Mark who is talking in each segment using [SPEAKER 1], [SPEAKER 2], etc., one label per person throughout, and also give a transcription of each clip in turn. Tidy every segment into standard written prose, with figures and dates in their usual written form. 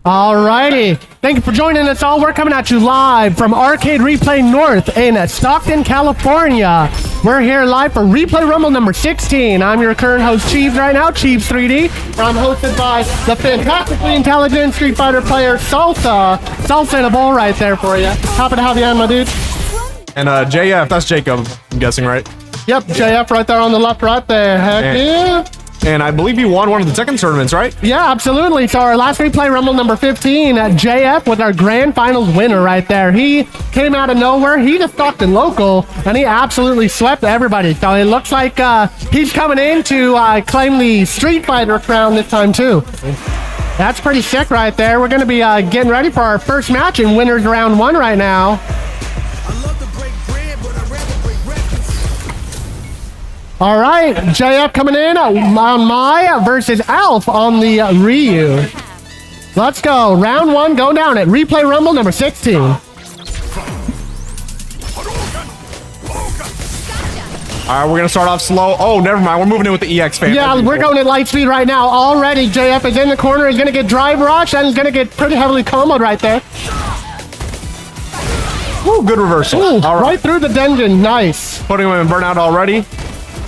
[SPEAKER 1] Alrighty, thank you for joining us all. We're coming at you live from Arcade Replay North in Stockton, California. We're here live for Replay Rumble number 16. I'm your current host, Chiefs, right now, Chiefs 3D. I'm hosted by the fantastically intelligent Street Fighter player, SalsaInABowl right there for you. Happy to have you on, my dude.
[SPEAKER 2] And JF, that's Jacob, I'm guessing, right?
[SPEAKER 1] Yep, JF right there on the left, right there. Heck yeah.
[SPEAKER 2] And I believe you won one of the second tournaments, right?
[SPEAKER 1] Yeah, absolutely. So our last Replay Rumble number 15, JF was our grand finals winner right there. He came out of nowhere. He's a Stockton local, and he absolutely swept everybody. So it looks like he's coming in to claim the Street Fighter crown this time, too. That's pretty sick right there. We're going to be getting ready for our first match in Winners Round 1 right now. All right, JF coming in on my versus Alf on the Ryu. Let's go. Round 1 going down at Replay Rumble number 16.
[SPEAKER 2] All right, we're going to start off slow. Oh, never mind. We're moving in with the EX fan.
[SPEAKER 1] Yeah, we're going at light speed right now. Already, JF is in the corner. He's going to get drive rush and he's going to get pretty heavily comboed right there.
[SPEAKER 2] Ooh, good reversal.
[SPEAKER 1] Ooh, all right through the dungeon. Nice.
[SPEAKER 2] Putting him in burnout already.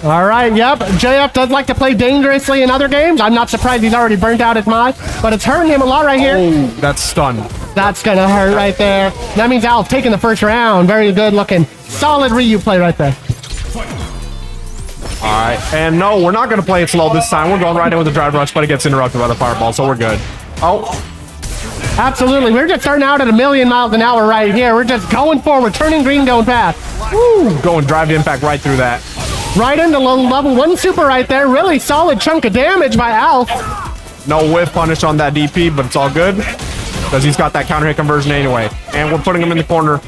[SPEAKER 1] All right, yep. JF does like to play dangerously in other games. I'm not surprised he's already burnt out as mine, but it's hurting him a lot right here.
[SPEAKER 2] Oh, that's stunned.
[SPEAKER 1] That's gonna hurt right there. That means Alf taking the first round. Very good looking. Solid Ryu play right there.
[SPEAKER 2] All right, and no, we're not gonna play it slow this time. We're going right in with the drive rush, but it gets interrupted by the fireball, so we're good. Oh.
[SPEAKER 1] Absolutely. We're just starting out at 1,000,000 miles an hour right here. We're just going forward, turning green, going fast.
[SPEAKER 2] Woo, going drive impact right through that.
[SPEAKER 1] Right into level 1 super right there. Really solid chunk of damage by Alf.
[SPEAKER 2] No whiff punish on that DP, but it's all good because he's got that counter hit conversion anyway. And we're putting him in the corner.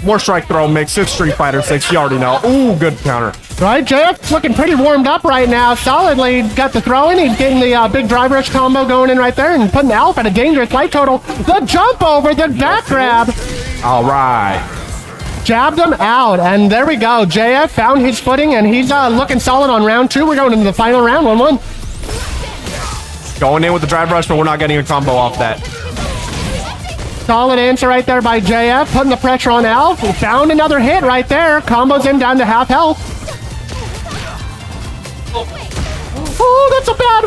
[SPEAKER 2] More strike throw mix. It's Street Fighter 6. You already know. Ooh, good counter.
[SPEAKER 1] Right, JF's looking pretty warmed up right now. Solidly got the throw in. He's getting the big drive rush combo going in right there and putting Alf at a dangerous light total. The jump over, the back grab.
[SPEAKER 2] All right.
[SPEAKER 1] Jabbed him out, and there we go. JF found his footing, and he's looking solid on round 2. We're going into the final round, 1-1.
[SPEAKER 2] Going in with the drive rush, but we're not getting a combo off that.
[SPEAKER 1] Solid answer right there by JF, putting the pressure on Alf. He found another hit right there. Combos him down to half health. Oh, that's a bad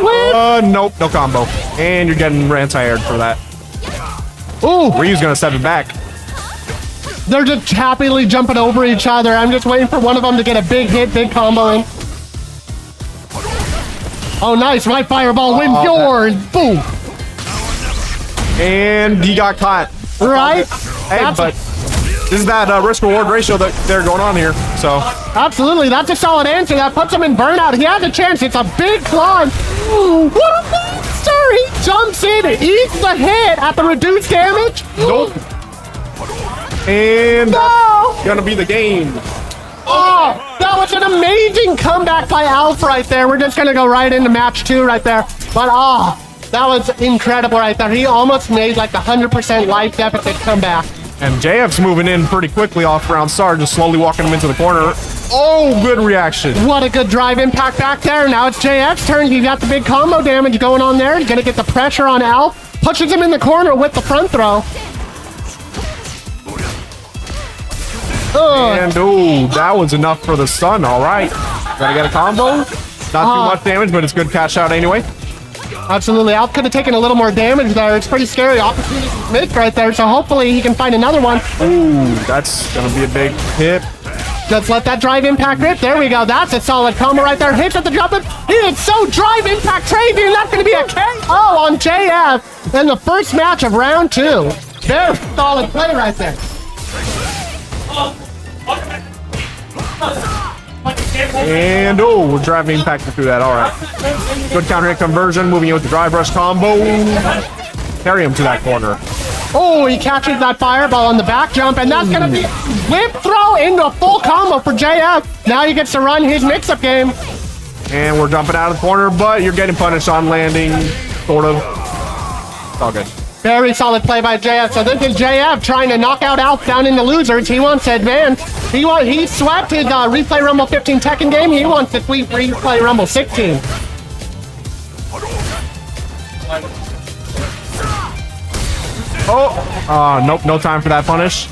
[SPEAKER 1] win.
[SPEAKER 2] Nope, no combo. And you're getting anti-aired for that.
[SPEAKER 1] Ooh.
[SPEAKER 2] Ryu's gonna step it back.
[SPEAKER 1] They're just happily jumping over each other. I'm just waiting for one of them to get a big hit, big combo in. Oh, nice. Right fireball wins yours. Boom.
[SPEAKER 2] And he got caught.
[SPEAKER 1] Right?
[SPEAKER 2] Hey, but this is that risk-reward ratio that they're going on here, so.
[SPEAKER 1] Absolutely. That's a solid answer. That puts him in burnout. He has a chance. It's a big climb. Ooh, what a monster. He jumps in, eats the hit at the reduced damage.
[SPEAKER 2] Nope. And that's gonna be the game.
[SPEAKER 1] Oh, that was an amazing comeback by Alf right there. We're just gonna go right into match 2 right there. But that was incredible right there. He almost made like the 100% life deficit comeback.
[SPEAKER 2] And JF's moving in pretty quickly off round start, just slowly walking him into the corner. Oh, good reaction.
[SPEAKER 1] What a good drive impact back there. Now it's JF's turn. He's got the big combo damage going on there. He's gonna get the pressure on Alf. Pushes him in the corner with the front throw.
[SPEAKER 2] And ooh, that was enough for the stun. All right, gotta get a combo. Not too much damage, but it's good cash out anyway.
[SPEAKER 1] Absolutely, Alf could have taken a little more damage there. It's pretty scary. Opportunity to make right there, so hopefully he can find another one.
[SPEAKER 2] Ooh, that's gonna be a big hit.
[SPEAKER 1] Just let that drive impact rip. There we go. That's a solid combo right there. Hits at the jump. He is so drive impact crazy, and that's gonna be a KO on JF in the first match of round 2. Very solid play right there.
[SPEAKER 2] And oh, we're driving impacting through that. All right, good counter hit conversion. Moving in with the drive rush combo. Carry him to that corner.
[SPEAKER 1] Oh, he catches that fireball on the back jump, and that's gonna be whip throw into a full combo for JF. Now he gets to run his mix-up game.
[SPEAKER 2] And we're jumping out of the corner, but you're getting punished on landing, sort of. It's all good.
[SPEAKER 1] Very solid play by JF. So this is JF trying to knock out Alf down in the losers. He wants to advance. He swept his Replay Rumble 15 Tekken game. He wants to sweep Replay Rumble 16.
[SPEAKER 2] Oh, nope, no time for that punish.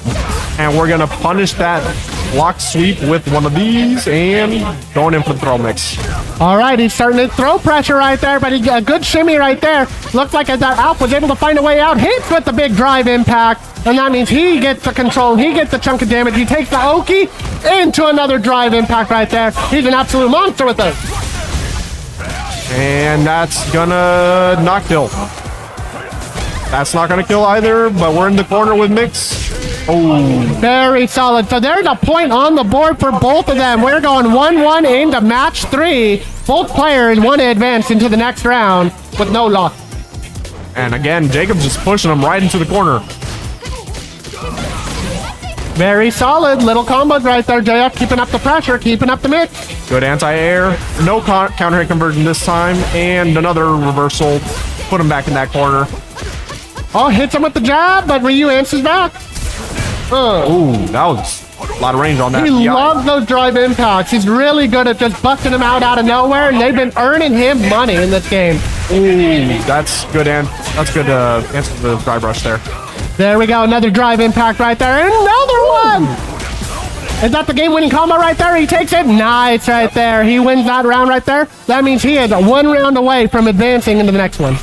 [SPEAKER 2] And we're gonna punish that block sweep with one of these and going in for the throw mix.
[SPEAKER 1] All right, he's starting to throw pressure right there, but he got a good shimmy right there. Looks like that Alf was able to find a way out. Hits with the big drive impact, and that means he gets the control. He gets the chunk of damage. He takes the Oki into another drive impact right there. He's an absolute monster with it.
[SPEAKER 2] And that's gonna not kill. That's not gonna kill either, but we're in the corner with Mix. Oh,
[SPEAKER 1] very solid. So there's a point on the board for both of them. We're going 1-1 into match 3. Both players want to advance into the next round with no loss.
[SPEAKER 2] And again, Jacob's just pushing him right into the corner.
[SPEAKER 1] Very solid. Little combos right there, JF. Keeping up the pressure, keeping up the mix.
[SPEAKER 2] Good anti-air. No counter hit conversion this time. And another reversal. Put him back in that corner.
[SPEAKER 1] Oh, hits him with the jab, but Ryu answers back.
[SPEAKER 2] Ooh, that was a lot of range on that.
[SPEAKER 1] He loves those drive impacts. He's really good at just busting them out of nowhere, and they've been earning him money in this game.
[SPEAKER 2] Ooh, that's good. That's good answer to the drive rush there.
[SPEAKER 1] There we go. Another drive impact right there. Another one. Is that the game-winning combo right there? He takes it. Nice right there. He wins that round right there. That means he is 1 round away from advancing into the next one.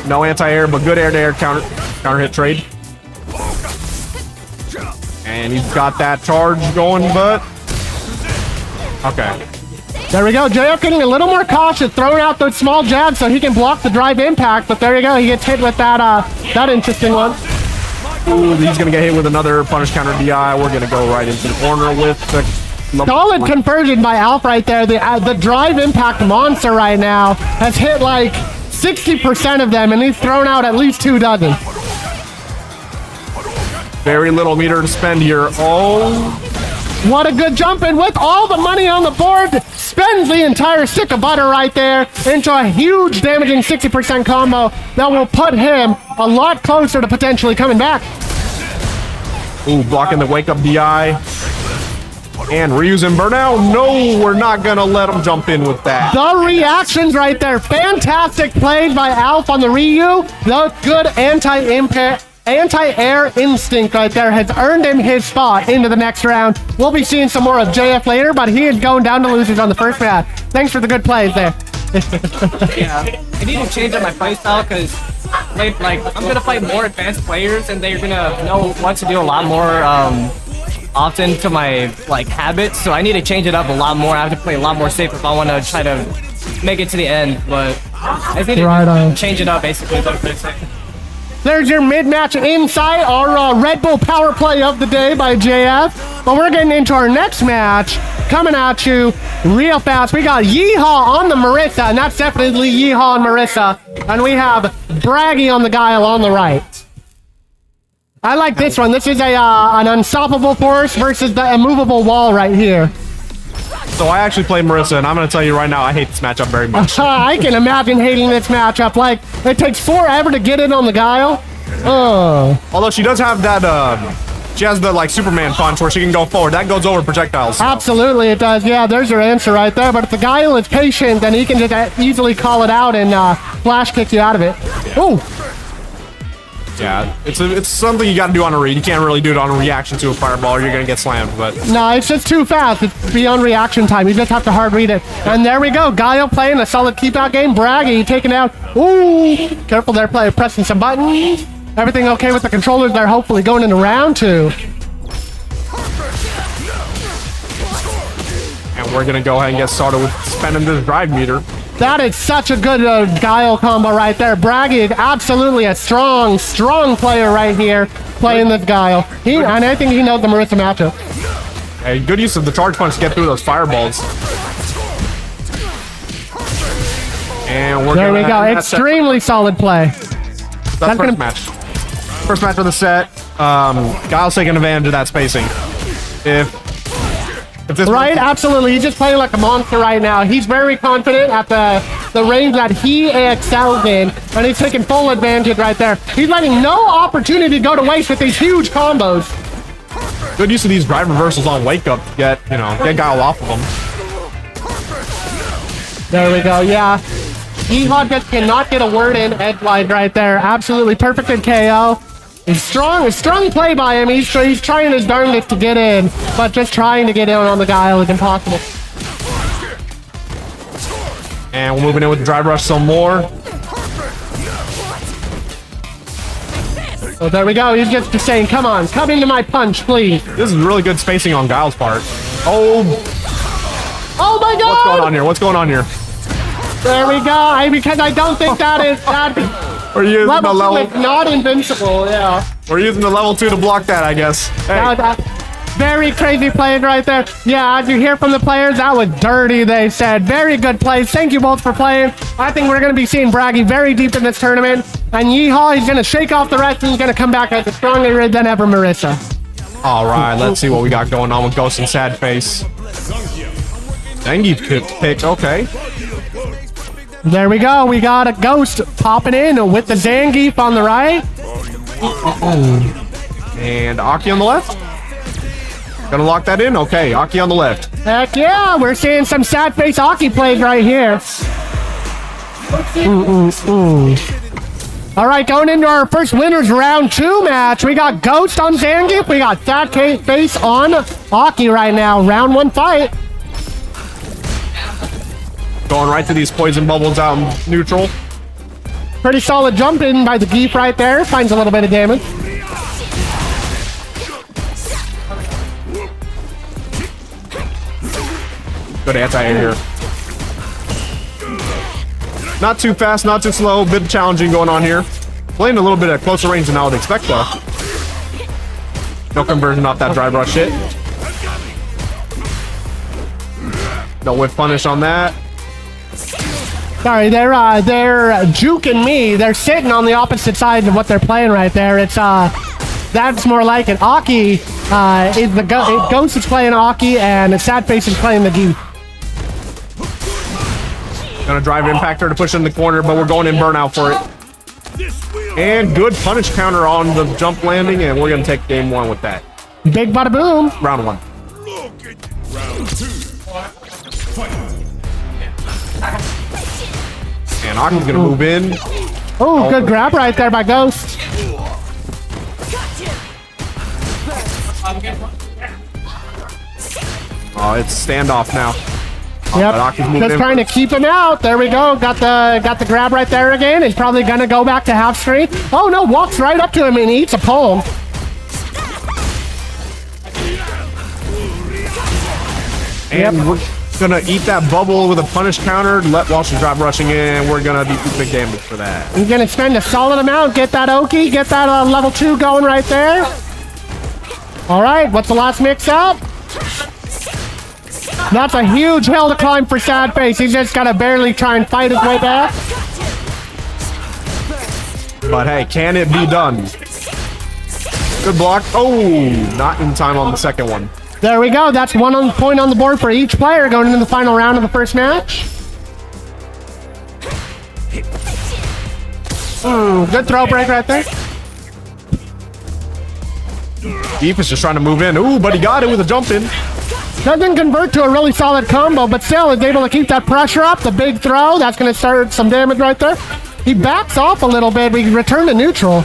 [SPEAKER 2] No anti-air, but good air-to-air counter hit trade. And he's got that charge going, but... Okay.
[SPEAKER 1] There we go. JF getting a little more cautious, throwing out those small jabs so he can block the drive impact. But there you go. He gets hit with that interesting one.
[SPEAKER 2] Ooh, he's going to get hit with another punish counter DI. We're going to go right into the corner with the...
[SPEAKER 1] Solid conversion by Alf right there. The drive impact monster right now has hit like 60% of them, and he's thrown out at least 2 dozen.
[SPEAKER 2] Very little meter to spend here. Oh.
[SPEAKER 1] What a good jump in with all the money on the board. Spends the entire stick of butter right there into a huge damaging 60% combo that will put him a lot closer to potentially coming back.
[SPEAKER 2] Ooh, blocking the wake up DI. And Ryu's in burnout. No, we're not going to let him jump in with that.
[SPEAKER 1] The reactions right there. Fantastic plays by Alf on the Ryu. The good anti-air instinct right there has earned him his spot into the next round. We'll be seeing some more of JF later, but he is going down to losers on the first round. Thanks for the good plays there.
[SPEAKER 3] Yeah, I need to change up my playstyle because I'm gonna fight more advanced players and they're gonna know what to do a lot more often to my habits. So I need to change it up a lot more. I have to play a lot more safe if I want to try to make it to the end. But I think to change it up basically.
[SPEAKER 1] There's your mid-match insight, our Red Bull power play of the day by JF. But we're getting into our next match, coming at you real fast. We got Yeehaw on the Marisa, and that's definitely Yeehaw and Marisa. And we have BBragi on the Guile on the right. I like this one. This is an unstoppable force versus the immovable wall right here.
[SPEAKER 2] So I actually play Marisa, and I'm going to tell you right now, I hate this matchup very much.
[SPEAKER 1] I can imagine hating this matchup. Like, it takes forever to get in on the Guile.
[SPEAKER 2] Although she does have that, she has the, Superman punch where she can go forward. That goes over projectiles. So.
[SPEAKER 1] Absolutely, it does. Yeah, there's your answer right there. But if the Guile is patient, then he can just easily call it out and flash kick you out of it. Ooh.
[SPEAKER 2] Yeah, it's something you got to do on a read. You can't really do it on a reaction to a fireball or you're going to get slammed, but...
[SPEAKER 1] No, it's just too fast. It's beyond reaction time. You just have to hard read it. And there we go. Guile playing a solid keep-out game. BBragi taking out... Ooh! Careful there, player. Pressing some buttons. Everything okay with the controllers there, hopefully going into round 2.
[SPEAKER 2] And we're going to go ahead and get started with spending this drive meter.
[SPEAKER 1] That is such a good Guile combo right there. BBragi is absolutely a strong player right here playing this Guile. And I think he knows the Marisa matchup.
[SPEAKER 2] Hey, good use of the charge punch to get through those fireballs. And we're
[SPEAKER 1] there we go. Extremely solid play.
[SPEAKER 2] That's first match. First match of the set. Guile's taking advantage of that spacing. If this
[SPEAKER 1] right, absolutely. He's just playing like a monster right now. He's very confident at the range that he excels in, and he's taking full advantage right there. He's letting no opportunity go to waste with these huge combos.
[SPEAKER 2] Good use of these drive reversals on wake up to get Guile off of them.
[SPEAKER 1] There we go, yeah. Yeehaw just cannot get a word in edgewise right there. Absolutely perfect in KO. It's strong play by him. He's trying his darndest to get in, but just trying to get in on the Guile is impossible.
[SPEAKER 2] And we're moving in with the drive rush some more.
[SPEAKER 1] So there we go. He's just saying, come on, come into my punch, please.
[SPEAKER 2] This is really good spacing on Guile's part. Oh
[SPEAKER 1] my God!
[SPEAKER 2] What's going on here? What's going on here?
[SPEAKER 1] There we go. Because I don't think that
[SPEAKER 2] We're using the
[SPEAKER 1] level 2
[SPEAKER 2] level.
[SPEAKER 1] is not invincible. Yeah.
[SPEAKER 2] We're using the level 2 to block that, I guess. Hey.
[SPEAKER 1] Very crazy play right there. Yeah, as you hear from the players, that was dirty, they said. Very good plays. Thank you both for playing. I think we're going to be seeing Bragi very deep in this tournament. And Yeehaw, he's going to shake off the rest and he's going to come back as a stronger than ever, Marisa.
[SPEAKER 2] All right, let's see what we got going on with Ghost and Sadface. Zangief picked, okay.
[SPEAKER 1] There we go. We got a Ghost popping in with the Zangief on the right.
[SPEAKER 2] And Aki on the left. Gonna lock that in? Okay, Aki on the left.
[SPEAKER 1] Heck yeah, we're seeing some Sadface Aki plays right here. All right, going into our first winners round 2 match. We got Ghost on Zangief. We got Sadface on Aki right now. Round 1 fight.
[SPEAKER 2] Going right to these poison bubbles out in neutral.
[SPEAKER 1] Pretty solid jump in by the Geef right there. Finds a little bit of damage.
[SPEAKER 2] Good anti-air here. Not too fast, not too slow. Bit challenging going on here. Playing a little bit at closer range than I would expect, though. No conversion off that drive rush hit. No whiff punish on that.
[SPEAKER 1] Sorry, they're juking me. They're sitting on the opposite side of what they're playing right there. It's that's more like it. Aki is the Ghost is playing Aki and Sadface is playing the Geef.
[SPEAKER 2] Gonna drive impactor to push in the corner, but we're going in burnout for it. And good punish counter on the jump landing, and we're gonna take game 1 with that.
[SPEAKER 1] Big bada boom.
[SPEAKER 2] Round 1. And Aki's gonna move in.
[SPEAKER 1] Oh, good grab right there by Ghost.
[SPEAKER 2] Oh, it's standoff now.
[SPEAKER 1] Yep,
[SPEAKER 2] But Aki's moving
[SPEAKER 1] just
[SPEAKER 2] in.
[SPEAKER 1] trying to keep him out. There we go. Got the grab right there again. He's probably gonna go back to half screen. Oh no, walks right up to him and eats a palm.
[SPEAKER 2] And we're gonna eat that bubble with a punish counter. Let Walsh drive rushing in. We're gonna do big damage for that.
[SPEAKER 1] He's gonna spend a solid amount. Get that Oki. Get that level 2 going right there. All right, what's the last mix up? That's a huge hill to climb for Sadface. He's just gotta barely try and fight his way back.
[SPEAKER 2] But hey, can it be done? Good block. Oh, not in time on the second one.
[SPEAKER 1] There we go. That's 1 point on the board for each player going into the final round of the first match. Good throw break right there.
[SPEAKER 2] Geef is just trying to move in. Ooh, but he got it with a jump in.
[SPEAKER 1] Doesn't convert to a really solid combo, but still is able to keep that pressure up. The big throw, that's going to start some damage right there. He backs off a little bit. We return to neutral.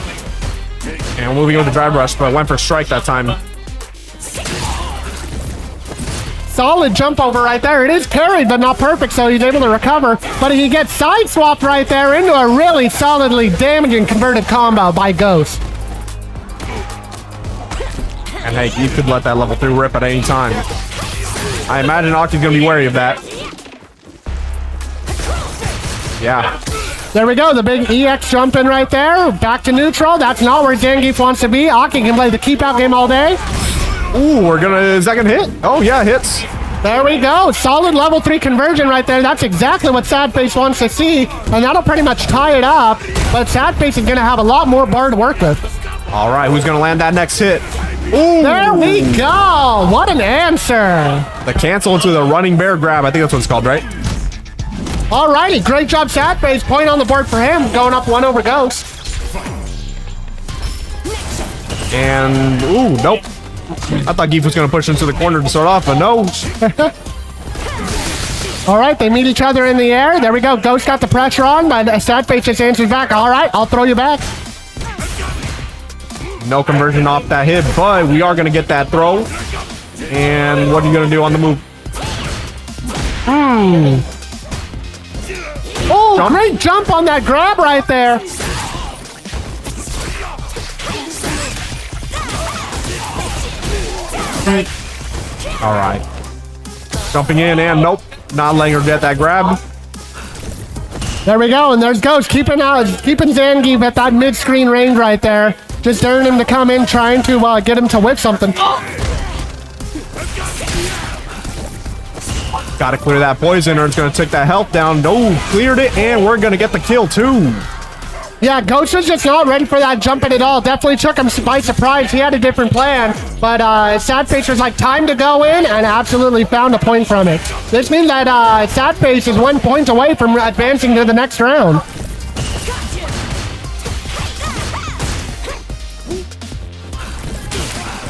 [SPEAKER 2] And moving with the drive rush, but went for strike that time.
[SPEAKER 1] Solid jump over right there. It is parried, but not perfect, so he's able to recover. But he gets side swapped right there into a really solidly damaging converted combo by Ghost.
[SPEAKER 2] And hey, you could let that level 3 rip at any time. I imagine Aki's gonna be wary of that. Yeah.
[SPEAKER 1] There we go. The big EX jump in right there. Back to neutral. That's not where Zangief wants to be. Aki can play the keep out game all day.
[SPEAKER 2] Ooh, is that gonna hit? Oh yeah, hits.
[SPEAKER 1] There we go. Solid level 3 conversion right there. That's exactly what Sadface wants to see. And that'll pretty much tie it up. But Sadface is going to have a lot more bar to work with.
[SPEAKER 2] All right, who's gonna land that next hit? Ooh.
[SPEAKER 1] There we go. What an answer.
[SPEAKER 2] The cancel into the running bear grab. I think that's what it's called, right?
[SPEAKER 1] All righty. Great job, Sadface. Point on the board for him. Going up 1 over Ghost.
[SPEAKER 2] And, ooh, nope. I thought Geef was going to push into the corner to start off, but no.
[SPEAKER 1] All right, they meet each other in the air. There we go. Ghost got the pressure on, but Sadface just answers back. All right, I'll throw you back.
[SPEAKER 2] No conversion off that hit, but we are going to get that throw. And what are you going to do on the move?
[SPEAKER 1] Oh, great jump on that grab right there.
[SPEAKER 2] All right. Jumping in and nope. Not letting her get that grab.
[SPEAKER 1] There we go, and there's Ghost keeping Zangief at that mid-screen range right there. Just daring him to come in, trying to get him to whip something.
[SPEAKER 2] Got to clear that poison or it's going to take that health down. No, cleared it, and we're going to get the kill too.
[SPEAKER 1] Yeah, Ghost was just not ready for that jumping at all. Definitely took him by surprise. He had a different plan, but Sadface was like, time to go in, and absolutely found a point from it. This means that Sadface is 1 point away from advancing to the next round.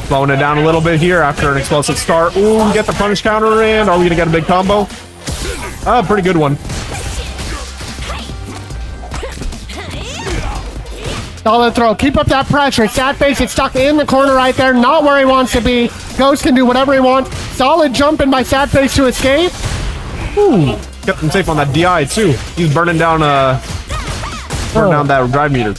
[SPEAKER 2] Slowing it down a little bit here after an explosive start. Ooh, get the punish counter in. Are we going to get a big combo? Pretty good one.
[SPEAKER 1] Solid throw. Keep up that pressure. Sadface is stuck in the corner right there, not where he wants to be. Ghost can do whatever he wants. Solid jumping by Sadface to escape.
[SPEAKER 2] Ooh, kept him safe on that DI too. He's burning down down that drive meter.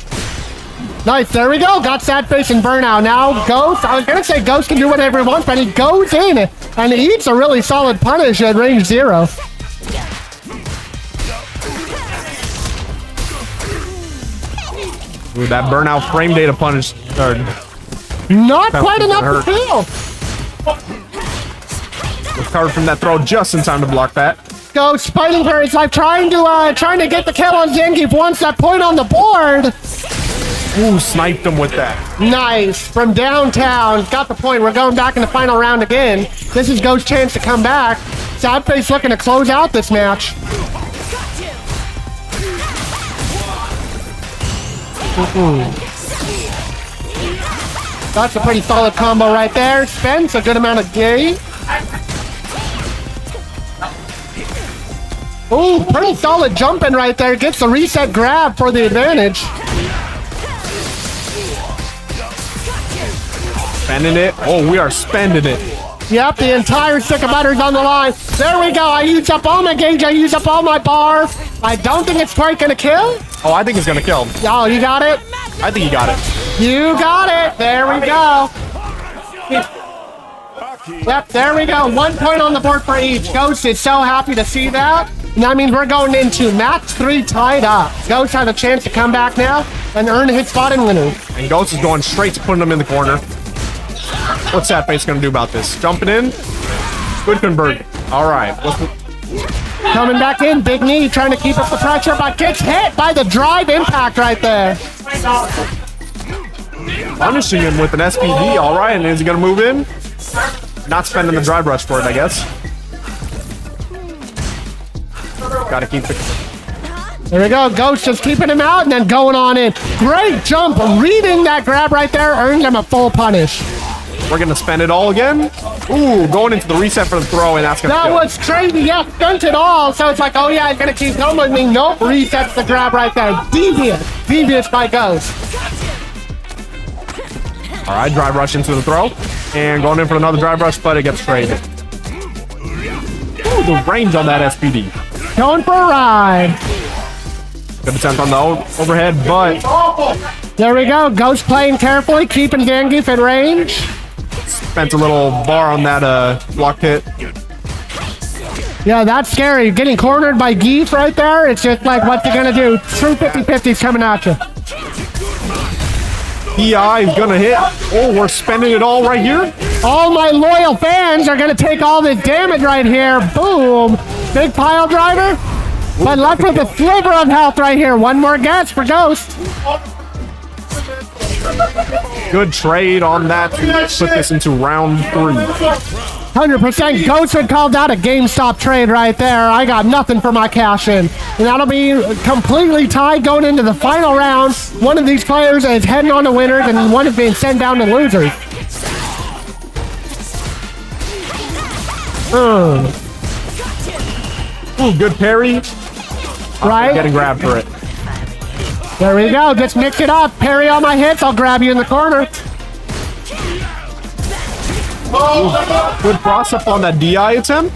[SPEAKER 1] Nice, there we go. Got Sadface and burnout. Now Ghost, I was gonna say Ghost can do whatever he wants, but he goes in and eats a really solid punish at range 0.
[SPEAKER 2] Ooh, that burnout frame data punish.
[SPEAKER 1] Not quite enough to kill.
[SPEAKER 2] Recovered from that throw just in time to block that.
[SPEAKER 1] Ghost fighting for his life, trying to get the kill on Zangief. Wants that point on the board.
[SPEAKER 2] Ooh, sniped him with that.
[SPEAKER 1] Nice. From downtown. Got the point. We're going back in the final round again. This is Ghost's chance to come back. Sadface looking to close out this match. That's a pretty solid combo right there. Spends a good amount of gain. Ooh, pretty solid jumping right there. Gets the reset grab for the advantage.
[SPEAKER 2] Spending it. Oh, we are spending it.
[SPEAKER 1] Yep, the entire stick of butter's on the line. There we go. I used up all my gauge. I used up all my bar. I don't think it's quite going to kill.
[SPEAKER 2] Oh, I think it's going to kill him.
[SPEAKER 1] Oh, you got it?
[SPEAKER 2] I think he got it.
[SPEAKER 1] You got it. There we go. Yep, there we go. 1 point on the board for each. Ghost is so happy to see that. And that means we're going into match 3 tied up. Ghost has a chance to come back now and earn his spot in winners.
[SPEAKER 2] And Ghost is going straight to putting him in the corner. What's Sadface going to do about this? Jumping in. Good convert. All right.
[SPEAKER 1] Coming back in. Big knee trying to keep up the pressure, but gets hit by the drive impact right there.
[SPEAKER 2] Punishing him with an SPD. All right. And is he going to move in? Not spending the drive rush for it, I guess. Got to keep it.
[SPEAKER 1] There we go. Ghost just keeping him out and then going on in. Great jump. Reading that grab right there. Earned him a full punish.
[SPEAKER 2] We're going to spend it all again. Ooh, going into the reset for the throw, and that's going to
[SPEAKER 1] That was crazy. Yeah, spent it all. So it's like, oh yeah, I'm going to keep going with me. Nope. Resets the grab right there. Devious. Devious by Ghost.
[SPEAKER 2] All right, drive rush into the throw. And going in for another drive rush, but it gets traded. Ooh, the range on that SPD.
[SPEAKER 1] Going for a ride.
[SPEAKER 2] Good attempt on the overhead, but...
[SPEAKER 1] There we go. Ghost playing carefully, keeping Zangief at range.
[SPEAKER 2] Spent a little bar on that block hit.
[SPEAKER 1] Yeah, that's scary. Getting cornered by Geef right there. It's just like, what's he going to do? True 50-50's coming at you.
[SPEAKER 2] PI is going to hit. Oh, we're spending it all right here.
[SPEAKER 1] All my loyal fans are going to take all this damage right here. Boom. Big pile driver. But left with a sliver of health right here. One more guess for Ghost.
[SPEAKER 2] Good trade on that to put this into round 3.
[SPEAKER 1] 100%. Ghost had called that a GameStop trade right there. I got nothing for my cash in. And that'll be completely tied going into the final round. One of these players is heading on to winners and one is being sent down to losers.
[SPEAKER 2] Ooh, good parry.
[SPEAKER 1] Right?
[SPEAKER 2] Getting grabbed for it.
[SPEAKER 1] There we go. Just mix it up. Parry on my hits. I'll grab you in the corner.
[SPEAKER 2] Good cross up on that DI attempt.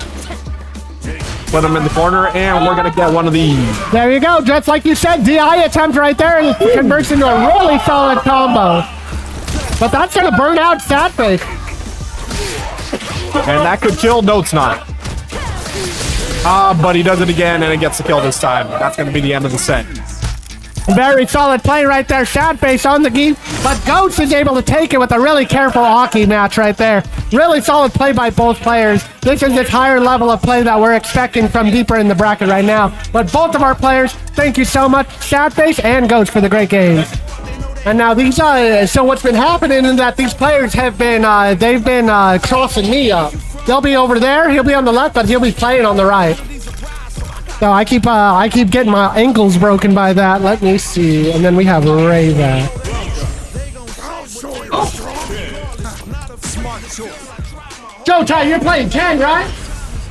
[SPEAKER 2] Put him in the corner, and we're going to get one of these.
[SPEAKER 1] There you go. Just like you said, DI attempt right there, and it converts into a really solid combo. But that's going to burn out Sadface.
[SPEAKER 2] And that could kill. No, it's not. But he does it again, and it gets the kill this time. That's going to be the end of the set.
[SPEAKER 1] Very solid play right there. Sadface on the gi, but Ghost is able to take it with a really careful Aki match right there. Really solid play by both players. This is this higher level of play that we're expecting from deeper in the bracket right now. But both of our players, thank you so much, Sadface and Ghost, for the great games. And now these, so what's been happening is that these players have been, they've been crossing me up. They'll be over there, he'll be on the left, but he'll be playing on the right. So I keep getting my ankles broken by that. Let me see. And then we have reivax. Joutai, you're playing Ken, right?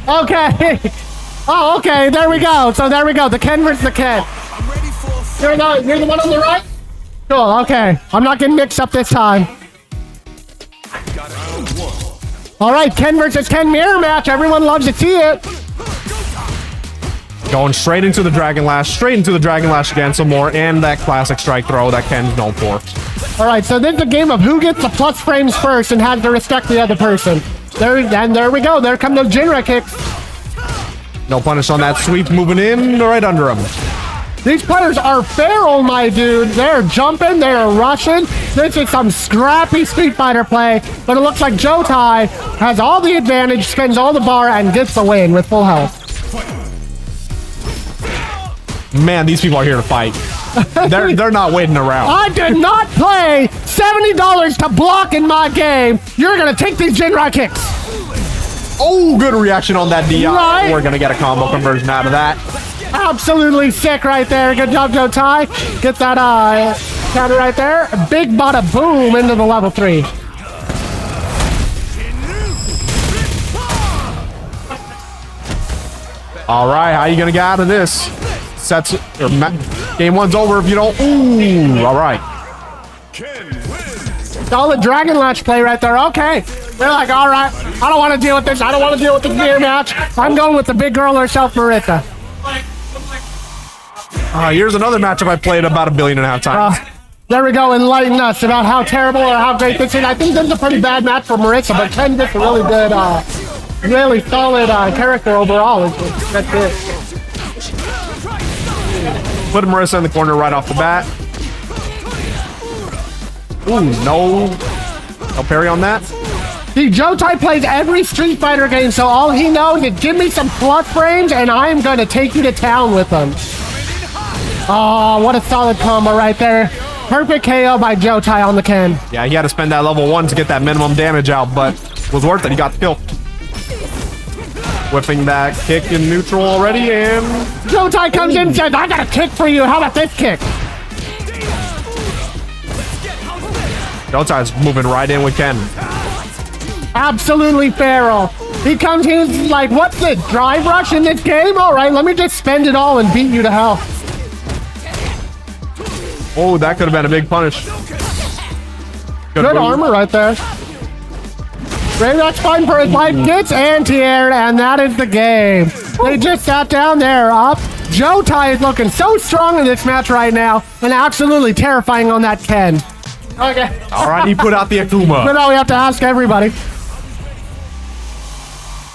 [SPEAKER 1] Okay. Oh, okay. There we go. So there we go. The Ken versus the Ken. You're the one on the right? Cool. Okay. I'm not getting mixed up this time. All right. Ken versus Ken mirror match. Everyone loves to see it.
[SPEAKER 2] Going straight into the Dragon Lash, again some more, and that classic strike throw that Ken's known for.
[SPEAKER 1] All right, so this is a game of who gets the plus frames first and has to respect the other person. There we go. There come those Jinra kicks.
[SPEAKER 2] No punish on that sweep, moving in right under him.
[SPEAKER 1] These players are feral, my dude. They're jumping, they're rushing. This is some scrappy Street Fighter play, but it looks like Joutai has all the advantage, spends all the bar, and gets the win with full health.
[SPEAKER 2] Man, these people are here to fight. They're not waiting around.
[SPEAKER 1] I did not pay $70 to block in my game. You're gonna take these Jinra kicks.
[SPEAKER 2] Oh, good reaction on that DI.
[SPEAKER 1] Right.
[SPEAKER 2] We're gonna get a combo conversion out of that.
[SPEAKER 1] Absolutely sick right there. Good job, Joutai. Get that counter right there. Big bada boom into the level 3.
[SPEAKER 2] All right, how you gonna get out of this? Game one's over if you don't. Ooh, all right.
[SPEAKER 1] Solid Dragon Latch play right there. Okay. They're like, all right, I don't want to deal with this. I don't want to deal with this mirror match. I'm going with the big girl herself, Marisa.
[SPEAKER 2] Here's another matchup I played about 1.5 billion times.
[SPEAKER 1] There we go. Enlighten us about how terrible or how great this is. I think this is a pretty bad match for Marisa, but Ken gets a really good, really solid character overall. That's it.
[SPEAKER 2] Put Marisa in the corner right off the bat. Ooh, no parry on that.
[SPEAKER 1] See, Joutai plays every Street Fighter game, so all he knows is give me some plus frames, and I am going to take you to town with them. Oh, what a solid combo right there. Perfect KO by Joutai on the Ken.
[SPEAKER 2] Yeah, he had to spend that level 1 to get that minimum damage out, but it was worth it. He got the kill. Whipping that kick in neutral already, and
[SPEAKER 1] Joutai comes in and says, I got a kick for you. How about this kick?
[SPEAKER 2] Joutai's moving right in with Ken.
[SPEAKER 1] Absolutely feral. He comes in, he's like, what's this, drive rush in this game? All right, let me just spend it all and beat you to hell.
[SPEAKER 2] Oh, that could have been a big punish.
[SPEAKER 1] Good armor right there. reivax fighting for his life, gets anti-aired, and that is the game. They just sat down there up. Joutai is looking so strong in this match right now, and absolutely terrifying on that Ken. Okay.
[SPEAKER 2] All right, he put out the Akuma.
[SPEAKER 1] But now we have to ask everybody.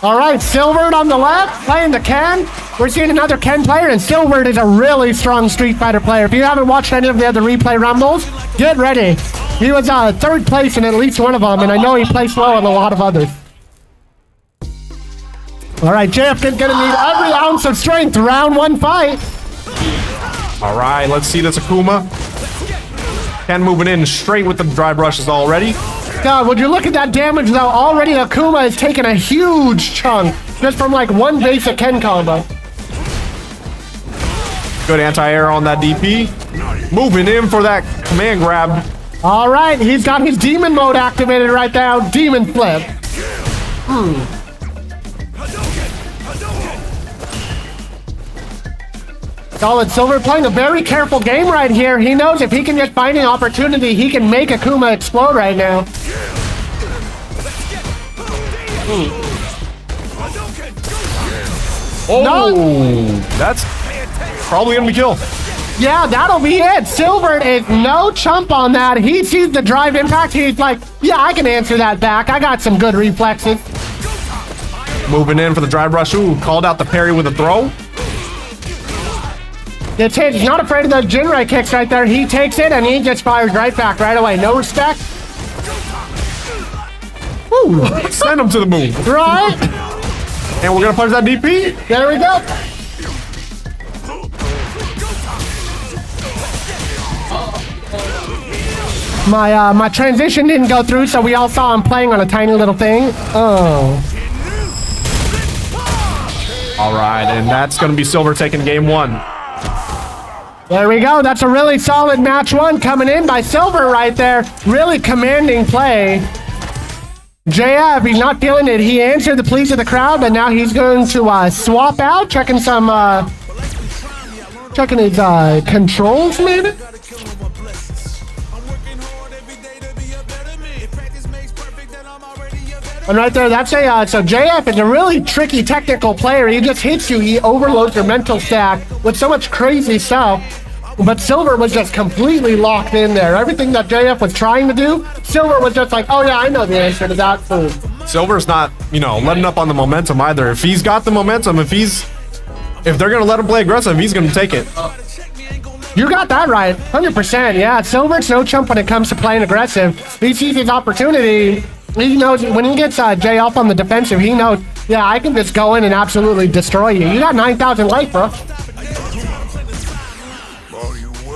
[SPEAKER 1] All right, Silvert on the left, playing the Ken. We're seeing another Ken player, and Silvert is a really strong Street Fighter player. If you haven't watched any of the other replay rumbles, get ready. He was third place in at least one of them, and I know he placed low in a lot of others. All right, JF is gonna need every ounce of strength. Round 1 fight.
[SPEAKER 2] All right, let's see this Akuma. Ken moving in straight with the drive rushes already.
[SPEAKER 1] God, would you look at that damage though? Already Akuma has taken a huge chunk just from like one basic Ken combo.
[SPEAKER 2] Good anti-air on that DP. Moving in for that command grab.
[SPEAKER 1] All right, he's got his demon mode activated right now. Demon flip. Solid. Silver playing a very careful game right here. He knows if he can just find an opportunity, he can make Akuma explode right now.
[SPEAKER 2] Oh,
[SPEAKER 1] No.
[SPEAKER 2] that's probably gonna be kill.
[SPEAKER 1] Yeah, that'll be it. Silvert is no chump on that. He sees the drive impact. He's like, yeah, I can answer that back. I got some good reflexes.
[SPEAKER 2] Moving in for the drive rush. Ooh, called out the parry with a throw.
[SPEAKER 1] Gets hit. He's not afraid of those Jinrai kicks right there. He takes it and he just fires right back right away. No respect.
[SPEAKER 2] Woo, send him to the moon.
[SPEAKER 1] Right?
[SPEAKER 2] And we're gonna punch that DP.
[SPEAKER 1] There we go. My transition didn't go through, so we all saw him playing on a tiny little thing. Oh.
[SPEAKER 2] All right, and that's gonna be Silver taking game 1.
[SPEAKER 1] There we go. That's a really solid match 1 coming in by Silver right there. Really commanding play. JF, he's not feeling it. He answered the pleas of the crowd, but now he's going to swap out, checking some, checking his controls, maybe? And right there, that's a, so JF is a really tricky technical player. He just hits you. He overloads your mental stack with so much crazy stuff. But Silver was just completely locked in there. Everything that JF was trying to do, Silver was just like, oh yeah, I know the answer to that. Boom.
[SPEAKER 2] Silver's not, you know, letting up on the momentum either. If he's got the momentum, if they're gonna let him play aggressive, he's gonna take it.
[SPEAKER 1] You got that right, 100%. Yeah, Silver's no chump when it comes to playing aggressive. He sees his opportunity. He knows when he gets Jay up on the defensive, he knows, yeah, I can just go in and absolutely destroy you. You got 9,000 life, bro.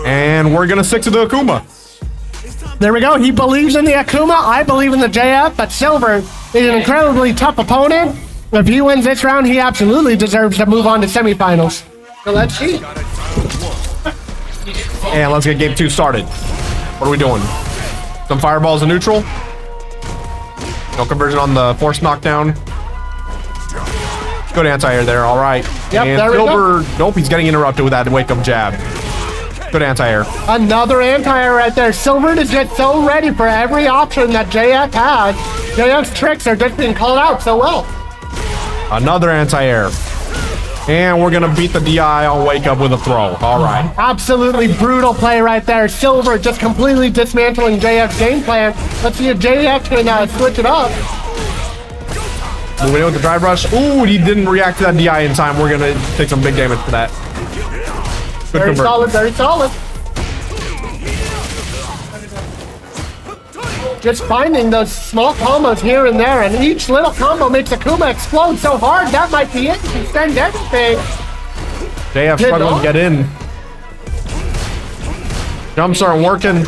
[SPEAKER 2] And we're gonna stick to the Akuma.
[SPEAKER 1] There we go. He believes in the Akuma. I believe in the JF, but Silver is an incredibly tough opponent. If he wins this round, he absolutely deserves to move on to semifinals. So let's see.
[SPEAKER 2] And let's get game 2 started. What are we doing? Some fireballs in neutral. No conversion on the force knockdown. Good anti-air there, all right.
[SPEAKER 1] Yep,
[SPEAKER 2] and
[SPEAKER 1] there we
[SPEAKER 2] Silver, nope, he's getting interrupted with that wake-up jab. Good anti-air.
[SPEAKER 1] Another anti-air right there. Silver is just so ready for every option that JF has. JF's tricks are just being called out so well.
[SPEAKER 2] Another anti-air. And we're gonna beat the DI on wake-up with a throw. All right.
[SPEAKER 1] Absolutely brutal play right there. Silver just completely dismantling JF's game plan. Let's see if JF can switch it up.
[SPEAKER 2] Moving in with the drive rush. Ooh, he didn't react to that DI in time. We're gonna take some big damage for that. Good
[SPEAKER 1] Very
[SPEAKER 2] convert.
[SPEAKER 1] solid, very solid. Just finding those small combos here and there, and each little combo makes Akuma explode so hard, that might be it. You can send everything.
[SPEAKER 2] JF struggling to get in. Jumps aren't working.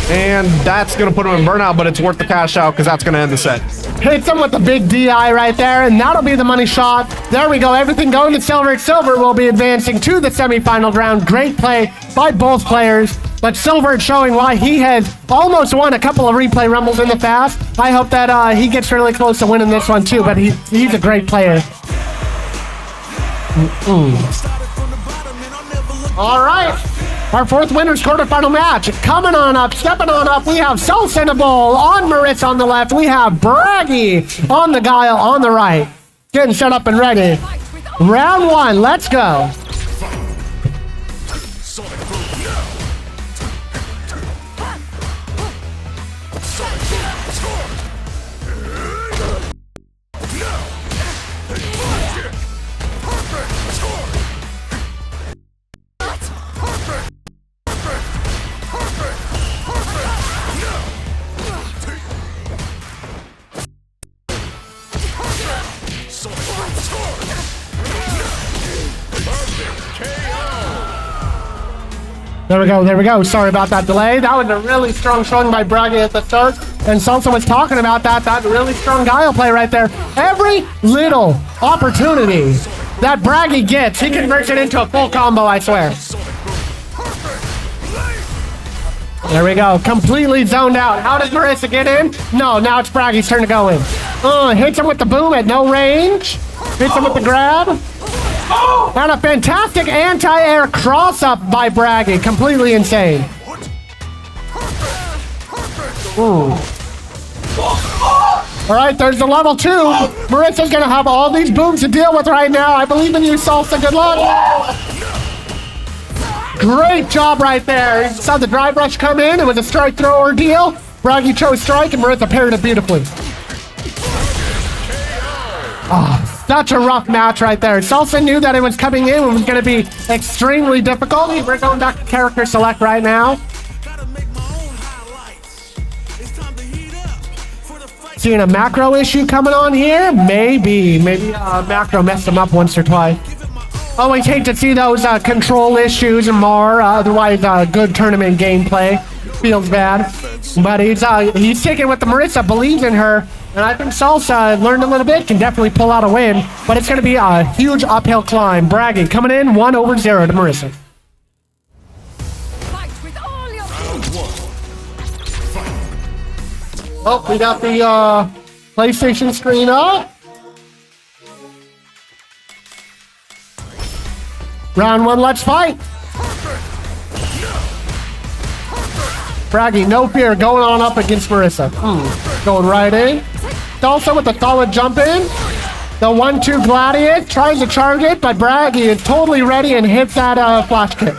[SPEAKER 2] And that's going to put him in burnout, but it's worth the cash out because that's going to end the set.
[SPEAKER 1] Hits him with the big DI right there, and that'll be the money shot. There we go. Everything going to Silver. Silver will be advancing to the semifinal round. Great play by both players, but Silver showing why he has almost won a couple of replay rumbles in the past. I hope that he gets really close to winning this one too, but he's a great player. All right. Our fourth winner's quarterfinal match. Coming on up, stepping on up, we have SalsaInABowl on Marisa on the left. We have BBragi on the Guile on the right. Getting set up and ready. Round 1, let's go. There we go. Sorry about that delay. That was a really strong showing by BBragi at the start. And Salsa was talking about that really strong Guile play right there. Every little opportunity that BBragi gets, he converts it into a full combo, I swear. There we go. Completely zoned out. How does Marisa get in? No, now it's BBragi's turn to go in. Hits him with the boom at no range. Hits him with the grab. And a fantastic anti-air cross-up by Bragi. Completely insane. Ooh. All right, there's the level 2. Marisa's going to have all these booms to deal with right now. I believe in you, Salsa. Good luck. Great job right there. You saw the drive rush come in. It was a strike throw ordeal. Bragi chose strike, and Marisa parried it beautifully. Oh, such a rough match right there. Salsa knew that it was coming in and was going to be extremely difficult. We're going back to character select right now. Seeing a macro issue coming on here? Maybe macro messed him up once or twice. Always hate to see those control issues and more. Otherwise, good tournament gameplay. Feels bad. But he's sticking with the Marisa, believes in her. And I think Salsa learned a little bit, can definitely pull out a win. But it's going to be a huge uphill climb. Bragi coming in 1-0 to Marisa. Oh, we got the PlayStation screen up. Round 1, let's fight. Bragi, no fear, going on up against Marisa. Going right in. Also with a solid jump in. The 1-2 Gladius tries to charge it, but Bragi is totally ready and hits that flash kick.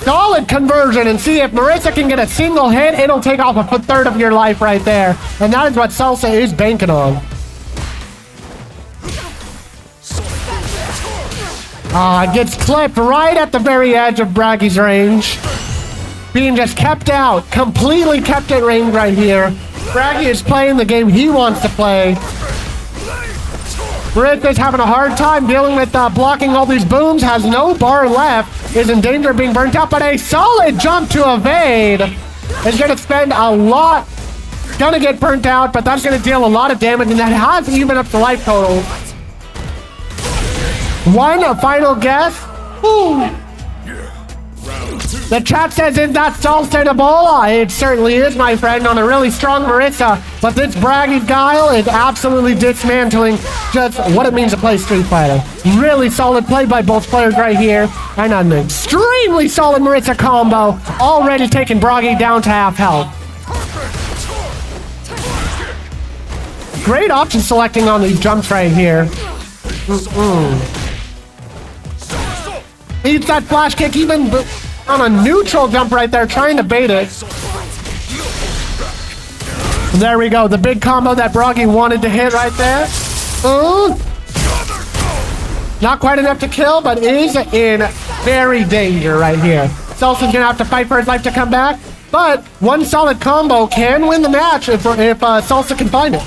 [SPEAKER 1] Solid conversion, and see if Marisa can get a single hit, it'll take off a third of your life right there. And that is what Salsa is banking on. Gets clipped right at the very edge of Bragi's range. Being just kept out, completely kept at range right here. Bragi is playing the game he wants to play. Marisa's having a hard time dealing with blocking all these booms, has no bar left, is in danger of being burnt out, but a solid jump to evade. Is going to spend a lot, going to get burnt out, but that's going to deal a lot of damage, and that has even up the life total. One final guess. Ooh. The chat says, is that SalsaInABowl? It certainly is, my friend, on a really strong Marisa. But this Bragi Guile is absolutely dismantling just what it means to play Street Fighter. Really solid play by both players right here. And an extremely solid Marisa combo. Already taking Bragi down to half health. Great option selecting on these jumps right here. Eats that flash kick even on a neutral jump right there, trying to bait it. There we go, the big combo that Bragi wanted to hit right there. Not quite enough to kill, but is in very danger right here. Salsa's gonna have to fight for his life to come back, but one solid combo can win the match if Salsa can find it.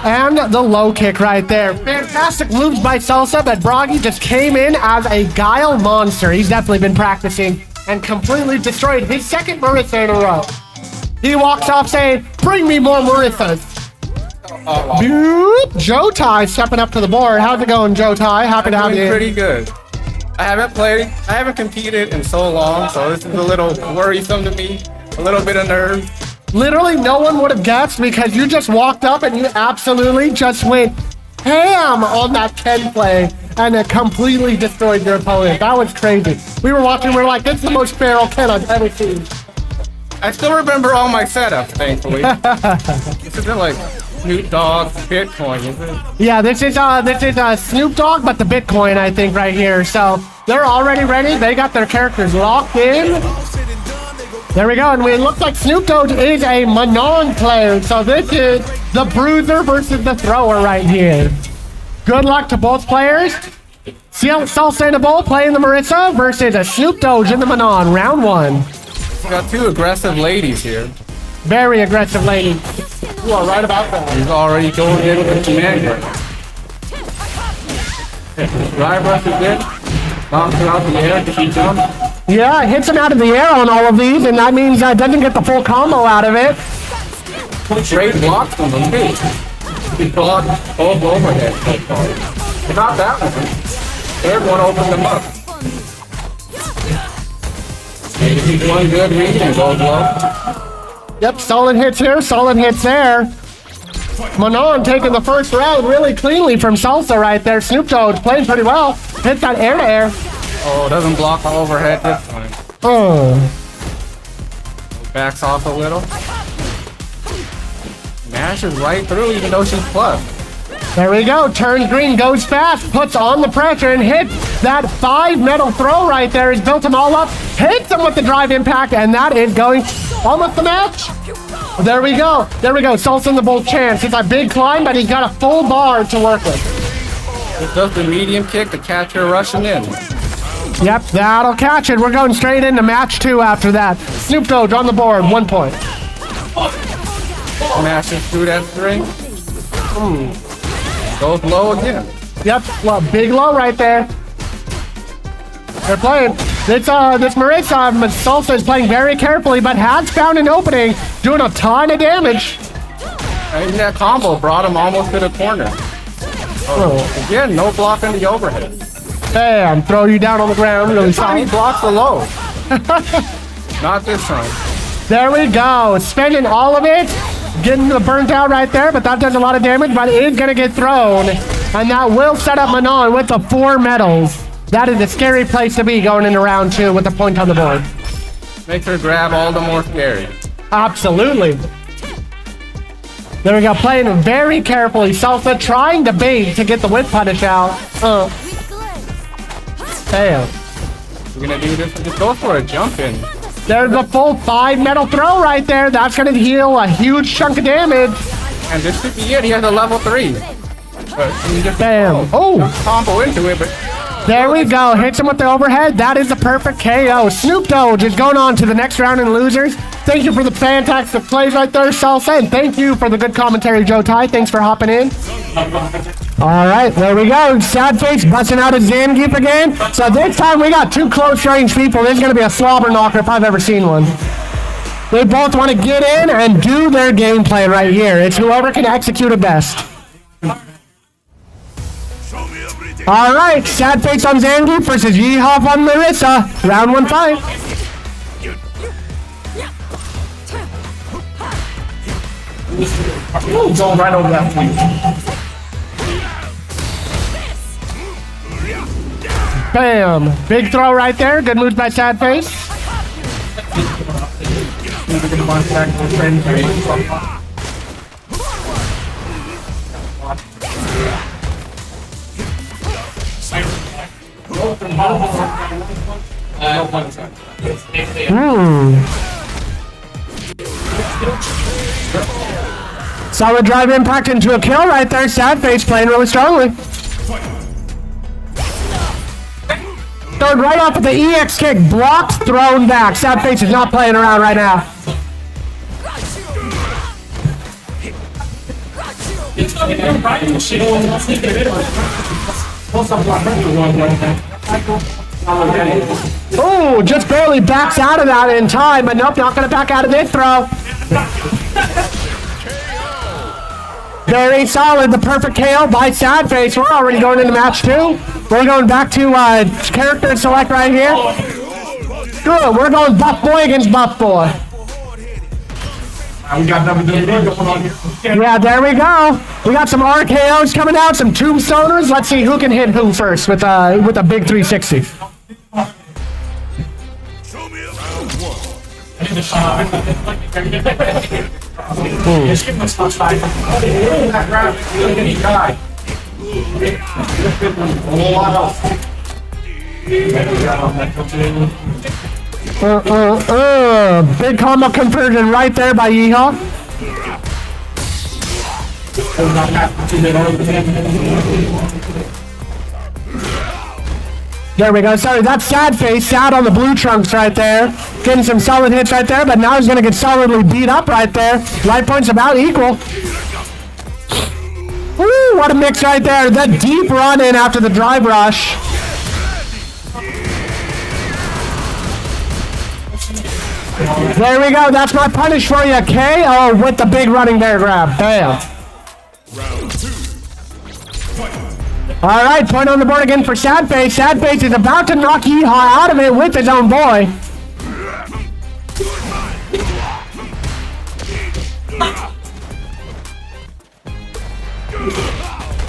[SPEAKER 1] And the low kick right there. Fantastic moves by Salsa, but Bragi just came in as a Guile monster. He's definitely been practicing and completely destroyed his second Marisa in a row. He walks off saying, bring me more Marisas. Joutai stepping up to the board. How's it going, Joutai? Happy to have you.
[SPEAKER 4] Pretty good. I haven't competed in so long, so this is a little worrisome to me. A little bit of nerves.
[SPEAKER 1] Literally no one would have guessed because you just walked up and you absolutely just went ham on that Ken play and it completely destroyed your opponent. That was crazy. We were watching, we were like, this is the most feral Ken I've ever seen.
[SPEAKER 4] I still remember all my setups, thankfully. This isn't like SnoopDoge Bitcoin, is it?
[SPEAKER 1] Yeah, this is SnoopDoge, but the Bitcoin, I think, right here. So they're already ready. They got their characters locked in. There we go, and it looks like SnoopDoge is a Manon player, so this is the bruiser versus the thrower right here. Good luck to both players. SalsaInABowl playing the Marisa versus a SnoopDoge in the Manon, round 1.
[SPEAKER 4] We got two aggressive ladies here.
[SPEAKER 1] Very aggressive lady. You are right about that.
[SPEAKER 4] He's already going in with the command. Drive rush is in. Knocks her out the air to keep jump.
[SPEAKER 1] Yeah, it hits him out of the air on all of these, and that means doesn't get the full combo out of it.
[SPEAKER 4] Great blocks from them, too. He blocked both overhead. Not that one. Third one opened them up. Maybe one good read and goes low.
[SPEAKER 1] Yep, solid hits here, solid hits there. Manon taking the first round really cleanly from Salsa right there. SnoopDoge playing pretty well. Hit that air to air.
[SPEAKER 4] Oh, doesn't block the overhead this time.
[SPEAKER 1] Oh.
[SPEAKER 4] Backs off a little. Mashes right through even though she's plus.
[SPEAKER 1] There we go. Turns green, goes fast, puts on the pressure and hits that 5 metal throw right there. He's built them all up, hits them with the drive impact, and that is going almost the match. There we go. There we go. SalsaInABowl chance. It's a big climb, but he's got a full bar to work with.
[SPEAKER 4] It's just a medium kick to catch her rushing in.
[SPEAKER 1] Yep, that'll catch it. We're going straight into match 2 after that. SnoopDoge on the board, 1 point.
[SPEAKER 4] Smashes through that string. Goes low again.
[SPEAKER 1] Yep, well, big low right there. They're playing. This Marisa Salsa is playing very carefully, but has found an opening, doing a ton of damage.
[SPEAKER 4] And that combo brought him almost to the corner. Oh, again, no blocking the overhead.
[SPEAKER 1] Bam, throw you down on the ground. Really
[SPEAKER 4] He
[SPEAKER 1] solid.
[SPEAKER 4] blocks the low. Not this time.
[SPEAKER 1] There we go. Spending all of it. Getting the burnt out right there, but that does a lot of damage, but it is going to get thrown. And that will set up Manon with the 4 medals. That is a scary place to be going into round 2 with a point on the board.
[SPEAKER 4] Makes her grab all the more scary.
[SPEAKER 1] Absolutely. There we go, playing very carefully. Salsa trying to bait to get the whip punish out. Damn.
[SPEAKER 4] We're going to do this. Just go for a jump in.
[SPEAKER 1] There's a full 5 metal throw right there. That's going to heal a huge chunk of damage.
[SPEAKER 4] And this should be it. He has a level 3.
[SPEAKER 1] Bam. Oh.
[SPEAKER 4] Combo into it, but
[SPEAKER 1] There we go. Hits him with the overhead. That is the perfect KO. SnoopDoge is going on to the next round in losers. Thank you for the fantastic plays right there, Salsa. And thank you for the good commentary, Joutai. Thanks for hopping in. All right, there we go. Sadface busting out a Zangief again. So this time we got 2 close range people. This is going to be a slobber knocker if I've ever seen one. They both want to get in and do their game plan right here. It's whoever can execute it best. All right, Sadface on Zangief versus Yeehaw on Marisa. Round 1 fight.
[SPEAKER 2] Going right over that point.
[SPEAKER 1] Bam! Big throw right there. Good moves by Sadface. Solid drive impact into a kill right there. Sadface playing really strongly. Third right off with the EX kick. Blocked, thrown back. Sadface is not playing around right now. Oh, just barely backs out of that in time, but nope, not going to back out of this throw. Very solid, the perfect KO by Sadface. We're already going into match 2. We're going back to character select right here. Good, we're going Buff Boy against Buff Boy.
[SPEAKER 2] We got WWE going on here.
[SPEAKER 1] Yeah, there we go. We got some RKOs coming out, some tombstoners. Let's see who can hit who first with a big 360. Big combo conversion right there by Yeehaw. There we go. Sorry, that's Sadface. Sad on the blue trunks right there. Getting some solid hits right there, but now he's going to get solidly beat up right there. Life points about equal. Woo, what a mix right there. That deep run in after the drive rush. There we go. That's my punish for you, KO with the big running bear grab. Bam. All right, point on the board again for Sadface. Sadface is about to knock Yeehaw out of it with his own boy.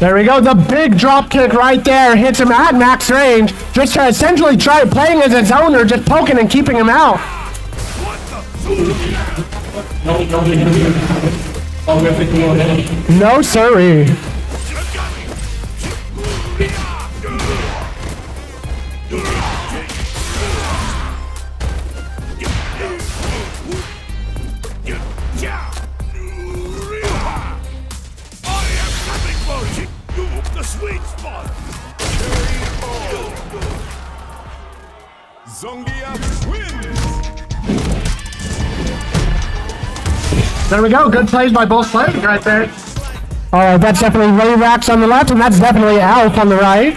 [SPEAKER 1] There we go. The big drop kick right there hits him at max range. Just to essentially try playing as his owner, just poking and keeping him out. No siree.
[SPEAKER 5] Zangief wins.
[SPEAKER 1] There we go. Good plays by both players right there. All right, that's definitely reivax on the left, and that's definitely Alf on the right.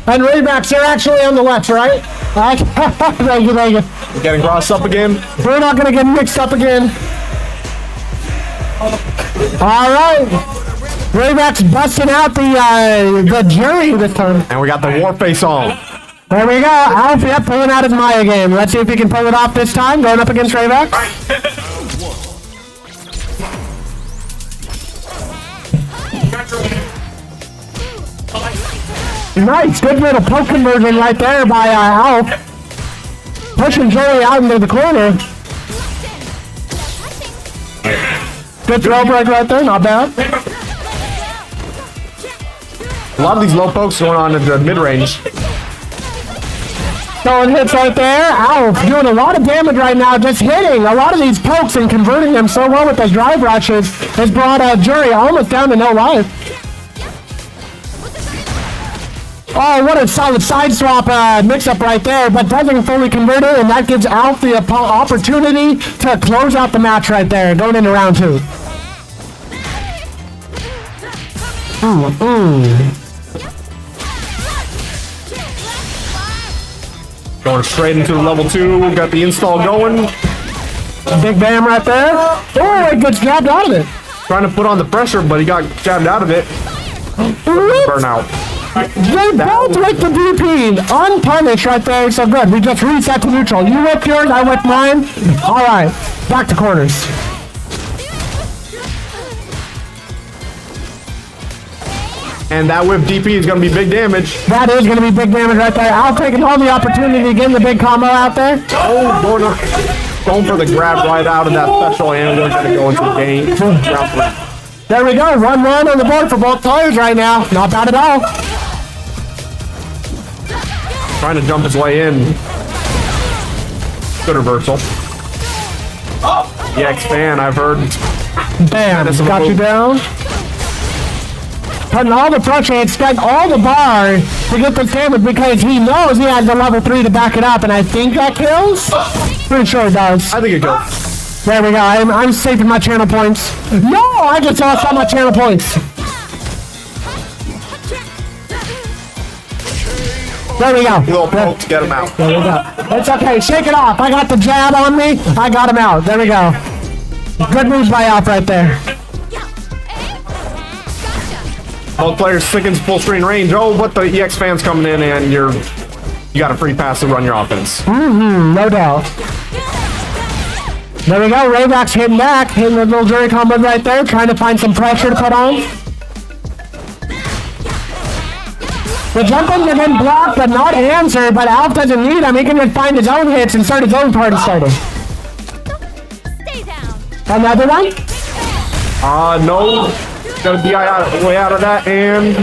[SPEAKER 1] And reivax, they're actually on the left, right? Thank you, thank you.
[SPEAKER 2] We're getting crossed up again.
[SPEAKER 1] We're not going to get mixed up again. All right. reivax busting out the Juri this time.
[SPEAKER 2] And we got the war face on.
[SPEAKER 1] There we go. Alf, yep, pulling out his Maya game. Let's see if he can pull it off this time, going up against reivax. Nice, good little poke conversion right there by Alf. Pushing Juri out into the corner. Good throw break right there, not bad.
[SPEAKER 2] A lot of these low pokes going on in the mid-range.
[SPEAKER 1] Throwing hits right there. Alf doing a lot of damage right now, just hitting a lot of these pokes and converting them so well with those drive rushes has brought Juri almost down to no life. Oh, what a solid side swap mix-up right there, but doesn't fully convert it, and that gives Alf the opportunity to close out the match right there, going into round 2.
[SPEAKER 2] Going straight into the level 2. Got the install going.
[SPEAKER 1] Big bam right there. Oh, it gets jabbed out of it.
[SPEAKER 2] Trying to put on the pressure, but he got jabbed out of it. Burnout.
[SPEAKER 1] They both whipped the DP, unpunished right there, so good. We just reset to neutral. You whipped yours, I whipped mine. All right, back to corners.
[SPEAKER 2] And that whip DP is going to be big damage.
[SPEAKER 1] That is going to be big damage right there. I'll take all the opportunity to get in the big combo out there.
[SPEAKER 2] Oh, going for the grab right out of that special, and we're going to go into the game. Round 3.
[SPEAKER 1] There we go, 1-1 on the board for both players right now. Not bad at all.
[SPEAKER 2] Trying to jump his way in. Good reversal. The X-Fan, I've heard.
[SPEAKER 1] Bam, got you down. Putting all the pressure, expect all the bar to get this damage because he knows he has the level 3 to back it up, and I think that kills? Pretty sure it does.
[SPEAKER 2] I think it kills.
[SPEAKER 1] There we go, I'm saving my channel points. No, I just lost all my channel points. There we go.
[SPEAKER 2] Little poke to get him out.
[SPEAKER 1] There we go. It's okay, shake it off. I got the jab on me, I got him out. There we go. Good moves by Alf right there.
[SPEAKER 2] Both players thickens full screen range. Oh, but the EX fan's coming in, and you got a free pass to run your offense.
[SPEAKER 1] No doubt. There we go. reivax hitting back, hitting the little Juri combo right there, trying to find some pressure to put on. The jump-ins have been blocked, but not answered. But Alf doesn't need them. He can just find his own hits and start his own party starter.
[SPEAKER 6] Stay down.
[SPEAKER 1] Another one?
[SPEAKER 2] No. Got to be way out of that, and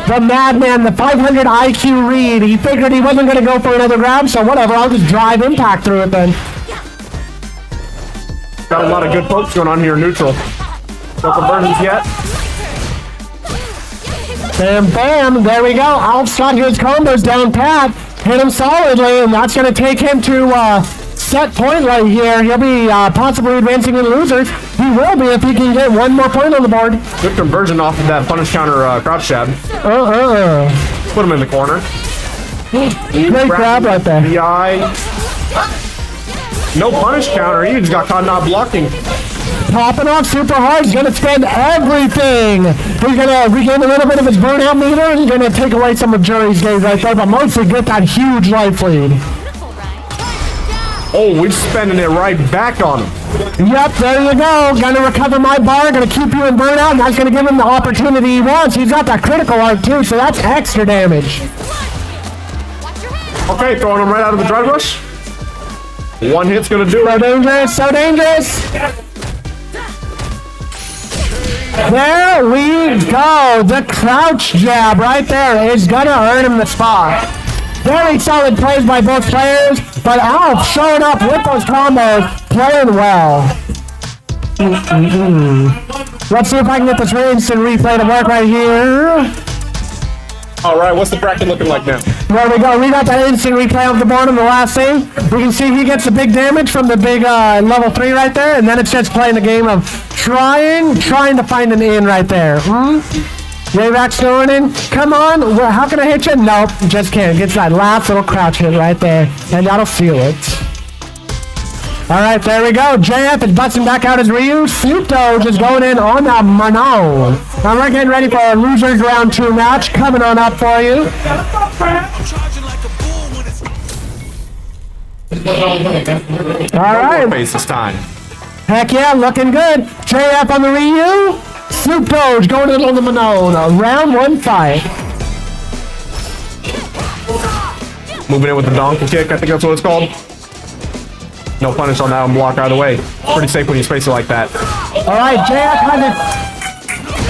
[SPEAKER 1] The madman, the 500 IQ read. He figured he wasn't going to go for another grab, so whatever. I'll just drive impact through it then.
[SPEAKER 2] got a lot of good pokes going on here in neutral. No conversions yet.
[SPEAKER 1] Bam, bam. There we go. Alf's got his combos down pat. Hit him solidly, and that's going to take him to set point right here. He'll be possibly advancing in losers. He will be if he can get one more point on the board.
[SPEAKER 2] Good conversion off of that punish counter crouch jab. Put him in the corner.
[SPEAKER 1] Great grab right there.
[SPEAKER 2] DI. No punish counter. He just got caught not blocking.
[SPEAKER 1] Popping off super hard. He's going to spend everything. He's going to regain a little bit of his burnout meter, and he's going to take away some of Juri's days right there, but mostly get that huge life lead.
[SPEAKER 2] Oh, we're spending it right back on him.
[SPEAKER 1] Yep, there you go. Gonna recover my bar, gonna keep you in burnout, and that's gonna give him the opportunity he wants. He's got that critical art too, so that's extra damage.
[SPEAKER 2] Okay, throwing him right out of the drive rush. One hit's gonna do
[SPEAKER 1] So
[SPEAKER 2] it.
[SPEAKER 1] dangerous, so dangerous. There we go. The crouch jab right there is gonna earn him the spot. Very solid plays by both players, but Alf showing up with those combos, playing well. Let's see if I can get this instant replay to work right here.
[SPEAKER 2] All right, what's the bracket looking like now?
[SPEAKER 1] There we go. We got that instant replay of the bottom, the last thing. We can see he gets the big damage from the big level 3 right there, and then it's just playing the game of trying to find an in right there. reivax going in. Come on. How can I hit you? Nope. Just can't. Gets that last little crouch hit right there, and that'll seal it. All right, there we go. JF is busting back out his Ryu. SnoopDoge is going in on that Manon. And we're getting ready for a losers round 2 match coming on up for you. All right.
[SPEAKER 2] Face this time.
[SPEAKER 1] Heck yeah, looking good. JF on the Ryu. SnoopDoge going in on the Manon. A round 1 fight.
[SPEAKER 2] Moving in with the donkey kick, I think that's what it's called. No punish on that one, block either way. Pretty safe when you space it like that.
[SPEAKER 1] All right,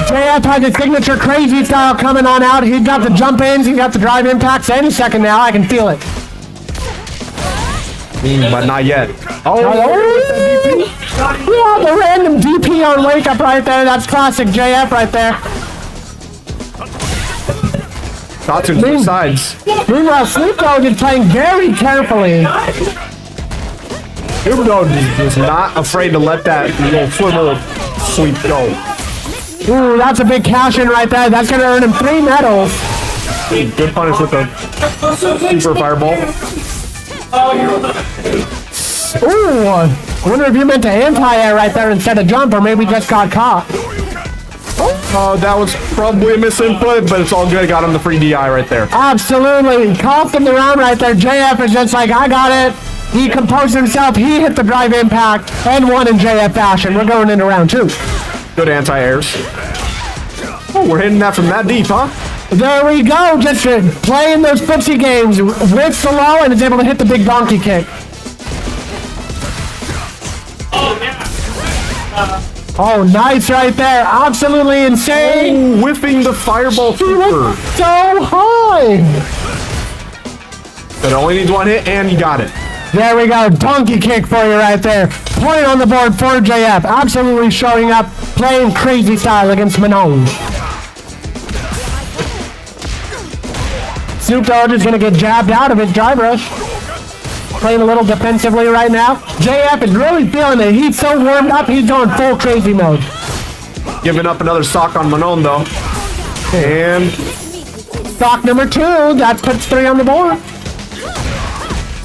[SPEAKER 1] JF has his signature crazy style coming on out. He's got the jump ins, he's got the drive impacts. Any second now, I can feel it.
[SPEAKER 2] But not yet.
[SPEAKER 1] Oh, yeah, the random DP on wake up right there. That's classic JF right there.
[SPEAKER 2] Shots to the sides.
[SPEAKER 1] Meanwhile, SnoopDoge is playing very carefully.
[SPEAKER 2] SnoopDoge is not afraid to let that little swivel sweep go.
[SPEAKER 1] Ooh, that's a big cash in right there. That's going to earn him 3 medals.
[SPEAKER 2] Good punish with the super fireball.
[SPEAKER 1] Ooh, I wonder if you meant to anti-air right there instead of jump, or maybe just got caught.
[SPEAKER 2] That was probably a misinput, but it's all good. Got him the free DI right there.
[SPEAKER 1] Absolutely. Coughed him the round right there. JF is just like, I got it. He composed himself. He hit the drive impact and won in JF fashion. We're going into round 2.
[SPEAKER 2] Good anti-airs. Oh, we're hitting that from that deep, huh?
[SPEAKER 1] There we go. Just playing those footsie games with the low and is able to hit the big donkey kick. Oh, nice right there. Absolutely insane.
[SPEAKER 2] Oh, whiffing the fireball super.
[SPEAKER 1] So high.
[SPEAKER 2] But it only needs 1 hit, and you got it.
[SPEAKER 1] There we go. Donkey kick for you right there. Point on the board for JF. Absolutely showing up, playing crazy style against Manon. SnoopDoge is going to get jabbed out of his drive rush. Playing a little defensively right now. JF is really feeling it. He's so warmed up, he's going full crazy mode.
[SPEAKER 2] Giving up another stock on Manon, though. And
[SPEAKER 1] Stock number 2. That puts 3 on the board.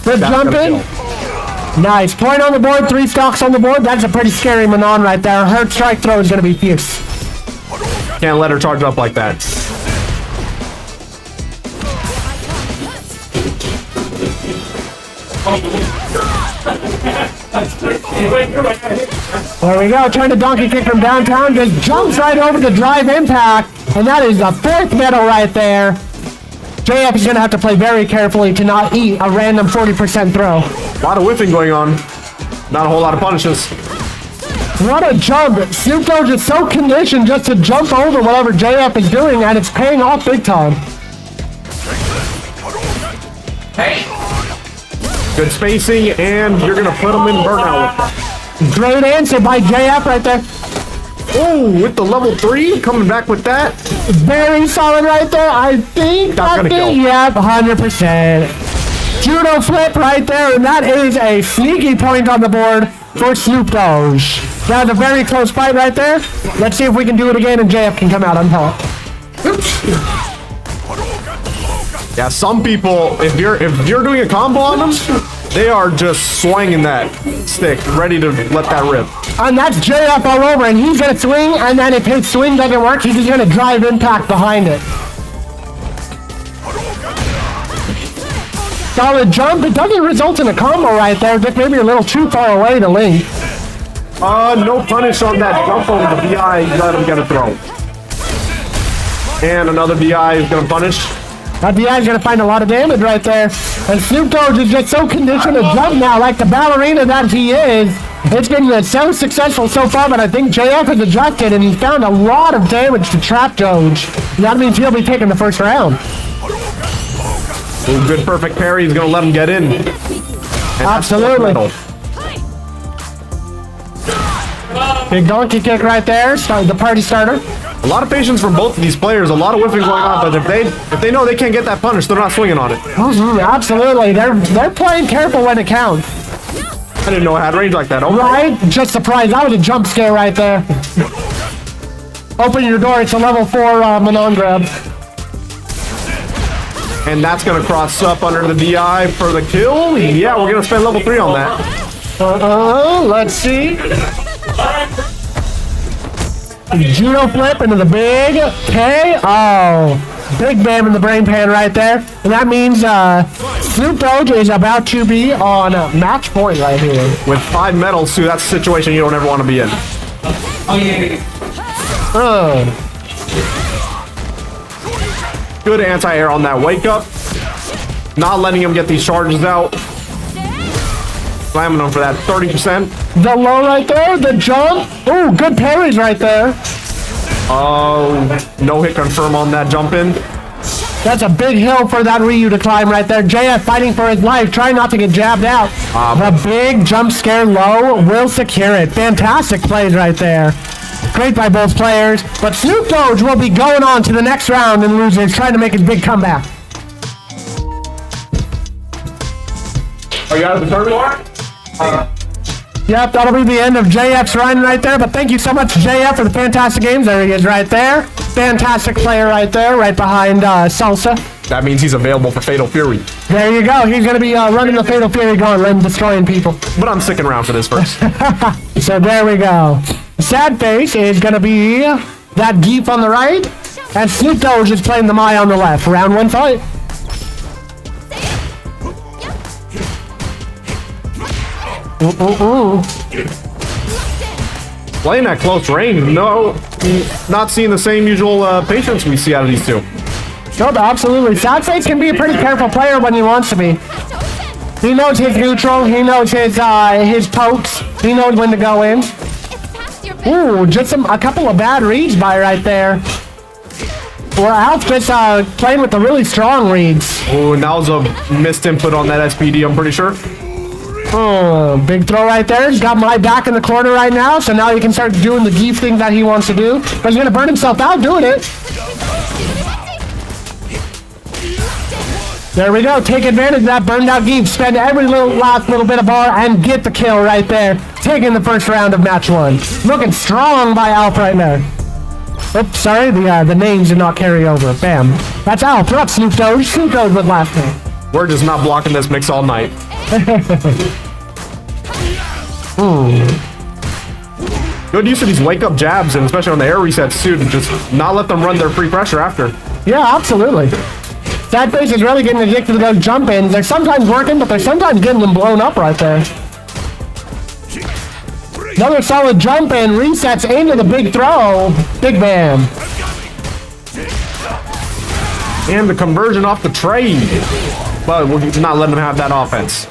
[SPEAKER 1] Good jump in. Nice. Point on the board, 3 stocks on the board. That's a pretty scary Manon right there. Her strike throw is going to be fierce.
[SPEAKER 2] can't let her charge up like that.
[SPEAKER 1] There we go, trying to donkey kick from downtown, just jumps right over the drive impact, and that is the 4th medal right there. JF is going to have to play very carefully to not eat a random 40% throw.
[SPEAKER 2] A lot of whiffing going on. Not a whole lot of punishes.
[SPEAKER 1] What a jump. SnoopDoge is so conditioned just to jump over whatever JF is doing, and it's paying off big time.
[SPEAKER 2] Good spacing, and you're going to put them in burnout with that.
[SPEAKER 1] Great answer by JF right there.
[SPEAKER 2] Oh, with the level 3, coming back with that.
[SPEAKER 1] Very solid right there. I think
[SPEAKER 2] That's gonna kill.
[SPEAKER 1] Yep, 100%. Judo flip right there, and that is a sneaky point on the board for SnoopDoge. That was a very close fight right there. Let's see if we can do it again and JF can come out on top.
[SPEAKER 2] Yeah, some people, if you're doing a combo on them, they are just swinging that stick, ready to let that rip.
[SPEAKER 1] And that's JF all over, and he's going to swing, and then if his swing doesn't work, he's just going to drive impact behind it. Solid jump. It doesn't result in a combo right there. Just maybe a little too far away to link.
[SPEAKER 2] No punish on that jump on the DI. Let him get a throw. And another DI is going to punish.
[SPEAKER 1] That DI is going to find a lot of damage right there. And SnoopDoge is just so conditioned to jump now, like the ballerina that he is. It's been so successful so far, but I think JF has adjusted and he's found a lot of damage to trap Doge. That means he'll be taking the first round.
[SPEAKER 2] Ooh, good perfect parry. He's going to let him get in. And
[SPEAKER 1] absolutely. Big donkey kick right there. Start the party starter.
[SPEAKER 2] A lot of patience from both of these players. A lot of whiffing going on, but if they know they can't get that punish, they're not swinging on it.
[SPEAKER 1] Absolutely. They're playing careful when it counts.
[SPEAKER 2] I didn't know it had range like that. Okay.
[SPEAKER 1] Right? Just surprised. That was a jump scare right there. Open your door. It's a level 4 Manon grab.
[SPEAKER 2] And that's going to cross up under the DI for the kill. Yeah, we're going to spend level 3 on that.
[SPEAKER 1] Let's see. Judo flip into the big K. Oh, big bam in the brain pan right there. And that means SnoopDoge is about to be on match point right here.
[SPEAKER 2] With 5 medals, too, that's a situation you don't ever want to be in. Good anti-air on that wake up. Not letting him get these charges out. Slamming him for that 30%.
[SPEAKER 1] The low right there, the jump. Ooh, good parries right there.
[SPEAKER 2] Oh, no hit confirm on that jump in.
[SPEAKER 1] That's a big hill for that Ryu to climb right there. JF fighting for his life, trying not to get jabbed out. The big jump scare low will secure it. Fantastic plays right there. Great by both players. But SnoopDoge will be going on to the next round and losers, trying to make his big comeback.
[SPEAKER 4] Are you out of the tournament?
[SPEAKER 1] Yep, that'll be the end of JF's run right there. But thank you so much, JF, for the fantastic games. There he is right there. Fantastic player right there, right behind Salsa.
[SPEAKER 2] That means he's available for Fatal Fury.
[SPEAKER 1] There you go. He's going to be running the Fatal Fury gauntlet and destroying people.
[SPEAKER 2] But I'm sticking around for this first.
[SPEAKER 1] So there we go. Sadface is going to be that Geef on the right. And SnoopDoge is playing the Mai on the left. Round 1 fight.
[SPEAKER 2] Playing at close range, no, not seeing the same usual patience we see out of these two.
[SPEAKER 1] Nope, absolutely. Sadface can be a pretty careful player when he wants to be. He knows his neutral, he knows his pokes, he knows when to go in. Ooh, just a couple of bad reads by right there. Well, Alf just playing with the really strong reads.
[SPEAKER 2] Ooh, and that was a missed input on that SPD, I'm pretty sure.
[SPEAKER 1] Oh, big throw right there. He's got my back in the corner right now, so now he can start doing the Geef thing that he wants to do. But he's going to burn himself out doing it. There we go. Take advantage of that burned out Geef. Spend every last little bit of bar and get the kill right there. Taking the first round of match 1. Looking strong by Alf right there. Oops, sorry. The names did not carry over. Bam. That's Alf, not SnoopDoge. SnoopDoge with last name.
[SPEAKER 2] We're just not blocking this mix all night. Good use of these wake-up jabs, and especially on the air resets too, to just not let them run their free pressure after.
[SPEAKER 1] Yeah, absolutely. Sadface is really getting addicted to those jump-ins. They're sometimes working, but they're sometimes getting them blown up right there. Another solid jump-in, resets into the big throw. Big bam.
[SPEAKER 2] And the conversion off the trade. But we're not letting them have that offense.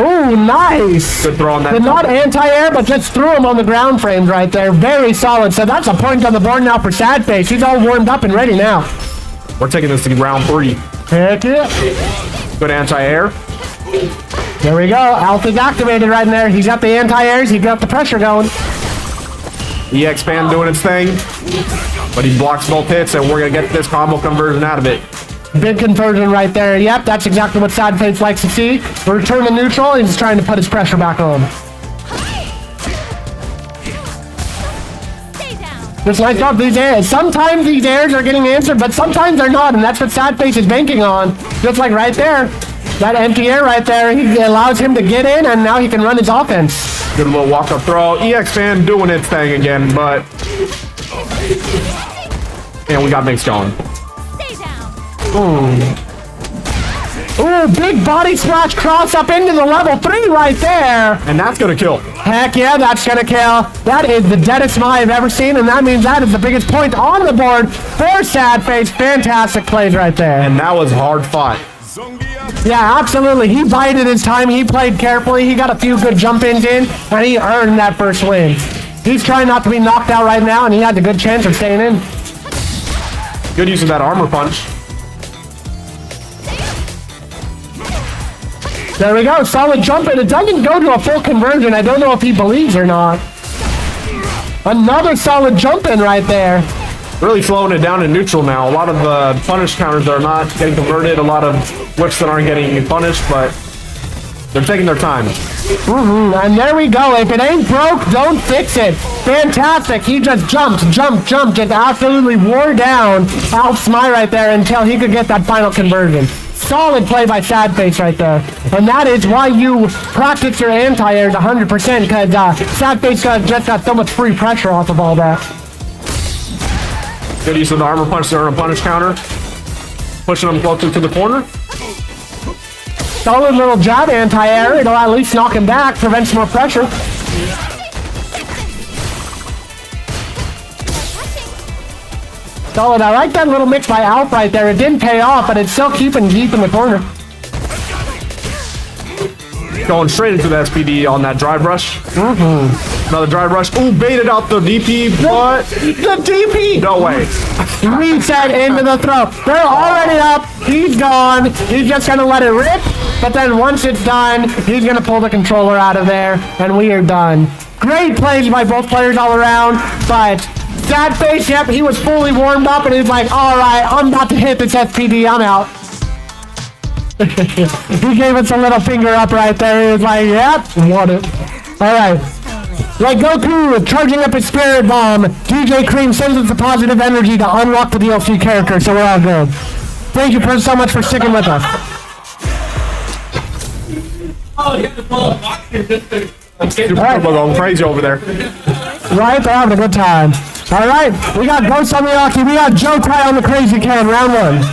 [SPEAKER 1] Ooh, nice.
[SPEAKER 2] Good throw on that.
[SPEAKER 1] Did not anti-air, but just threw him on the ground frames right there. Very solid. So that's a point on the board now for Sadface. He's all warmed up and ready now.
[SPEAKER 2] We're taking this to round 3.
[SPEAKER 1] Heck yeah.
[SPEAKER 2] Good anti-air.
[SPEAKER 1] There we go. Alpha's activated right in there. He's got the anti-airs. He's got the pressure going.
[SPEAKER 2] EX-Pan doing its thing. But he blocks both hits, and we're going to get this combo conversion out of it.
[SPEAKER 1] Big conversion right there. Yep, that's exactly what Sadface likes to see. Return to neutral. He's trying to put his pressure back on. Just like that, these airs. Sometimes these airs are getting answered, but sometimes they're not, and that's what Sadface is banking on. Just like right there. That empty air right there, he allows him to get in, and now he can run his offense.
[SPEAKER 2] Good little walk-up throw. EX-Fan doing its thing again, but... And we got Mix going.
[SPEAKER 6] Stay down.
[SPEAKER 1] Ooh. Ooh, big body splash cross up into the level 3 right there.
[SPEAKER 2] And that's gonna kill.
[SPEAKER 1] Heck yeah, that's gonna kill. That is the deadest smile I've ever seen, and that means that is the biggest point on the board for Sadface. Fantastic plays right there.
[SPEAKER 2] And that was hard fought.
[SPEAKER 1] Yeah, absolutely. He bided his time. He played carefully. He got a few good jump-ins in, and he earned that first win. He's trying not to be knocked out right now, and he had a good chance of staying in.
[SPEAKER 2] Good use of that armor punch.
[SPEAKER 1] There we go. Solid jump in. It doesn't go to a full conversion. I don't know if he believes or not. Another solid jump in right there.
[SPEAKER 2] Really slowing it down in neutral now. A lot of punish counters are not getting converted. A lot of whips that aren't getting punished, but they're taking their time.
[SPEAKER 1] And there we go. If it ain't broke, don't fix it. Fantastic. He just jumped, just absolutely wore down Alf Smile right there until he could get that final conversion. Solid play by Sadface right there. And that is why you practice your anti-airs 100%, because Sadface just got so much free pressure off of all that.
[SPEAKER 2] Good use of the armor punch there on a punish counter. Pushing him closer to the corner.
[SPEAKER 1] Solid little jab anti-air. It'll at least knock him back, prevent some more pressure. Solid. I like that little mix by Alf right there. It didn't pay off, but it's still keeping deep in the corner.
[SPEAKER 2] Going straight into the SPD on that drive rush. Another drive rush. Ooh, baited out the DP, but
[SPEAKER 1] The DP!
[SPEAKER 2] no way.
[SPEAKER 1] Reset into the throw. They're already up. He's gone. He's just going to let it rip. But then once it's done, he's going to pull the controller out of there, and we are done. Great plays by both players all around, but Sadface, yep, he was fully warmed up, and he's like, all right, I'm about to hit this SPD. I'm out. He gave us a little finger up right there. He was like, yep, won it. All right. Like Goku charging up his spirit bomb, DJ Cream sends us the positive energy to unlock the DLC character, so we're all good. Thank you so much for sticking with us.
[SPEAKER 2] Super Turbo going crazy over there.
[SPEAKER 1] Right, they're having a good time. All right, we got Ghost on the Aki, we got Joutai on the Crazy Can, round 1.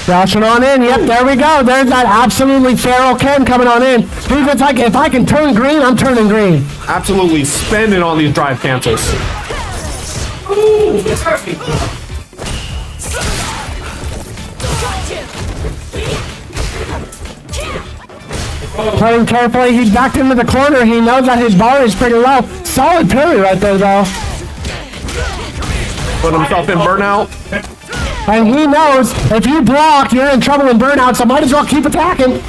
[SPEAKER 1] Rushing on in. Yep, there we go. There's that absolutely feral Ken coming on in. He's just like, if I can turn green, I'm turning green.
[SPEAKER 2] Absolutely spending on these drive cancels.
[SPEAKER 1] Playing carefully. He's backed into the corner. He knows that his bar is pretty low. Solid parry right there, though.
[SPEAKER 2] Put himself in burnout.
[SPEAKER 1] And he knows if you block, you're in trouble in burnout, so might as well keep attacking.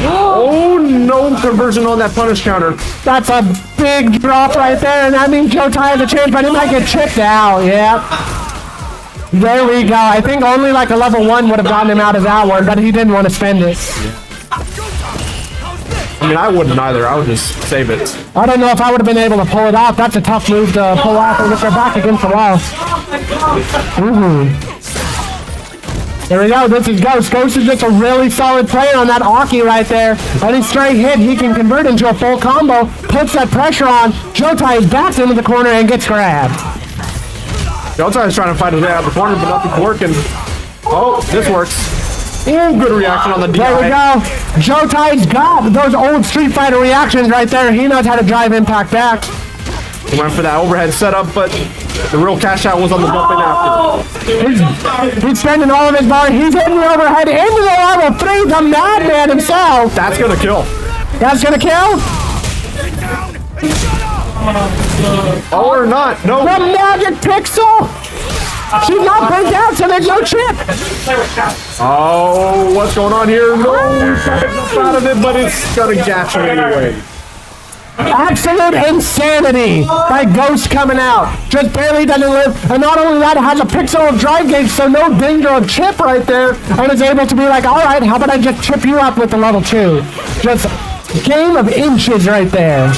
[SPEAKER 2] Oh, no conversion on that punish counter.
[SPEAKER 1] That's a big drop right there, and that means Joutai has a chance, but he might get chipped out. Yeah. There we go. I think only like a level 1 would have gotten him out of that one, but he didn't want to spend it.
[SPEAKER 2] I mean, I wouldn't either. I would just save it.
[SPEAKER 1] I don't know if I would have been able to pull it off. That's a tough move to pull off and get their back against the wall. There we go. This is Ghost. Ghost is just a really solid player on that Aki right there. Any straight hit, he can convert into a full combo, puts that pressure on. Joutai is backed into the corner and gets grabbed.
[SPEAKER 2] Joutai is trying to fight his way out of the corner, but nothing's working. Oh, this works. Ooh, good reaction on the DI.
[SPEAKER 1] There we go. Joutai's got those old Street Fighter reactions right there. He knows how to drive impact back.
[SPEAKER 2] He went for that overhead setup, but the real cash out was on the jumping after.
[SPEAKER 1] He's spending all of his bar. He's hitting the overhead into the level 3. The madman himself.
[SPEAKER 2] That's gonna kill.
[SPEAKER 1] That's gonna kill.
[SPEAKER 2] Oh, or not. No.
[SPEAKER 1] The magic pixel. She's not burnt out, so there's no chip.
[SPEAKER 2] Oh, what's going on here? No, out of it, but it's gonna catch him anyway.
[SPEAKER 1] Absolute insanity by Ghost coming out. Just barely doesn't live. And not only that, it has a pixel of drive gauge, so no danger of chip right there. And is able to be like, all right, how about I just chip you up with the level 2? Just game of inches right there.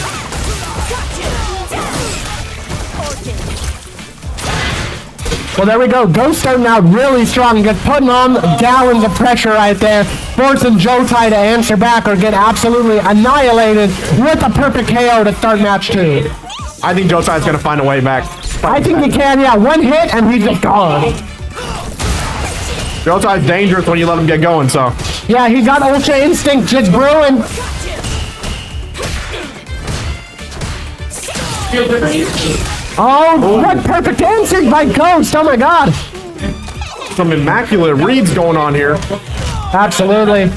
[SPEAKER 1] Well, there we go. Ghost starting out really strong, just putting on gallons of pressure right there, forcing Joutai to answer back or get absolutely annihilated with a perfect KO to start match 2.
[SPEAKER 2] I think Joutai's gonna find a way back.
[SPEAKER 1] I think he can, yeah. One hit and he's just gone.
[SPEAKER 2] Joutai's dangerous when you let him get going, so.
[SPEAKER 1] Yeah, he got Ultra Instinct just brewing. Oh, what perfect answers by Ghost. Oh my god.
[SPEAKER 2] Some immaculate reads going on here.
[SPEAKER 1] Absolutely.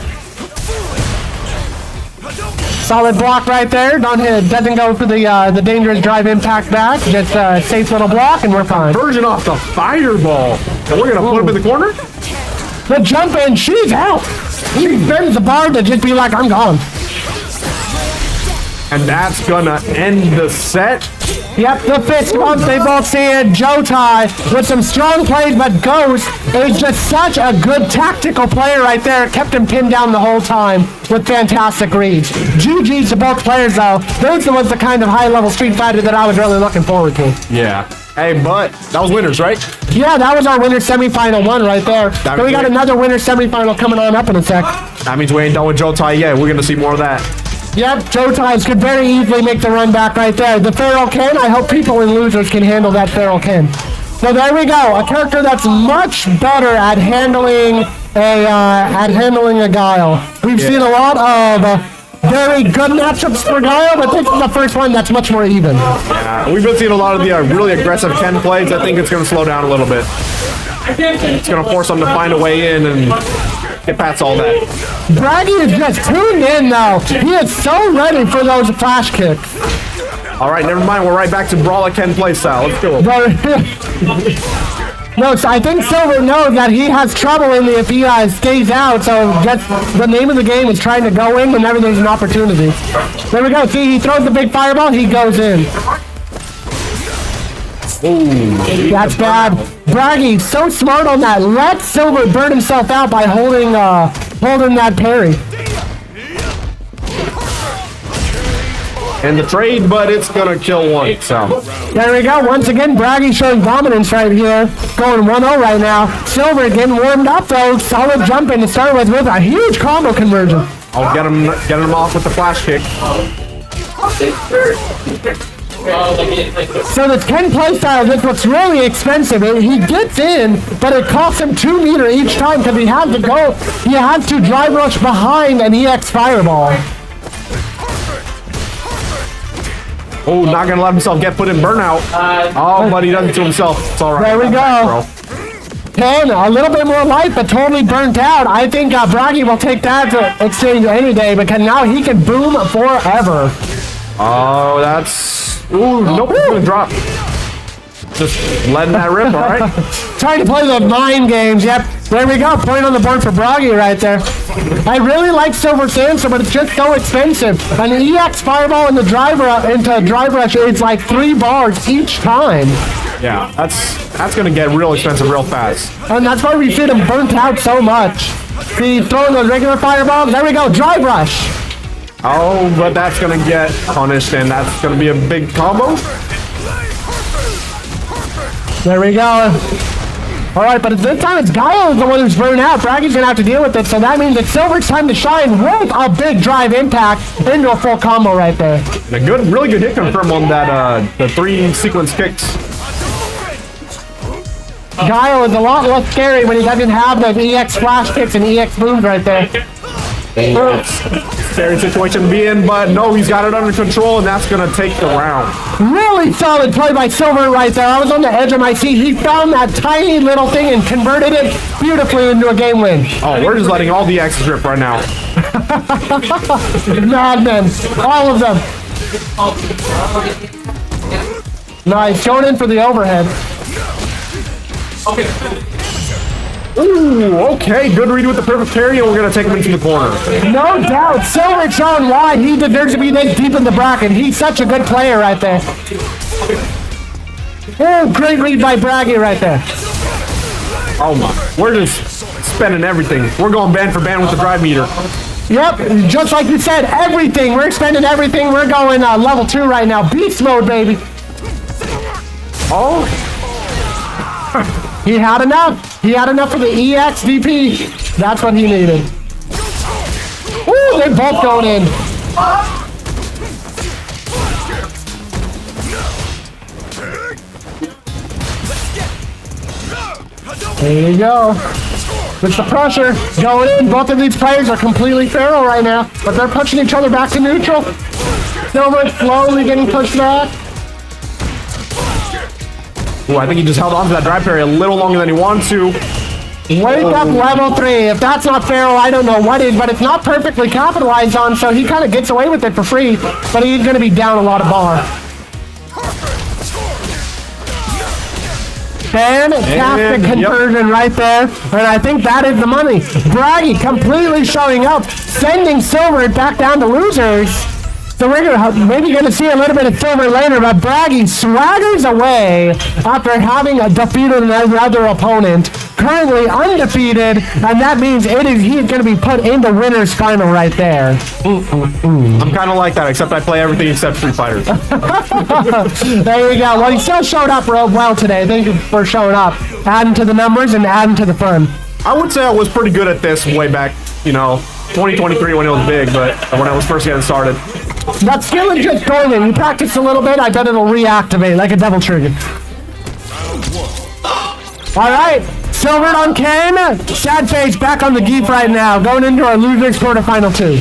[SPEAKER 1] Solid block right there. Doesn't go for the dangerous drive impact back. Just a safe little block and we're fine.
[SPEAKER 2] Version off the fireball. And we're gonna put him in the corner.
[SPEAKER 1] The jump in, she's out. She bends the bar to just be like, I'm gone.
[SPEAKER 2] And that's gonna end the set.
[SPEAKER 1] Yep, the fist bump, they both see it. Joutai with some strong plays, but Ghost is just such a good tactical player right there. Kept him pinned down the whole time with fantastic reads. GG's to both players though. Those was the kind of high-level Street Fighter that I was really looking forward to.
[SPEAKER 2] Yeah. Hey, but that was winners, right?
[SPEAKER 1] Yeah, that was our winner semifinal one right there. So we got another winner semifinal coming on up in a sec.
[SPEAKER 2] That means we ain't done with Joutai yet. We're gonna see more of that.
[SPEAKER 1] Yep, Joutai could very easily make the run back right there. The Feral Ken, I hope people in losers can handle that Feral Ken. So there we go, a character that's much better at handling a Guile. We've seen a lot of very good matchups for Guile, but this is the first one that's much more even.
[SPEAKER 2] Yeah, we've been seeing a lot of the really aggressive Ken plays. I think it's gonna slow down a little bit. It's gonna force them to find a way in and get past all that.
[SPEAKER 1] Bragi is just tuned in though. He is so ready for those flash kicks.
[SPEAKER 2] All right, never mind. We're right back to Brawler Ken playstyle. Let's go.
[SPEAKER 1] No, so I think Silvert knows that he has trouble in if he stays out, so that's the name of the game is trying to go in whenever there's an opportunity. There we go. See, he throws the big fireball, he goes in.
[SPEAKER 2] Ooh,
[SPEAKER 1] that's bad. Bragi, so smart on that. Let Silvert burn himself out by holding that parry.
[SPEAKER 2] And the trade, but it's gonna kill one, so.
[SPEAKER 1] There we go. Once again, Bragi showing dominance right here. Going 1-0 right now. Silver getting warmed up though. Solid jumping to start with a huge combo conversion.
[SPEAKER 2] I'll get him off with the flash kick.
[SPEAKER 1] So the 10 playstyle, this looks really expensive. He gets in, but it costs him 2 meter each time because he has to drive rush behind an EX fireball.
[SPEAKER 2] Oh, not gonna let himself get put in burnout. Oh, but he does it to himself. It's all right.
[SPEAKER 1] There we go. 10, a little bit more life, but totally burnt out. I think Bragi will take that to exchange any day because now he can boom forever.
[SPEAKER 2] Oh, that's... Ooh, nope, it's gonna drop. Just letting that rip, all right?
[SPEAKER 1] Trying to play the mind games, yep. There we go, point on the board for Bragi right there. I really like Silver's answer, but it's just so expensive. An EX fireball into drive rush is like 3 bars each time.
[SPEAKER 2] Yeah, that's gonna get real expensive real fast.
[SPEAKER 1] And that's why we see him burnt out so much. See, throwing those regular fireballs, there we go, drive rush.
[SPEAKER 2] Oh, but that's gonna get punished, and that's gonna be a big combo.
[SPEAKER 1] There we go. All right, but this time it's Guile the one who's burned out. Bragi's gonna have to deal with it, so that means it's Silver's time to shine with a big drive impact into a full combo right there.
[SPEAKER 2] And a really good hit confirm on that, the 3 sequence kicks.
[SPEAKER 1] Guile is a lot less scary when he doesn't have those EX flash kicks and EX booms right there.
[SPEAKER 2] Scary situation to be in, but no, he's got it under control, and that's gonna take the round.
[SPEAKER 1] Really solid play by Silver right there. I was on the edge of my seat. He found that tiny little thing and converted it beautifully into a game win.
[SPEAKER 2] Oh, we're just letting all the X's rip right now.
[SPEAKER 1] Madmen, all of them. Nice, going in for the overhead.
[SPEAKER 2] Ooh, okay, good read with the perfect parry, and we're gonna take him into the corner.
[SPEAKER 1] No doubt, Silver showing why he deserves to be this deep in the bracket. He's such a good player right there. Oh, great read by Bragi right there.
[SPEAKER 2] Oh my, we're just spending everything. We're going band for band with the drive meter.
[SPEAKER 1] Yep, just like you said, everything. We're spending everything. We're going level 2 right now. Beast mode, baby.
[SPEAKER 2] Oh.
[SPEAKER 1] He had enough. He had enough for the EX DP. That's what he needed. Ooh, they both going in. There you go. It's the pressure going in. Both of these players are completely feral right now, but they're pushing each other back to neutral. Silvert slowly getting pushed back.
[SPEAKER 2] Ooh, I think he just held on to that drive parry a little longer than he wanted to.
[SPEAKER 1] Wake up level 3. If that's not feral, I don't know what is, but it's not perfectly capitalized on, so he kind of gets away with it for free, but he's going to be down a lot of bar. Fantastic conversion right there, and I think that is the money. Bragi completely showing up, sending Silvert back down to losers. So we're maybe going to see a little bit of Silvert later, but Bragi swaggers away after having defeated another opponent. Currently undefeated, and that means he's going to be put into winner's final right there.
[SPEAKER 2] I'm kind of like that, except I play everything except Street Fighter.
[SPEAKER 1] There you go. Well, he still showed up real well today. Thank you for showing up. Adding to the numbers and adding to the fun.
[SPEAKER 2] I would say I was pretty good at this way back, 2023 when it was big, but when I was first getting started.
[SPEAKER 1] That skill is just going in. You practice a little bit, I bet it'll reactivate like a double trigger. All right, Silvert on Ken. Sadface back on the Geef right now, going into our losers quarterfinal 2.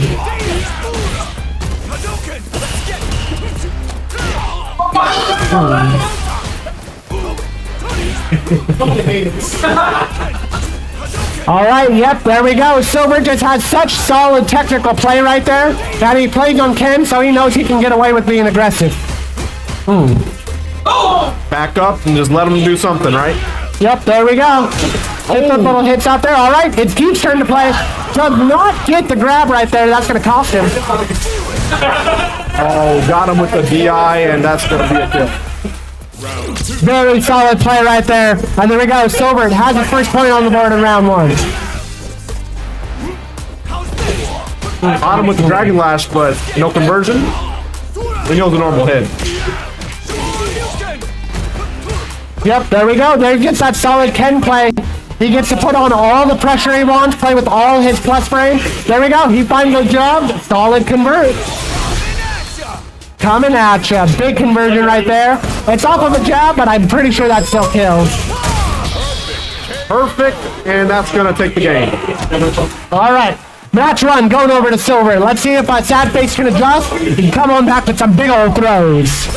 [SPEAKER 1] All right, yep, there we go. Silvert just has such solid technical play right there that he plays on Ken, so he knows he can get away with being aggressive.
[SPEAKER 2] Back up and just let him do something, right?
[SPEAKER 1] Yep, there we go. Hit those little hits out there. All right, it's Geef's turn to play. Does not get the grab right there. That's going to cost him.
[SPEAKER 2] Oh, got him with the DI, and that's going to be a kill.
[SPEAKER 1] Very solid play right there. And there we go. Silvert has the first point on the board in round 1.
[SPEAKER 2] Got him with the Dragon Lash, but no conversion. He goes a normal hit.
[SPEAKER 1] Yep, there we go. There he gets that solid Ken play. He gets to put on all the pressure he wants, play with all his plus frame. There we go. He finds a job. Solid convert. Coming at ya. Big conversion right there. It's off of a jab, but I'm pretty sure that still kills.
[SPEAKER 2] Perfect, and that's going to take the game.
[SPEAKER 1] All right. Match 1 going over to Silvert. Let's see if Sadface can adjust and come on back with some big old throws.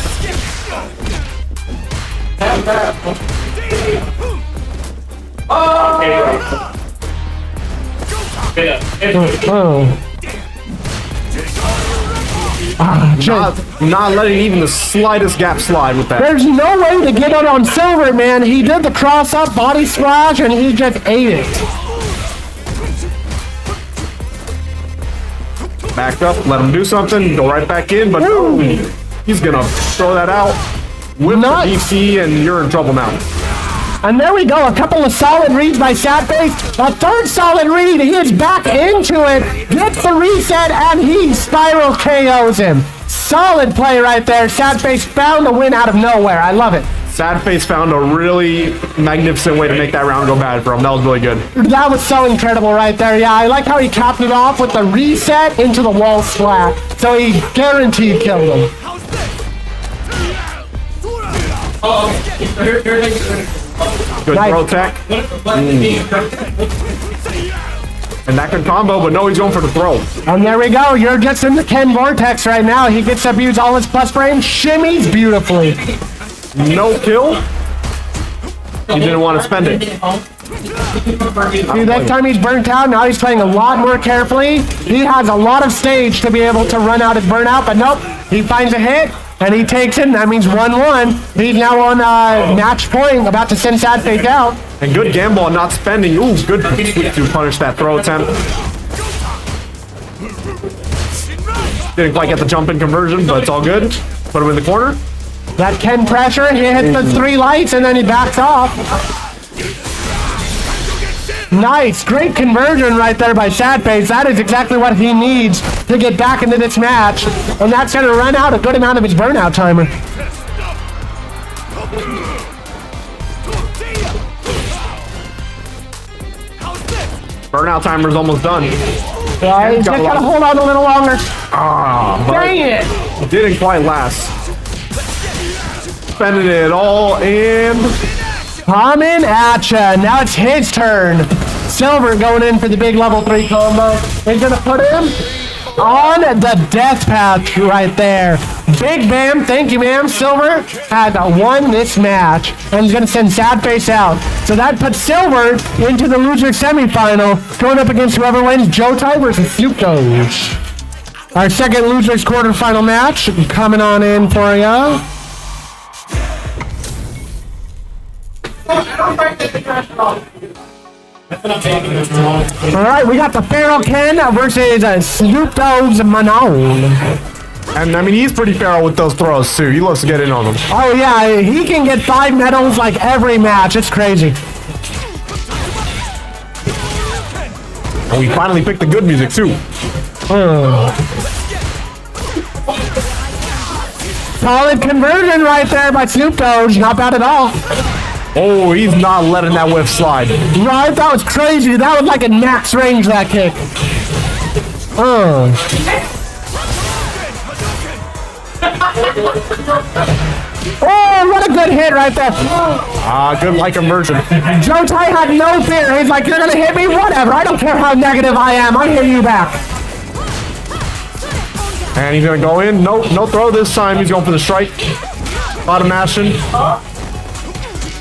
[SPEAKER 2] Not letting even the slightest gap slide with that.
[SPEAKER 1] There's no way to get it on Silvert, man. He did the cross up body splash and he just ate it.
[SPEAKER 2] Back up, let him do something, go right back in, but no, he's gonna throw that out. Whip the DC, and you're in trouble now.
[SPEAKER 1] And there we go, a couple of solid reads by Sadface. A third solid read, he is back into it, gets the reset, and he spiral KOs him. Solid play right there. Sadface found a win out of nowhere. I love it.
[SPEAKER 2] Sadface found a really magnificent way to make that round go bad for him. That was really good.
[SPEAKER 1] That was so incredible right there. Yeah, I like how he capped it off with the reset into the wall splat. So he guaranteed killed him.
[SPEAKER 2] Good throw tech. And that could combo, but no, he's going for the throw.
[SPEAKER 1] And there we go. You're just in the Ken Vortex right now. He gets to abuse all his plus frame. Shimmies beautifully.
[SPEAKER 2] No kill. He didn't want to spend it.
[SPEAKER 1] See, that time he's burnt out. Now he's playing a lot more carefully. He has a lot of stage to be able to run out his burnout, but nope. He finds a hit, and he takes it, and that means 1-1. He's now on match point, about to send Sadface out.
[SPEAKER 2] And good gamble on not spending. Ooh, good to punish that throw attempt. Didn't quite get the jump in conversion, but it's all good. Put him in the corner.
[SPEAKER 1] That Ken pressure, he hits the 3 lights, and then he backs off. Nice, great conversion right there by Sadface. That is exactly what he needs to get back into this match. And that's going to run out a good amount of his burnout timer.
[SPEAKER 2] Burnout timer's almost done.
[SPEAKER 1] Yeah, he's just got to hold on a little longer. Dang it!
[SPEAKER 2] Didn't quite last. Spending it all, and
[SPEAKER 1] Coming at ya. Now it's his turn. Silvert going in for the big level 3 combo. He's gonna put him on the death path right there. Big bam, thank you, ma'am. Silvert has won this match and he's gonna send Sadface out. So that puts Silvert into the loser semifinal, going up against whoever wins Joutai versus SnoopDoge. Our second losers quarterfinal match coming on in for ya. Alright, we got the Feral Ken versus SnoopDoge's Manon.
[SPEAKER 2] And I mean, he's pretty feral with those throws too. He loves to get in on them.
[SPEAKER 1] Oh yeah, he can get 5 medals like every match. It's crazy.
[SPEAKER 2] And we finally picked the good music too.
[SPEAKER 1] Solid conversion right there by SnoopDoge. Not bad at all.
[SPEAKER 2] Oh, he's not letting that whiff slide.
[SPEAKER 1] Right, that was crazy. That was like a max range, that kick. Oh, what a good hit right there.
[SPEAKER 2] Good light conversion.
[SPEAKER 1] Joutai had no fear. He's like, you're gonna hit me? Whatever. I don't care how negative I am. I'll hit you back.
[SPEAKER 2] And he's gonna go in. No throw this time. He's going for the strike. Bottom mashing.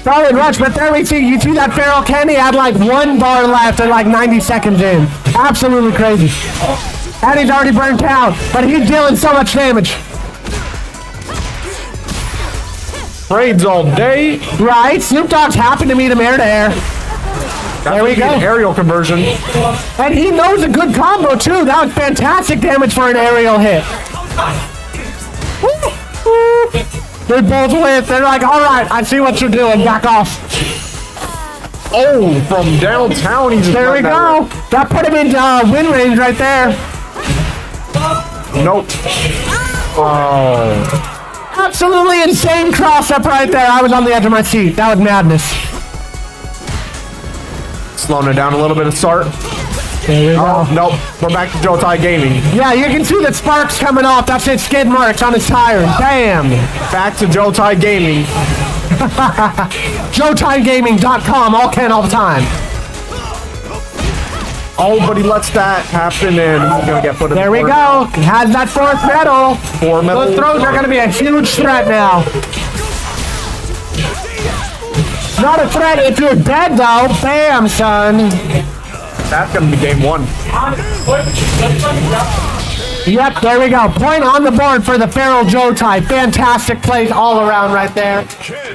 [SPEAKER 1] Solid rush, but there we see, you see that Feral Ken? He had like 1 bar left and like 90 seconds in. Absolutely crazy. And he's already burnt out, but he's dealing so much damage.
[SPEAKER 2] Trades all day.
[SPEAKER 1] Right, SnoopDoge's happy to meet him air to air. There we go.
[SPEAKER 2] Aerial conversion.
[SPEAKER 1] And he knows a good combo too. That was fantastic damage for an aerial hit. They're both with. They're like, all right, I see what you're doing. Back off.
[SPEAKER 2] Oh, from downtown, he's just
[SPEAKER 1] There we go. That put him into win range right there.
[SPEAKER 2] Nope. Oh.
[SPEAKER 1] Absolutely insane cross up right there. I was on the edge of my seat. That was madness.
[SPEAKER 2] Slowing it down a little bit at start.
[SPEAKER 1] There we go.
[SPEAKER 2] Oh, nope. We're back to Joutai Gaming.
[SPEAKER 1] Yeah, you can see the sparks coming off. That's it, skid marks on his tires. Damn.
[SPEAKER 2] Back to Joutai Gaming.
[SPEAKER 1] JoutaiGaming.com. All can all the time.
[SPEAKER 2] Oh, but he lets that happen and he's going to get put in
[SPEAKER 1] There we go. He has that 4th medal.
[SPEAKER 2] 4 medals.
[SPEAKER 1] Those throws are going to be a huge threat now. Not a threat if you're dead, though. Bam, son.
[SPEAKER 2] That's going to be game 1.
[SPEAKER 1] Yep, there we go. Point on the board for the Feral Joutai. Fantastic plays all around right there.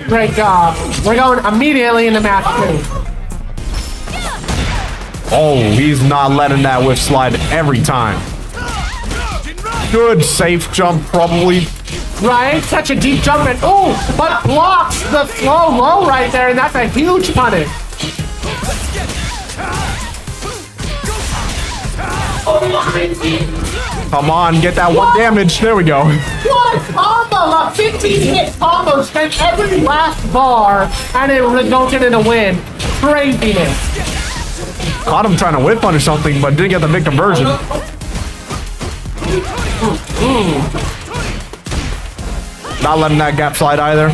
[SPEAKER 1] Great job. We're going immediately into match 2.
[SPEAKER 2] Oh, he's not letting that whiff slide every time. Good safe jump, probably.
[SPEAKER 1] Right? Such a deep jump and but blocks the slow low right there, and that's a huge punish.
[SPEAKER 2] Come on, get that 1 damage. There we go.
[SPEAKER 1] What a combo! A 15-hit combo spent every last bar, and it resulted in a win. Craziness.
[SPEAKER 2] Caught him trying to whip punish something, but didn't get the big conversion. Not letting that gap slide either.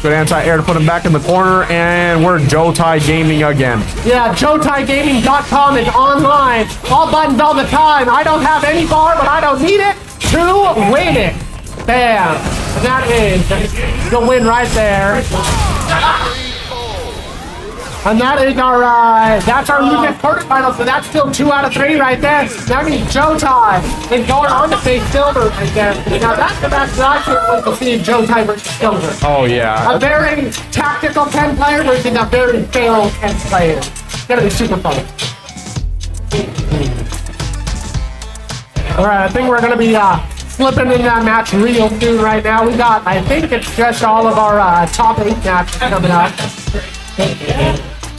[SPEAKER 2] Good anti-air to put him back in the corner, and we're Joutai Gaming again.
[SPEAKER 1] Yeah, JoutaiGaming.com is online. All buttons all the time. I don't have any bar, but I don't need it to win it. Bam. That is the win right there. And that is our, that's our Lucas quarterfinals, so that's still 2 out of 3 right there. That means Joutai is going on to face Silvert right there. Now that's the match that I can't wait to see, Joutai versus Silvert.
[SPEAKER 2] Oh, yeah.
[SPEAKER 1] A very tactical 10 player versus a very feral 10 player. It's gonna be super fun. Alright, I think we're gonna be slipping in that match real soon right now. We got, I think it's just all of our top 8 matches coming up.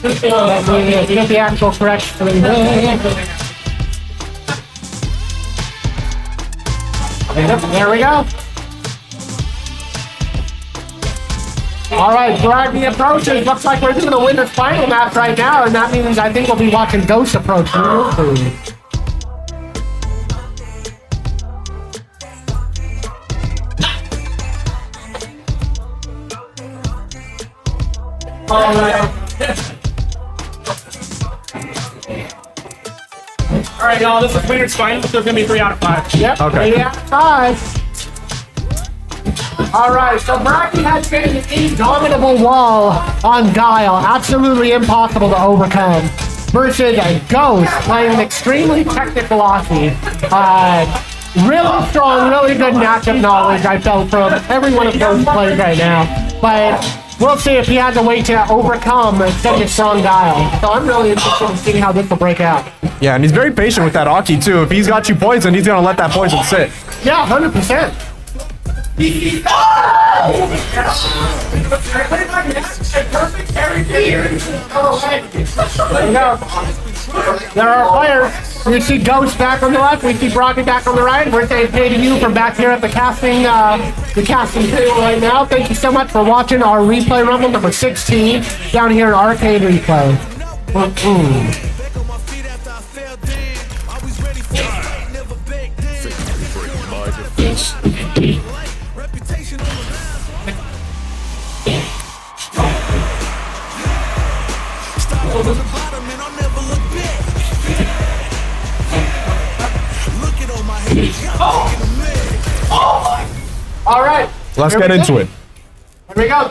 [SPEAKER 1] You get the actual correct 3. There we go. Alright, Bragi approaches. Looks like we're doing the winner's final match right now, and that means I think we'll be watching Ghost approach.
[SPEAKER 5] All right, y'all. This is winner's final. So it's gonna be 3 out of 5.
[SPEAKER 1] Yep.
[SPEAKER 2] Okay.
[SPEAKER 1] 3 out of 5. All right, so Bragi has been an indomitable wall on Guile. Absolutely impossible to overcome. Versus a Ghost playing an extremely technical Aki. Really strong, really good matchup knowledge I felt from every one of those plays right now. But we'll see if he has a way to overcome such a strong Guile. So I'm really interested in seeing how this will break out.
[SPEAKER 2] Yeah, and he's very patient with that Aki too. If he's got you poisoned, he's gonna let that poison sit.
[SPEAKER 1] Yeah, 100%. There are players. We see Ghost back on the left. We see Bragi back on the right. We're saying hey to you from back here at the casting table right now. Thank you so much for watching our replay rumble number 16 down here in Arcade Replay. All right.
[SPEAKER 2] Let's get into it.
[SPEAKER 1] Here we go.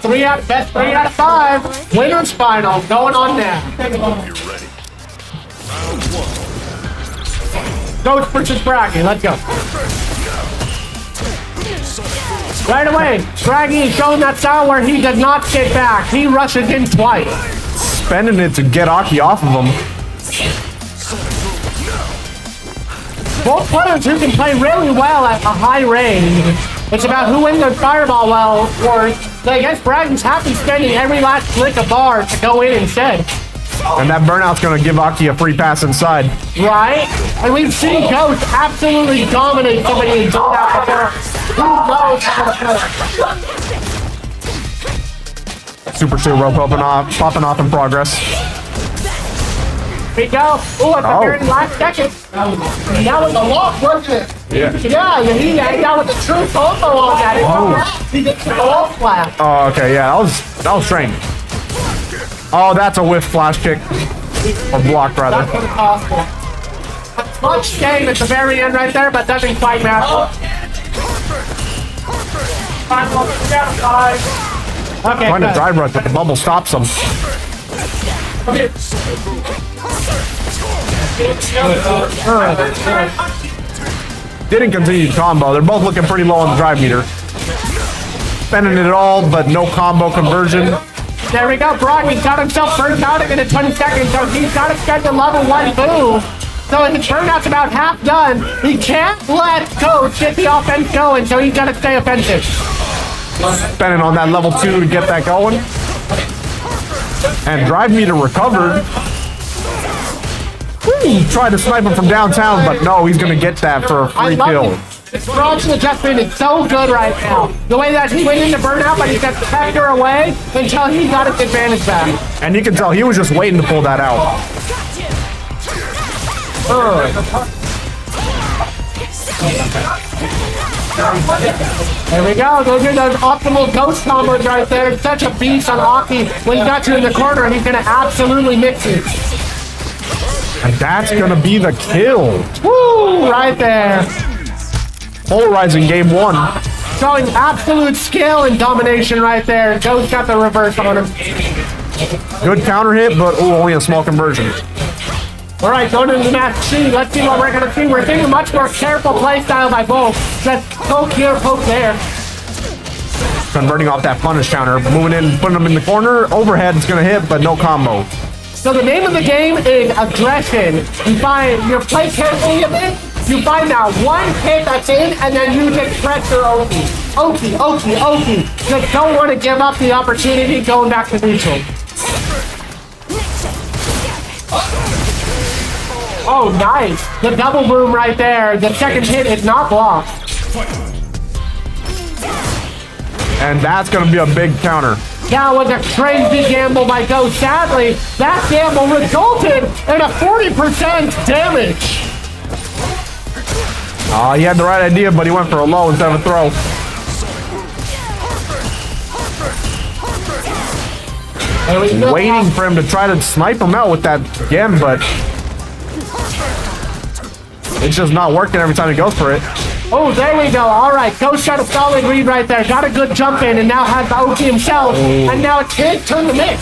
[SPEAKER 1] Best 3 out of 5. Winner's final going on now. Ghost versus Bragi. Let's go. Right away, Bragi is showing that style where he does not sit back. He rushes in twice.
[SPEAKER 2] Spending it to get Aki off of him.
[SPEAKER 1] Both players who can play really well at a high range. It's about who wins the fireball well, or I guess Bragi's happy spending every last click of bar to go in instead.
[SPEAKER 2] And that burnout's gonna give Aki a free pass inside.
[SPEAKER 1] Right? And we've seen Ghost absolutely dominate somebody in Joutai before. Who knows how to play?
[SPEAKER 2] Super 2 rope popping off in progress.
[SPEAKER 1] Here we go. Ooh, at the very last second. That was a lock, wasn't it?
[SPEAKER 2] Yeah.
[SPEAKER 1] Yeah, he got with the true combo on that. He gets the off flash.
[SPEAKER 2] Oh, okay, yeah, that was strange. Oh, that's a whiff flash kick. Or block, rather.
[SPEAKER 1] That's impossible. Much game at the very end right there, but doesn't quite matter. Okay,
[SPEAKER 2] Trying to
[SPEAKER 1] good.
[SPEAKER 2] dive rush, but the bubble stops him. Didn't continue to combo. They're both looking pretty low on the drive meter. Spending it all, but no combo conversion.
[SPEAKER 1] There we go. Bragi got himself burnt out in 20 seconds, so he's got to spend the level 1 move. So his burnout's about half done. He can't let Ghost get the offense going, so he's got to stay offensive.
[SPEAKER 2] Spending on that level 2 to get that going. And drive meter recovered. He tried to snipe him from downtown, but no, he's going to get that for a free kill.
[SPEAKER 1] This Bronx adjustment is so good right now. The way that he went into burnout, but he got the factor away until he got his advantage back.
[SPEAKER 2] And you can tell he was just waiting to pull that out.
[SPEAKER 1] There we go. Those are those optimal Ghost combos right there. Such a beast on Aki. When he got you in the corner, he's going to absolutely mix it.
[SPEAKER 2] And that's going to be the kill.
[SPEAKER 1] Woo! Right there.
[SPEAKER 2] Polarizing game 1.
[SPEAKER 1] Showing absolute skill and domination right there. Ghost got the reverse on him.
[SPEAKER 2] Good counter hit, but only a small conversion.
[SPEAKER 1] All right, going into the match C. Let's see what we're going to see. We're seeing a much more careful play style by both. Just poke here, poke there.
[SPEAKER 2] Converting off that punish counter. Moving in, putting him in the corner. Overhead, it's going to hit, but no combo.
[SPEAKER 1] So the name of the game is aggression. You play carefully a bit. You find that one hit that's in, and then you just press your Oki. Oki. Just don't want to give up the opportunity going back to neutral. Oh, nice. The double boom right there. The second hit is not blocked.
[SPEAKER 2] And that's going to be a big counter.
[SPEAKER 1] That was a crazy gamble by Ghost. Sadly, that gamble resulted in a 40% damage.
[SPEAKER 2] He had the right idea, but he went for a low instead of a throw.
[SPEAKER 1] There we go.
[SPEAKER 2] Waiting for him to try to snipe him out with that gem, but it's just not working every time he goes for it.
[SPEAKER 1] Oh, there we go. All right, Ghost got a solid read right there. Got a good jump in and now has the OT himself. And now it's his turn to mix.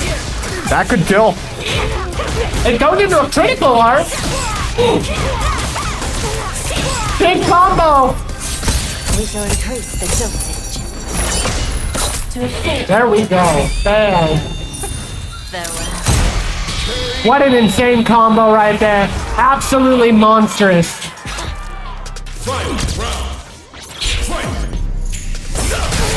[SPEAKER 2] That could kill.
[SPEAKER 1] It goes into a critical art. Big combo.
[SPEAKER 6] We shall increase the dosage.
[SPEAKER 1] There we go. Bam.
[SPEAKER 6] Farewell.
[SPEAKER 1] What an insane combo right there. Absolutely monstrous.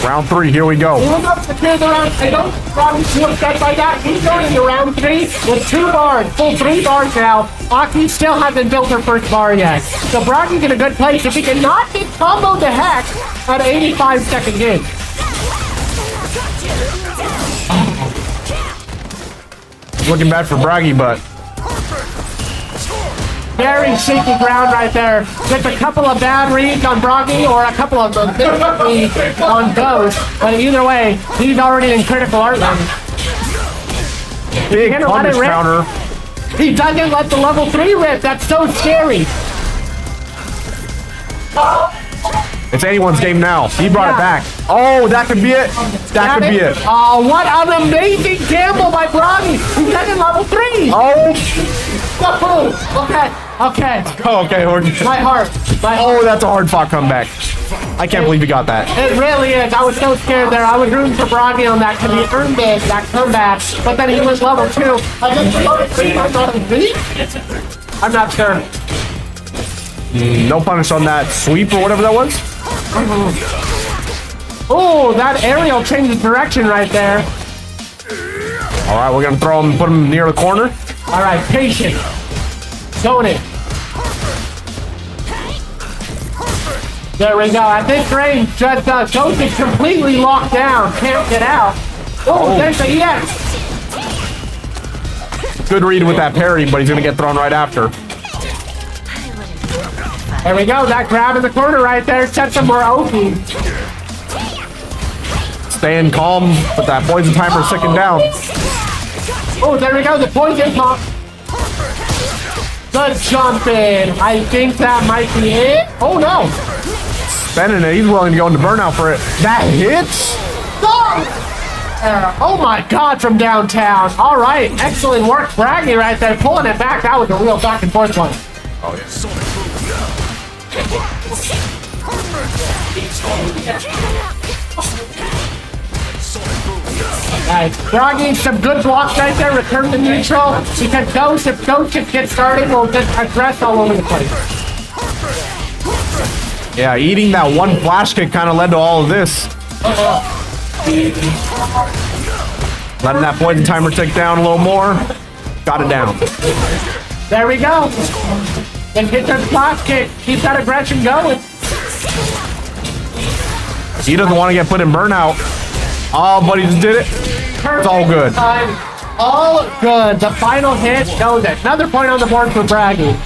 [SPEAKER 2] Round 3, here we go.
[SPEAKER 1] He was up to clear the round. I don't probably too upset by that. He's going into round 3 with 2 bars, full 3 bars now. Aki still hasn't built her first bar yet. So Bragi's in a good place. If he cannot get comboed to heck at 85 seconds in.
[SPEAKER 2] Looking bad for Bragi, but
[SPEAKER 1] Very shaky ground right there. Just a couple of bad reads on Bragi or a couple of big reads on Ghost. But either way, he's already in critical art mode.
[SPEAKER 2] big
[SPEAKER 1] gonna let it
[SPEAKER 2] punish
[SPEAKER 1] rip?
[SPEAKER 2] counter.
[SPEAKER 1] He doesn't let the level 3 rip. That's so scary.
[SPEAKER 2] It's anyone's game now. He brought it back. Oh, that could be it. That could be it.
[SPEAKER 1] Oh, what an amazing gamble by Bragi. He's getting level 3.
[SPEAKER 2] Oh,
[SPEAKER 1] Okay.
[SPEAKER 2] okay.
[SPEAKER 1] My heart.
[SPEAKER 2] Oh, that's a hard fought comeback. I can't believe he got that.
[SPEAKER 1] It really is. I was so scared there. I was rooting for Bragi on that because he earned it, that comeback. But then he was level 2. I guess level 3 might not have beat. I'm not sure.
[SPEAKER 2] No punish on that sweep or whatever that was.
[SPEAKER 1] Oh, that aerial changes direction right there.
[SPEAKER 2] All right, we're gonna throw him, put him near the corner.
[SPEAKER 1] All right, patient. Going in. There we go. At this range, just Ghost is completely locked down. Can't get out. Oh, there's the EX.
[SPEAKER 2] Good read with that parry, but he's gonna get thrown right after.
[SPEAKER 1] There we go. That grab in the corner right there sets him more OP.
[SPEAKER 2] Staying calm, but that poison timer ticking down.
[SPEAKER 1] Oh, there we go. The poison pop. The jump in. I think that might be it. Oh, no.
[SPEAKER 2] Spending it. He's willing to go into burnout for it. That hits.
[SPEAKER 1] Oh my God, from downtown. All right. Excellent work. Bragi right there. Pulling it back. That was a real back and forth one.
[SPEAKER 2] Oh, yeah.
[SPEAKER 1] Nice. Bragi, some good blocks right there. Return to neutral. Because Ghost, if Ghost just gets started, will just aggress all over the place.
[SPEAKER 2] Yeah, eating that one flash kick kind of led to all of this. Letting that poison timer tick down a little more. Got it down.
[SPEAKER 1] There we go. And hit that flash kick. Keep that aggression going.
[SPEAKER 2] He doesn't want to get put in burnout. Oh, but he just did it. It's all good.
[SPEAKER 1] All good. The final hit goes it. Another point on the board for Bragi.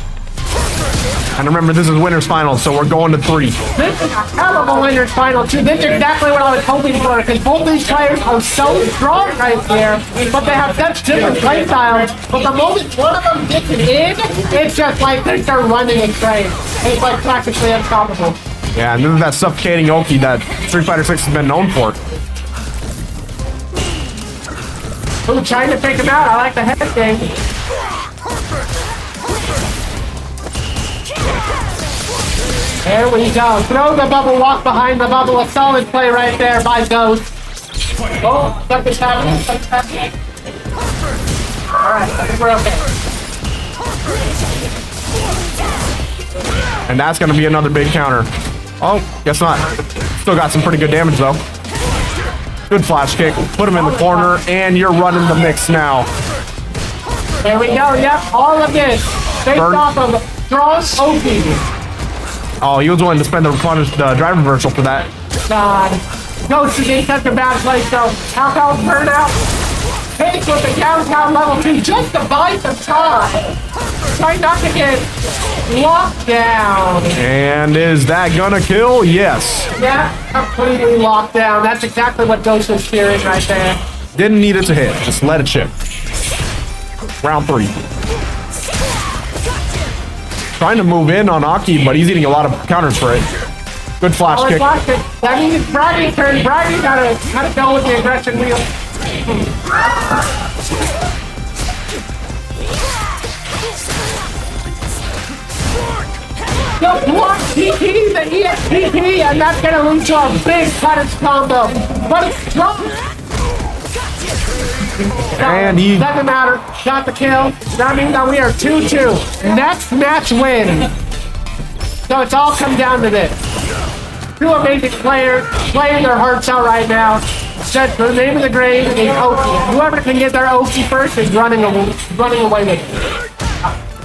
[SPEAKER 2] And remember, this is winner's final, so we're going to 3.
[SPEAKER 1] This is a hell of a winner's final, too. This is exactly what I was hoping for, because both these players are so strong right here, but they have such different play styles. But the moment one of them gets it in, it's just like they start running a train. It's like practically unstoppable.
[SPEAKER 2] Yeah, and this is that suffocating Oki that Street Fighter 6 has been known for.
[SPEAKER 1] Ooh, trying to take him out. I like the head thing. There we go. Throw the bubble, walk behind the bubble. A solid play right there by Ghost. Oh, something's happening. Something's happening. Alright, I think we're okay.
[SPEAKER 2] And that's going to be another big counter. Oh, guess not. Still got some pretty good damage, though. Good flash kick. Put him in the corner, and you're running the mix now.
[SPEAKER 1] There we go. Yep, all of this based off of strong OP.
[SPEAKER 2] Oh, he was willing to spend the drive reversal for that.
[SPEAKER 1] God. Ghost is in such a bad place, though. Alcohol burnout. Hits with the downtown level 2 just to buy some time. Try not to get locked down.
[SPEAKER 2] And is that gonna kill? Yes.
[SPEAKER 1] Yeah, completely locked down. That's exactly what Ghost was fearing right there.
[SPEAKER 2] Didn't need it to hit. Just let it chip. Round 3. Trying to move in on Aki, but he's eating a lot of counters for it. Good flash kick.
[SPEAKER 1] That means it's Bragi's turn. Bragi gotta go with the aggression wheel. The block TP, the ESPP, and that's gonna lead to a big punish combo. But it's strong.
[SPEAKER 2] And he...
[SPEAKER 1] Doesn't matter. Got the kill. That means that we are 2-2. Next match win. So it's all come down to this. 2 amazing players playing their hearts out right now. Said the name of the grave is Oki. Whoever can get their Oki first is running away with it.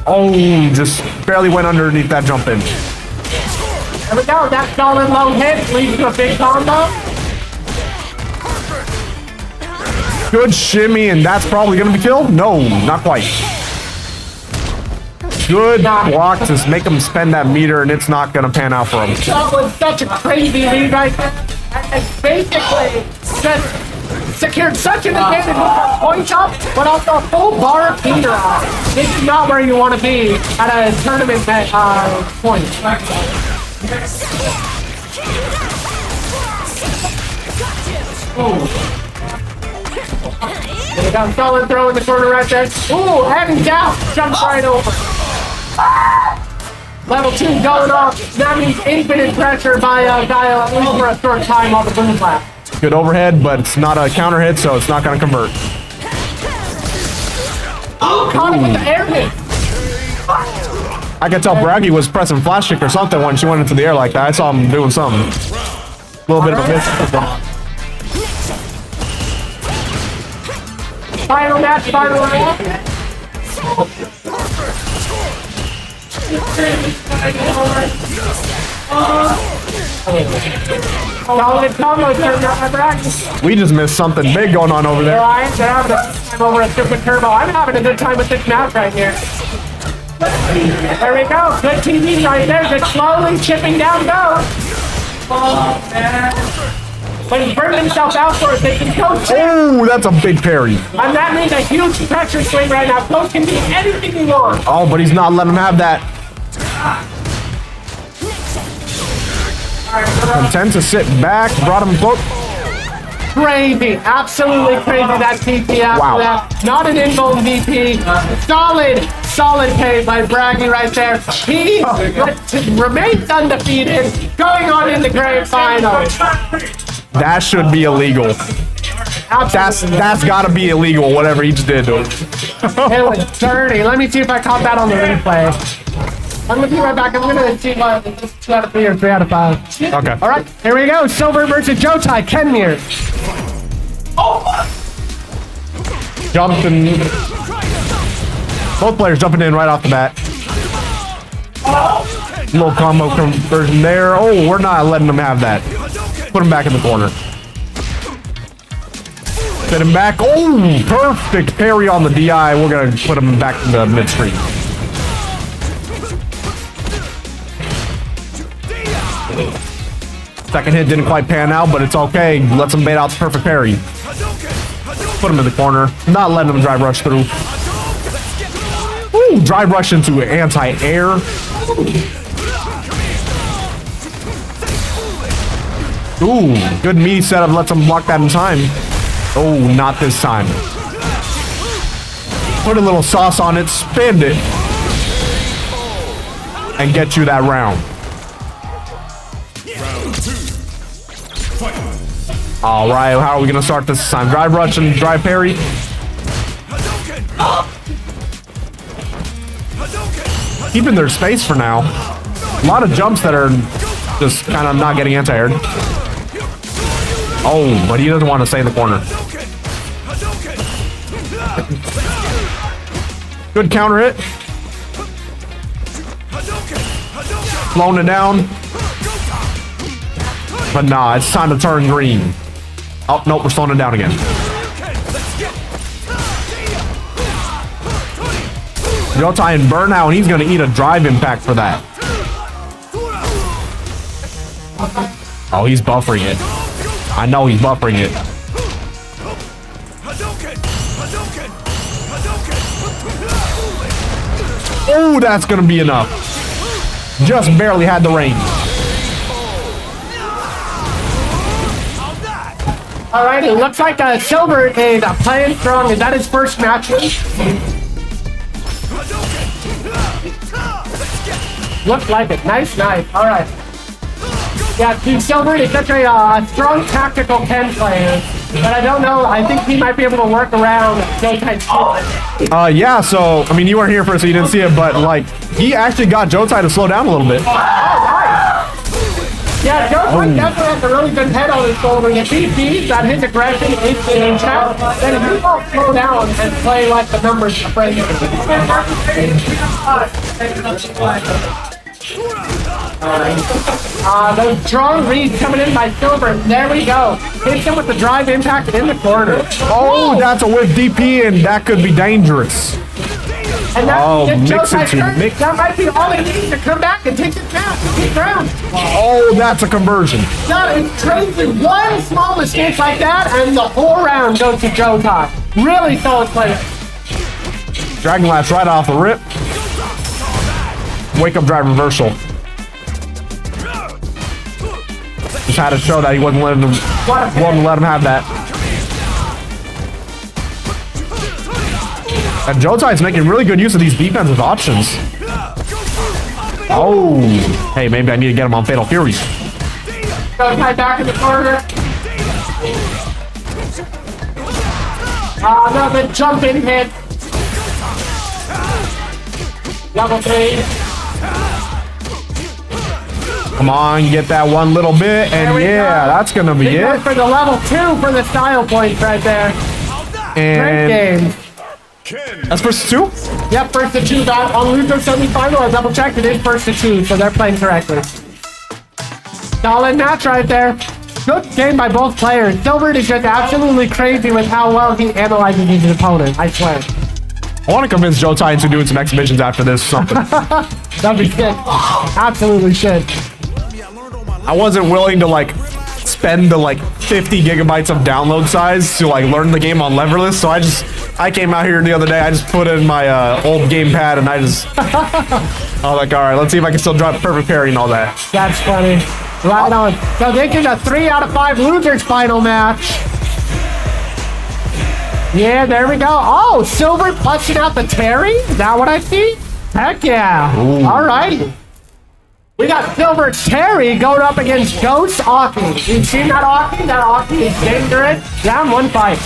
[SPEAKER 2] Oh, just barely went underneath that jump in.
[SPEAKER 1] There we go. That solid low hit leads to a big combo.
[SPEAKER 2] Good shimmy, and that's probably going to be killed? No, not quite. Good block to make him spend that meter, and it's not going to pan out for him.
[SPEAKER 1] That was such a crazy lead right there. And basically just secured such an advantage with that point shot, but also a full bar of meter out. This is not where you want to be at a tournament point. There we go, solid throw in the corner right there. Ooh, and down, jumps right over. Level 2 going off. That means infinite pressure by Guile, at least for a short time on the boom blast.
[SPEAKER 2] Good overhead, but it's not a counter hit, so it's not going to convert.
[SPEAKER 1] Oh, caught him with the air hit.
[SPEAKER 2] I could tell Bragi was pressing flash kick or something when she went into the air like that. I saw him doing something. A little bit of a miss.
[SPEAKER 1] Final match, final round. Solid combo turned out by Bragi.
[SPEAKER 2] We just missed something big going on over there.
[SPEAKER 1] They're having a good time over at Super Turbo. I'm having a good time with this map right here. There we go. Good TV right there. Just slowly chipping down goes. Oh, man. But he's burned himself out for it. They can coach him.
[SPEAKER 2] Oh, that's a big parry.
[SPEAKER 1] And that means a huge pressure swing right now. Coach can do anything he wants.
[SPEAKER 2] Oh, but he's not letting him have that. Content to sit back. Brought him close.
[SPEAKER 1] Crazy. Absolutely crazy that TP after
[SPEAKER 2] Wow.
[SPEAKER 1] that. Not an in-goal VP. Solid pay by Bragi right there. He remains undefeated. Going on in the grand final.
[SPEAKER 2] That should be illegal. That's got to be illegal, whatever he just did to him.
[SPEAKER 1] It was dirty. Let me see if I caught that on the replay. I'm going to be right back. I'm going to see what it's 2 out of 3 or 3 out of 5.
[SPEAKER 2] Okay.
[SPEAKER 1] All right, here we go. Silvert versus Joutai. Kenmir.
[SPEAKER 2] Jumping. Both players jumping in right off the bat. Little combo conversion there. Oh, we're not letting them have that. Put him back in the corner. Set him back. Oh, perfect parry on the DI. We're going to put him back in the midstream. Second hit didn't quite pan out, but it's okay. Lets him bait out the perfect parry. Put him in the corner. Not letting him drive rush through. Ooh, drive rush into anti-air. Ooh, good meaty setup. Lets him block that in time. Oh, not this time. Put a little sauce on it. Spin it. And get you that round. All right, how are we gonna start this time? Drive rush and drive parry. Keeping their space for now. A lot of jumps that are just kind of not getting anti-aired. Oh, but he doesn't want to stay in the corner. Good counter hit. Slowing it down. But nah, it's time to turn green. Oh, nope, we're slowing it down again. Joutai in burnout, and he's going to eat a drive impact for that. Oh, he's buffering it. I know he's buffering it. Oh, that's gonna be enough. Just barely had the range.
[SPEAKER 1] All right, it looks like Silvert is playing strong. Is that his first match? Looks like it. Nice. All right. Yeah, Team Silvert is such a strong tactical Ken player, but I don't know. I think he might be able to work around Joutai's.
[SPEAKER 2] Yeah, so, I mean, you weren't here for it, so you didn't see it, but, like, he actually got Joutai to slow down a little bit.
[SPEAKER 1] Yeah, Joutai definitely has a really good head on his shoulder. If he sees that his aggression is in check, then he won't slow down and play like the numbers afraid of those strong reads coming in by Silvert. There we go. Hits him with the drive impact in the corner.
[SPEAKER 2] Oh, that's a whip DP, and that could be dangerous.
[SPEAKER 1] And that,
[SPEAKER 2] mix it to mix.
[SPEAKER 1] That might be all he needs to come back and take his match to keep ground.
[SPEAKER 2] Oh, that's a conversion.
[SPEAKER 1] That is crazy. One small mistake like that, and the whole round goes to Joutai. Really solid play.
[SPEAKER 2] Dragon Lash right off the rip. Wake up drive reversal. Just had to show that he wasn't letting him have that. And Joutai's making really good use of these defensive options. Oh, hey, maybe I need to get him on Fatal Fury.
[SPEAKER 1] Joutai back in the corner. Another jumping hit. Level 3.
[SPEAKER 2] Come on, get that one little bit, and yeah, that's gonna be it.
[SPEAKER 1] For the level 2 for the style points right there. Great game.
[SPEAKER 2] That's first to 2?
[SPEAKER 1] Yep, first to 2. On loser semifinal, I double checked. It is first to 2, so they're playing correctly. Solid match right there. Good game by both players. Silvert is just absolutely crazy with how well he analyzes his opponent. I swear.
[SPEAKER 2] I want to convince Joutai into doing some exhibitions after this or something.
[SPEAKER 1] That'd be sick. Absolutely should.
[SPEAKER 2] I wasn't willing to like spend the like 50 gigabytes of download size to like learn the game on leverless, so I came out here the other day. I just put in my old gamepad and I was like, all right, let's see if I can still drop perfect parry and all that.
[SPEAKER 1] That's funny. Right on. So this is a 3 out of 5 losers final match. Yeah, there we go. Oh, Silvert busting out the Terry? Is that what I see? Heck yeah.
[SPEAKER 2] Ooh.
[SPEAKER 1] All right. We got Silvert's Terry going up against Ghost Aki. You've seen that Aki? That Aki is dangerous. Down 1 fight.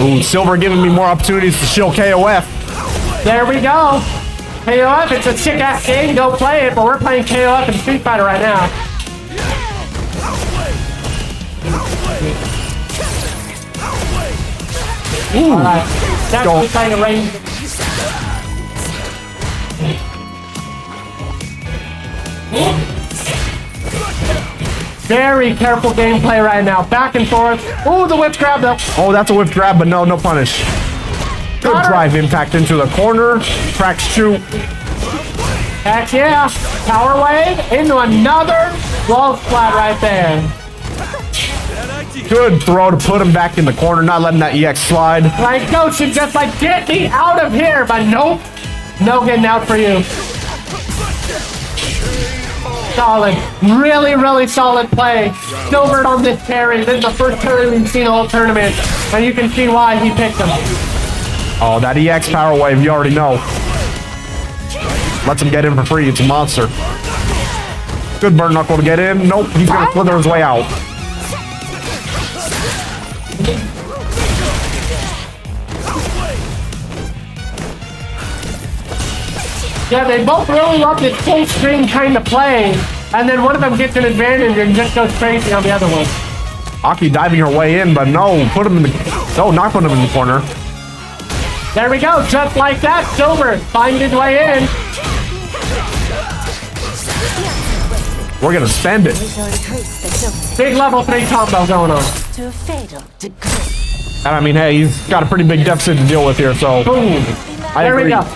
[SPEAKER 2] Ooh, Silver giving me more opportunities to shield KOF.
[SPEAKER 1] There we go. KOF, it's a sick-ass game. Go play it, but we're playing KOF and Street Fighter right now.
[SPEAKER 2] Ooh.
[SPEAKER 1] All right. That's the kind of range. Very careful gameplay right now. Back and forth. Ooh, the whip grab though.
[SPEAKER 2] Oh, that's a whip grab, but no punish. Good drive impact into the corner. Cracks shoot.
[SPEAKER 1] Heck yeah. Power wave into another wall splat right there.
[SPEAKER 2] Good throw to put him back in the corner, not letting that EX slide.
[SPEAKER 1] Like Ghost should just like, get me out of here, but nope. No getting out for you. Solid. Really, really solid play. Silvert on this carry. This is the first carry we've seen all tournament. And you can see why he picked him.
[SPEAKER 2] Oh, that EX power wave, you already know. Lets him get in for free. It's a monster. Good burn knuckle to get in. Nope, he's gonna slither his way out.
[SPEAKER 1] Yeah, they both really love this full screen kind of play, and then one of them gets an advantage and just goes crazy on the other one.
[SPEAKER 2] Aki diving her way in, but no, put him in the... No, not put him in the corner.
[SPEAKER 1] There we go, just like that, Silvert finds his way in.
[SPEAKER 2] We're gonna spend it.
[SPEAKER 1] Big level 3 combo going on.
[SPEAKER 6] To a fatal degree.
[SPEAKER 2] And I mean, hey, he's got a pretty big deficit to deal with here, so...
[SPEAKER 1] Boom. There we go.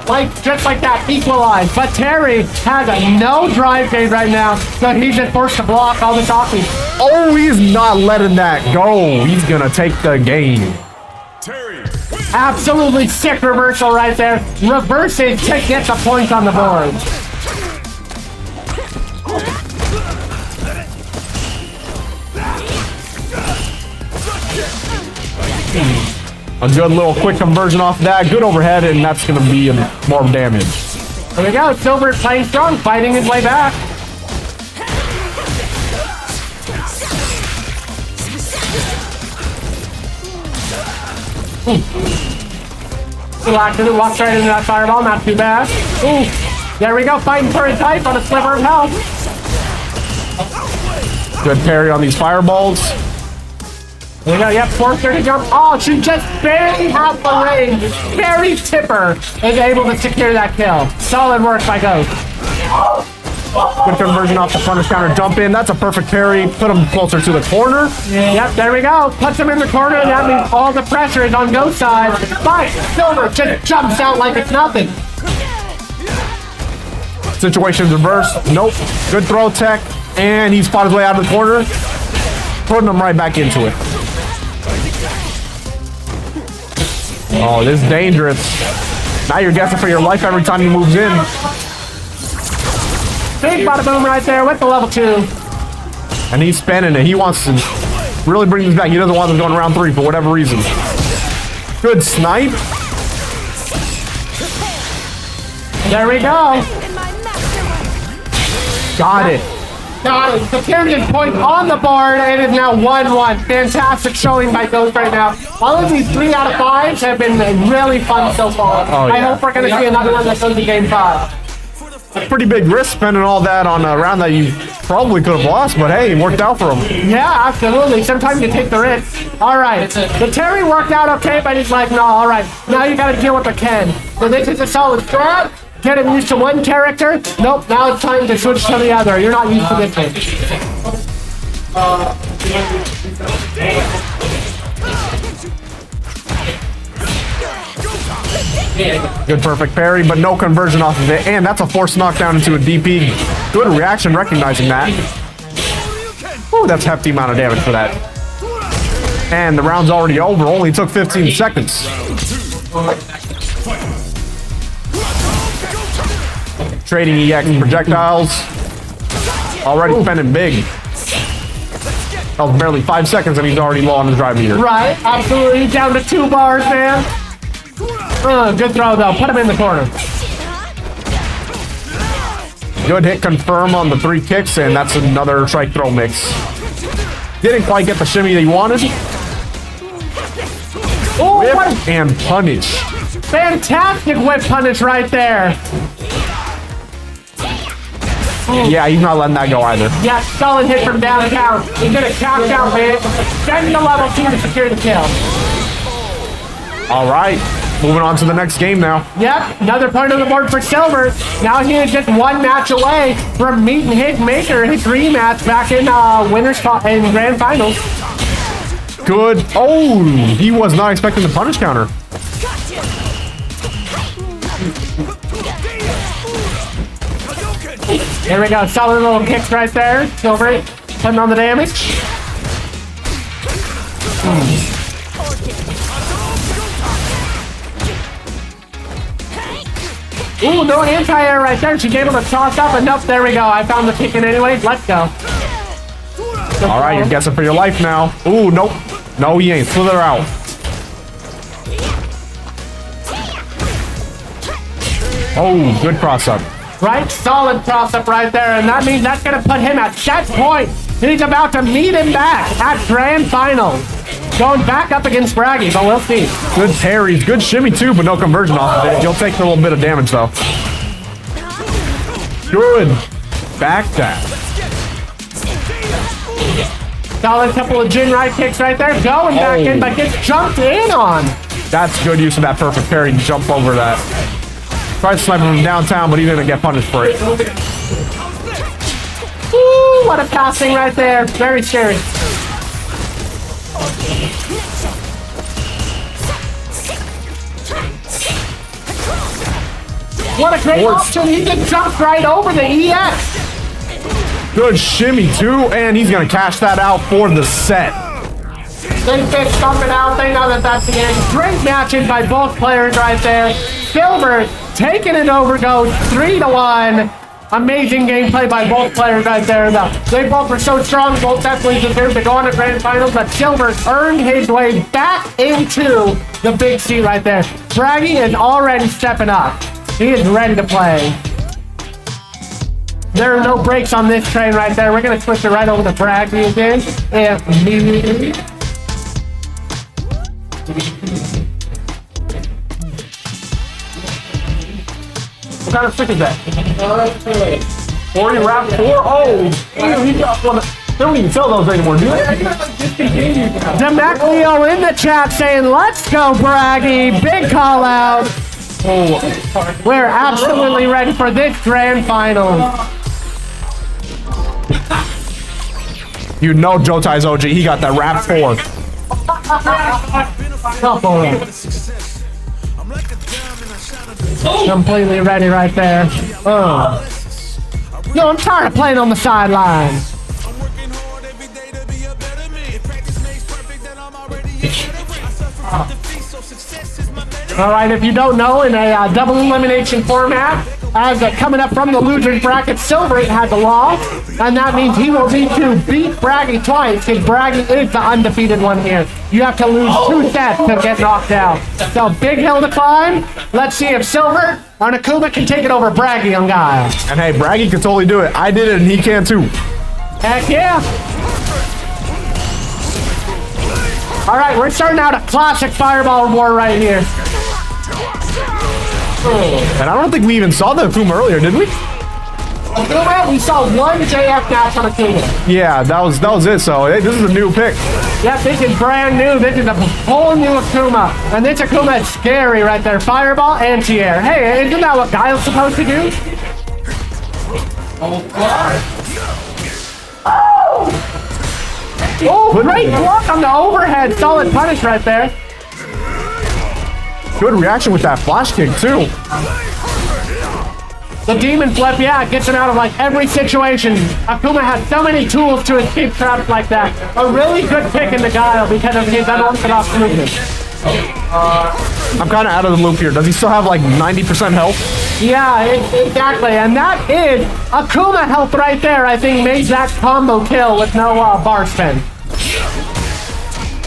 [SPEAKER 1] Just like that, equalized. But Terry has no drive fade right now, so he's just forced to block all this Aki.
[SPEAKER 2] Oh, he's not letting that go. He's gonna take the game.
[SPEAKER 7] Terry
[SPEAKER 1] Absolutely sick reversal right there. Reverses to get the points on the board.
[SPEAKER 2] A good little quick conversion off that. Good overhead, and that's going to be more damage.
[SPEAKER 1] There we go. Silvert playing strong, fighting his way back. Relaxing it, walks right into that fireball, not too bad. Ooh, there we go, fighting for his life on a sliver of health.
[SPEAKER 2] Good parry on these fireballs.
[SPEAKER 1] There we go, yep, forced her to jump. Oh, she just barely had the range. Very tipper is able to secure that kill. Solid work by Ghost.
[SPEAKER 2] Good conversion off the punish counter jump in. That's a perfect parry. Put him closer to the corner.
[SPEAKER 1] Yep, there we go. Puts him in the corner, and that means all the pressure is on Ghost's side. But Silver just jumps out like it's nothing.
[SPEAKER 2] Situation's reversed. Nope. Good throw tech. And he's fought his way out of the corner. Putting him right back into it. Oh, this is dangerous. Now you're guessing for your life every time he moves in.
[SPEAKER 1] Big bada boom right there with the level 2.
[SPEAKER 2] And he's spinning it. He wants to really bring this back. He doesn't want them going round 3 for whatever reason. Good snipe.
[SPEAKER 1] There we go.
[SPEAKER 2] Got it.
[SPEAKER 1] Got it. Secured his point on the board. It is now 1-1. Fantastic showing by Ghost right now. All of these 3 out of 5s have been really fun so far.
[SPEAKER 2] Oh, yeah.
[SPEAKER 1] I hope we're going to see another one that goes to game 5.
[SPEAKER 2] A pretty big risk spending all that on a round that you probably could have lost, but hey, it worked out for him.
[SPEAKER 1] Yeah, absolutely. Sometimes you take the risk. All right. The Terry worked out okay, but he's like, no, all right. Now you got to deal with the Ken. So this is a solid strat. Get him used to one character. Nope, now it's time to switch to the other. You're not used to this one.
[SPEAKER 2] Good perfect parry, but no conversion off of it. And that's a forced knockdown into a DP. Good reaction recognizing that. Ooh, that's a hefty amount of damage for that. And the round's already over. Only took 15 seconds. Trading EX projectiles. Already spending big. That was barely 5 seconds and he's already low on the drive meter.
[SPEAKER 1] Right, absolutely. Down to 2 bars, man. Good throw, though. Put him in the corner.
[SPEAKER 2] Good hit confirm on the 3 kicks, and that's another strike throw mix. Didn't quite get the shimmy that he wanted.
[SPEAKER 1] Oh,
[SPEAKER 2] Whip
[SPEAKER 1] what
[SPEAKER 2] and punish.
[SPEAKER 1] fantastic whip punish right there.
[SPEAKER 2] Yeah, he's not letting that go either.
[SPEAKER 1] Yeah, solid hit from downtown. He's gonna count down, man. Getting the level 2 to secure the kill.
[SPEAKER 2] All right, moving on to the next game now.
[SPEAKER 1] Yep, another point on the board for Silver. Now he is just 1 match away from meeting his maker, his rematch back in in grand finals.
[SPEAKER 2] Good. Oh, he was not expecting the punish counter.
[SPEAKER 1] There we go, solid little kicks right there. Silver putting on the damage. Ooh, no anti-air right there. She's able to toss up enough. There we go. I found the kick in anyways. Let's go.
[SPEAKER 2] All right, you're guessing for your life now. Ooh, nope. No, he ain't. Slither out. Oh, good cross up.
[SPEAKER 1] Right? Solid cross-up right there. And that means that's going to put him at set point. He's about to meet him back at grand finals. Going back up against Bragi, but we'll see.
[SPEAKER 2] Good parries. Good shimmy, too, but no conversion off of it. He'll take a little bit of damage, though. Good. Back dash.
[SPEAKER 1] Solid couple of Jin right kicks right there. Going back in, but gets jumped in on.
[SPEAKER 2] That's good use of that perfect parry to jump over that. Tried to snipe him from downtown, but he didn't get punished for it.
[SPEAKER 1] Ooh, what a passing right there. Very scary. What a great option. He just jumped right over the EX.
[SPEAKER 2] Good shimmy, too, and he's going to cash that out for the set.
[SPEAKER 1] They fit something out. They know that that's the end. Great matches by both players right there. Silvert taking it over, goes 3-1. Amazing gameplay by both players right there. They both were so strong, both definitely deserved to go on to grand finals, but Silvert earned his way back into the big seat right there. Bragi is already stepping up. He is ready to play. There are no brakes on this train right there. We're going to switch it right over to Bragi again. Immediately. What kind of stick is that? 40 wrap 4? Oh, damn, he got one. They don't even sell those anymore, do they? Demaclio in the chat saying, let's go, Bragi. Big call out. Oh, we're absolutely ready for this grand final.
[SPEAKER 2] You know Joutai's OG. He got that wrap 4.
[SPEAKER 1] Completely ready right there. No, I'm tired of playing on the sidelines. All right, if you don't know, in a double elimination format, as coming up from the losers bracket, Silvert has a loss, and that means he will need to beat Bragi twice, because Bragi is the undefeated one here. You have to lose 2 sets to get knocked out. So big hill to climb. Let's see if Silvert or Akuma can take it over Bragi on Guile.
[SPEAKER 2] And hey, Bragi can totally do it. I did it, and he can too.
[SPEAKER 1] Heck yeah. All right, we're starting out a classic fireball war right here.
[SPEAKER 2] And I don't think we even saw the Akuma earlier, did we?
[SPEAKER 1] Akuma, we saw one JF match on Akuma.
[SPEAKER 2] Yeah, that was it. So hey, this is a new pick.
[SPEAKER 1] Yep, this is brand new. This is a whole new Akuma. And this Akuma is scary right there. Fireball, anti-air. Hey, isn't that what Guile's supposed to do? Oh, great block on the overhead. Solid punish right there.
[SPEAKER 2] Good reaction with that flash kick too.
[SPEAKER 1] The demon flip, yeah, gets him out of like every situation. Akuma has so many tools to escape traps like that. A really good pick in the Guile because of his unorthodox movement.
[SPEAKER 2] I'm kind of out of the loop here. Does he still have like 90% health?
[SPEAKER 1] Yeah, exactly. And that is Akuma health right there. I think made that combo kill with no bar spin.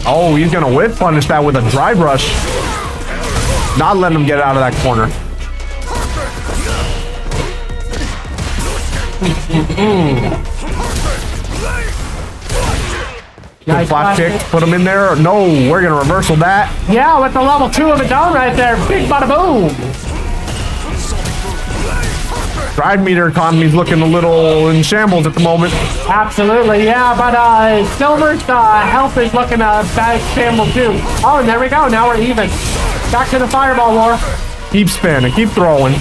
[SPEAKER 2] Oh, he's gonna whip punish that with a drive rush. Not letting him get out of that corner. Good flash kick, put him in there. No, we're gonna reversal that.
[SPEAKER 1] Yeah, with the level 2 of it down right there. Big bada boom.
[SPEAKER 2] Drive meter economy's looking a little in shambles at the moment.
[SPEAKER 1] Absolutely, yeah, but Silver's health is looking bad shambles too. Oh, and there we go. Now we're even. Back to the fireball war.
[SPEAKER 2] Keep spinning, keep throwing.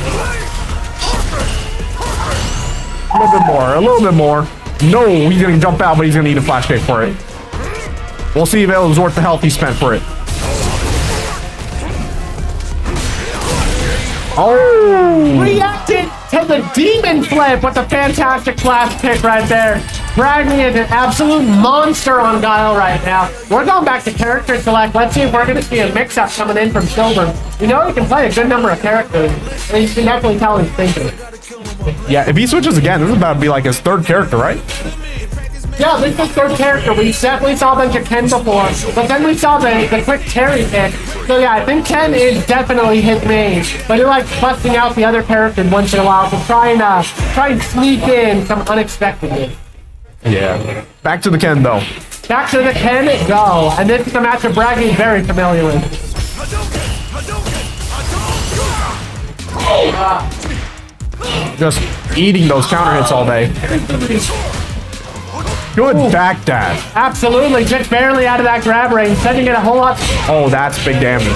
[SPEAKER 2] A little bit more, a little bit more. No, he's gonna jump out, but he's gonna need a flash kick for it. We'll see if it was worth the health he spent for it. Oh!
[SPEAKER 1] Reacted to the demon flip with the fantastic flash kick right there. Bragi is an absolute monster on Guile right now. We're going back to character select. Let's see if we're going to see a mix-up coming in from Silvert. You know he can play a good number of characters, and you can definitely tell he's thinking.
[SPEAKER 2] Yeah, if he switches again, this is about to be like his 3rd character, right?
[SPEAKER 1] Yeah, this is his 3rd character. We definitely saw a bunch of Ken before, but then we saw the quick Terry pick. So yeah, I think Ken is definitely his main, but he likes busting out the other characters once in a while to try and sneak in some unexpectedness.
[SPEAKER 2] Yeah. Back to the Ken, though.
[SPEAKER 1] Back to the Ken, go. And this is a matchup Bragi is very familiar with.
[SPEAKER 2] Just eating those counter hits all day. Good back dash.
[SPEAKER 1] Absolutely, just barely out of that grab range, sending it a whole lot.
[SPEAKER 2] Oh, that's big damage.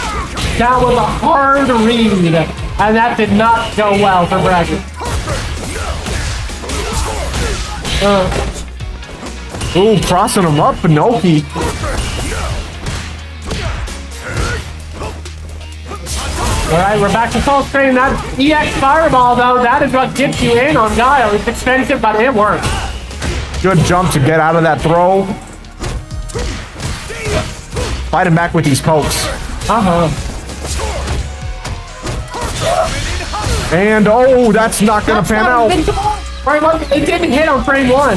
[SPEAKER 1] That was a hard read, and that did not go well for Bragi.
[SPEAKER 2] Ooh, crossing him up, Pinoki.
[SPEAKER 1] Alright, we're back to full screen. That EX Fireball, though, that is what gets you in on Guile. It's expensive, but it works.
[SPEAKER 2] Good jump to get out of that throw. fighting back with these pokes. And oh, that's not gonna pan out.
[SPEAKER 1] It didn't hit on frame 1.
[SPEAKER 2] I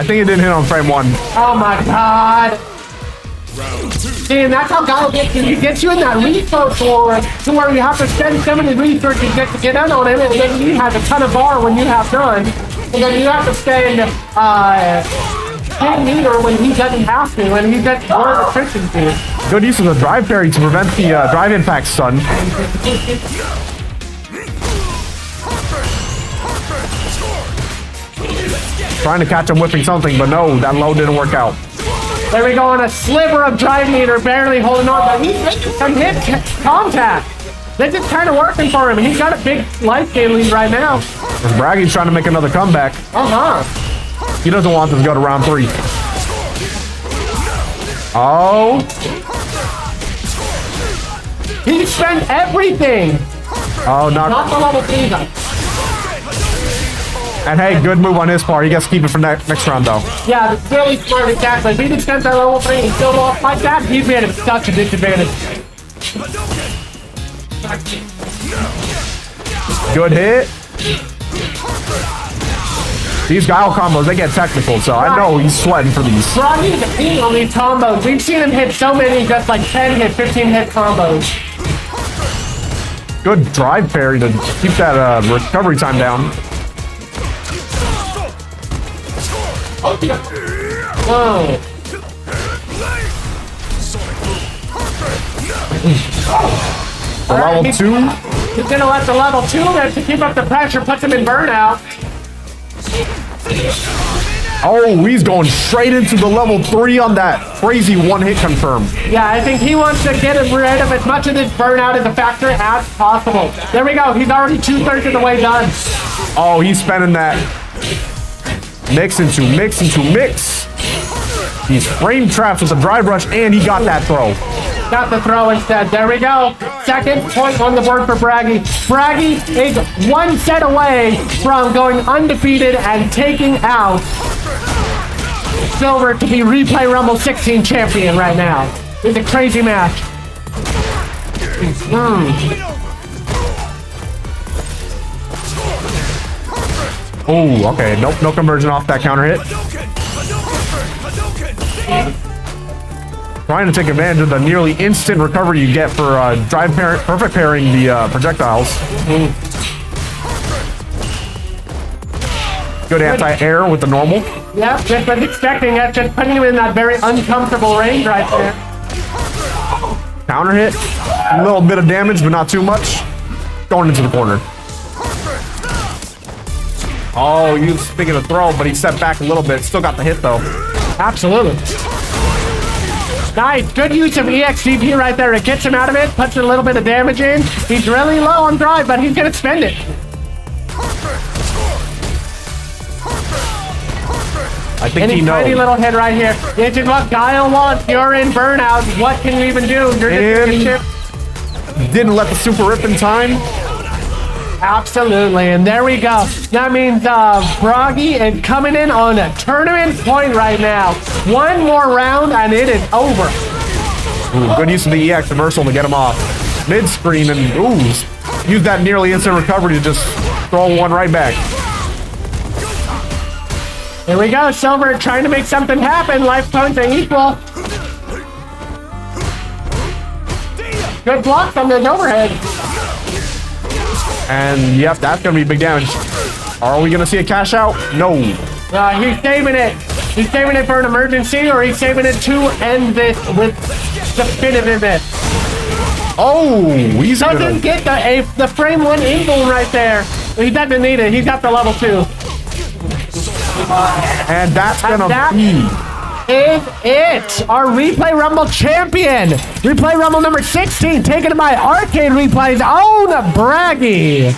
[SPEAKER 2] think it didn't hit on frame 1.
[SPEAKER 1] Oh my god. See, and that's how Guile gets you. He gets you in that repo floor to where you have to spend so many research to get in on him, and then he has a ton of bar when you have done. And then you have to spend 10 meter when he doesn't have to, and he gets more efficiency.
[SPEAKER 2] Good use of the drive parry to prevent the drive impact stun. Trying to catch him whipping something, but no, that low didn't work out.
[SPEAKER 1] There we go on a sliver of drive meter, barely holding on, but he's making some hit contact. This is kind of working for him. He's got a big life gain lead right now.
[SPEAKER 2] Bragi's trying to make another comeback. He doesn't want them to go to round 3. Oh.
[SPEAKER 1] He spent everything.
[SPEAKER 2] Oh,
[SPEAKER 1] Not the level 3 though.
[SPEAKER 2] And hey, good move on his part. He gets to keep it for next round though.
[SPEAKER 1] Yeah, it's really smart exactly. If he didn't spend that level 3 and still lost like that, he'd be at such a disadvantage.
[SPEAKER 2] Good hit. These Guile combos, they get technical, so I know he's sweating for these.
[SPEAKER 1] Bragi's a king on these combos. We've seen him hit so many just like 10 hit, 15 hit combos.
[SPEAKER 2] Good drive parry to keep that recovery time down.
[SPEAKER 1] Whoa.
[SPEAKER 2] The level 2.
[SPEAKER 1] He's gonna let the level 2 there to keep up the pressure, puts him in burnout.
[SPEAKER 2] Oh, he's going straight into the level 3 on that crazy one-hit confirm.
[SPEAKER 1] Yeah, I think he wants to get rid of as much of this burnout as a factor as possible. There we go. He's already 2/3 of the way done.
[SPEAKER 2] Oh, he's spending that mix into mix into mix. He's frame traps with a drive rush, and he got that throw.
[SPEAKER 1] Got the throw instead. There we go. Second point on the board for Bragi. Bragi is one set away from going undefeated and taking out Silvert to be Replay Rumble 16 champion right now. It's a crazy match.
[SPEAKER 2] Oh, okay. Nope, no conversion off that counter hit. Trying to take advantage of the nearly instant recovery you get for perfect pairing the projectiles. Good anti-air with the normal.
[SPEAKER 1] Yep, just was expecting it, just putting him in that very uncomfortable range right there.
[SPEAKER 2] Counter hit. A little bit of damage, but not too much. Going into the corner. Oh, he was thinking of throw, but he stepped back a little bit. Still got the hit, though.
[SPEAKER 1] Absolutely. Nice, good use of EXGP right there. It gets him out of it, puts a little bit of damage in. He's really low on drive, but he's gonna spend it.
[SPEAKER 2] I think he knows.
[SPEAKER 1] Tiny little hit right here. This is what Guile wants. You're in burnout. What can you even do? You're just gonna get chipped.
[SPEAKER 2] Didn't let the super rip in time.
[SPEAKER 1] Absolutely, and there we go. That means Bragi is coming in on a tournament point right now. One more round and it is over.
[SPEAKER 2] Ooh, good use of the EX reversal to get him off. Mid-screen and use that nearly instant recovery to just throw one right back.
[SPEAKER 1] Here we go, Silver trying to make something happen. Life points are equal. Good block from this overhead.
[SPEAKER 2] And yep, that's gonna be big damage. Are we gonna see a cash out? No.
[SPEAKER 1] He's saving it. He's saving it for an emergency, or he's saving it to end this with definitiveness.
[SPEAKER 2] Oh, he's
[SPEAKER 1] doesn't get the frame 1 angle right there. He doesn't need it. He's got the level 2.
[SPEAKER 2] And that's gonna be
[SPEAKER 1] is it. Our Replay Rumble champion. Replay Rumble number 16, taken by Arcade Replay's own Bragi.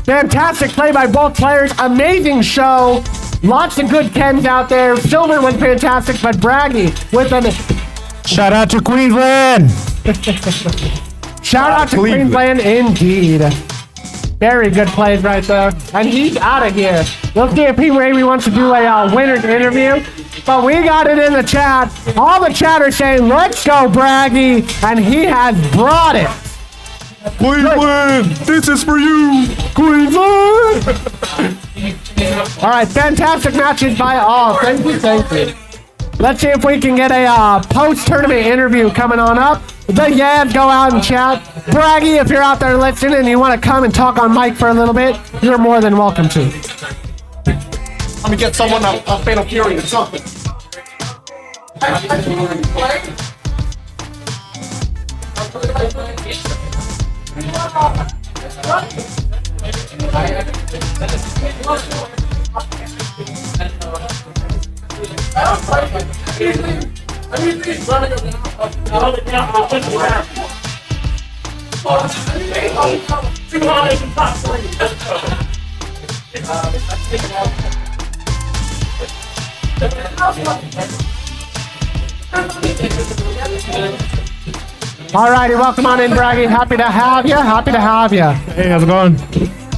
[SPEAKER 1] Fantastic play by both players. Amazing show. Lots of good Kens out there. Silver was fantastic, but Bragi with an...
[SPEAKER 7] Shout out to Queensland.
[SPEAKER 1] Shout out to Queensland indeed. Very good plays right there. And he's out of here. Let's see if BBragi wants to do a winner's interview. But we got it in the chat. All the chat are saying, let's go, Bragi. And he has brought it.
[SPEAKER 2] Cleveland, this is for you, Cleveland.
[SPEAKER 1] All right, fantastic matches by all. Thank you, thank you. Let's see if we can get a post-tournament interview coming on up. The Yads go out and chat. Bragi, if you're out there listening and you want to come and talk on mic for a little bit, you're more than welcome to.
[SPEAKER 2] Let me get someone a Fatal Fury or something.
[SPEAKER 1] Alrighty, welcome on in, Bragi. Happy to have you. Happy to have you.
[SPEAKER 7] Hey, how's it going?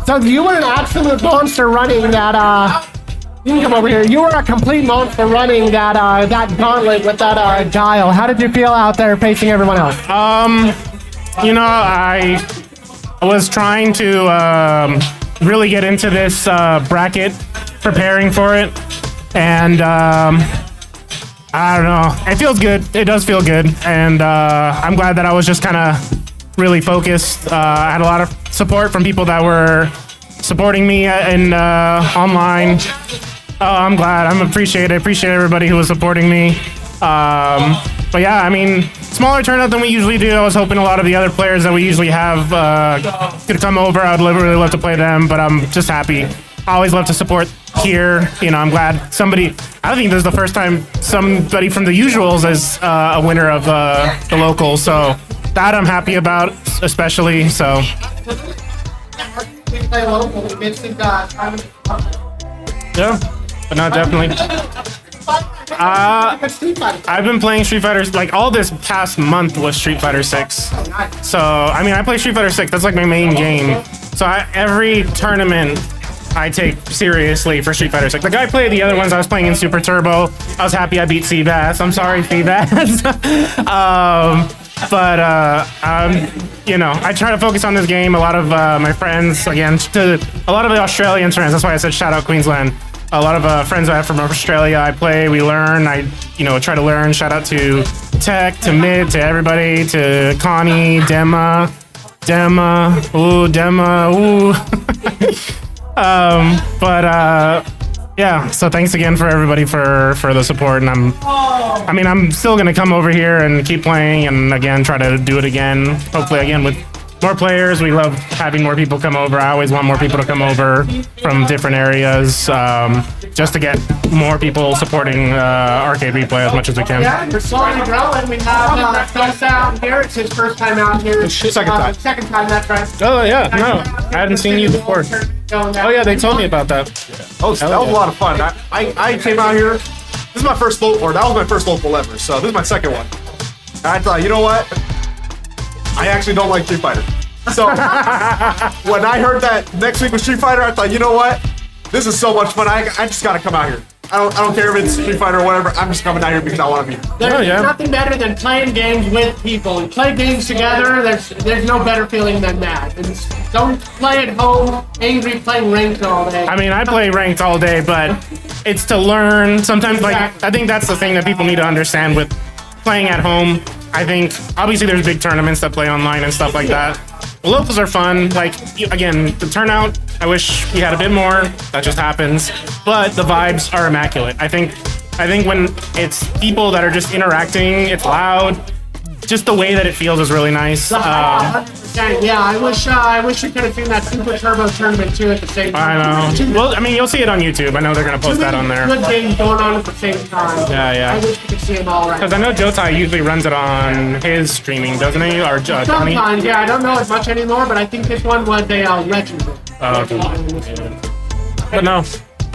[SPEAKER 1] So you were an absolute monster running that. You can come over here. You were a complete monster running that that gauntlet with that Guile. How did you feel out there facing everyone else?
[SPEAKER 5] You know, I was trying to really get into this bracket, preparing for it, and I don't know. It feels good. It does feel good, and I'm glad that I was just kind of really focused. I had a lot of support from people that were supporting me in online. I'm glad. I appreciate everybody who was supporting me. But yeah, I mean, smaller turnout than we usually do. I was hoping a lot of the other players that we usually have could come over. I'd really love to play them, but I'm just happy. I always love to support here. You know, I'm glad somebody, I think this is the first time somebody from the usuals is a winner of the locals. So that I'm happy about, especially. So. Yeah, but no, definitely. I've been playing Street Fighter, like all this past month was Street Fighter 6. So, I mean, I play Street Fighter 6, that's like my main game. So every tournament I take seriously for Street Fighter 6. Like I played the other ones, I was playing in Super Turbo. I was happy I beat Seabass. I'm sorry, Seabass. You know, I try to focus on this game. A lot of my friends, again, to a lot of the Australian friends, that's why I said shout out Queensland. A lot of friends I have from Australia, I play, we learn, I, you know, try to learn. Shout out to Tech, to Mid, to everybody, to Connie, Dema, ooh. Yeah, so thanks again for everybody for the support, and I'm still gonna come over here and keep playing, and again try to do it again. Hopefully again with more players. We love having more people come over. I always want more people to come over from different areas, just to get more people supporting Arcade Replay as much as we can.
[SPEAKER 1] Yeah, we're slowly growing. We have Salsa out here. It's his first time out here.
[SPEAKER 2] Second time.
[SPEAKER 1] Second time, that's right.
[SPEAKER 5] Oh yeah, no, I hadn't seen you before. Oh yeah, they told me about that.
[SPEAKER 2] That was a lot of fun. I came out here. This is my first local, or that was my first local ever. So this is my second one. And I thought, you know what? I actually don't like Street Fighter. So when I heard that next week was Street Fighter, I thought, you know what? This is so much fun. I just gotta come out here. I don't care if it's Street Fighter or whatever. I'm just coming out here because I want to be.
[SPEAKER 1] There's nothing better than playing games with people. And play games together. There's no better feeling than that. And don't play at home angry playing ranked all day.
[SPEAKER 5] I mean, I play ranked all day, but it's to learn. Sometimes, like, I think that's the thing that people need to understand with playing at home. I think, obviously, there's big tournaments that play online and stuff like that. The locals are fun. Like, again, the turnout, I wish we had a bit more. That just happens. But the vibes are immaculate. I think when it's people that are just interacting, it's loud. Just the way that it feels is really nice.
[SPEAKER 1] 100%. Yeah, I wish we could have seen that Super Turbo tournament too at the same time.
[SPEAKER 5] I know. Well, I mean, you'll see it on YouTube. I know they're gonna post that on there.
[SPEAKER 1] Good games going on at the same time.
[SPEAKER 5] Yeah.
[SPEAKER 1] I wish we could see them all right.
[SPEAKER 5] Because I know Joutai usually runs it on his streaming, doesn't he? Or Johnny?
[SPEAKER 1] Sometimes, yeah. I don't know as much anymore, but I think this one was a legendary.
[SPEAKER 5] But no.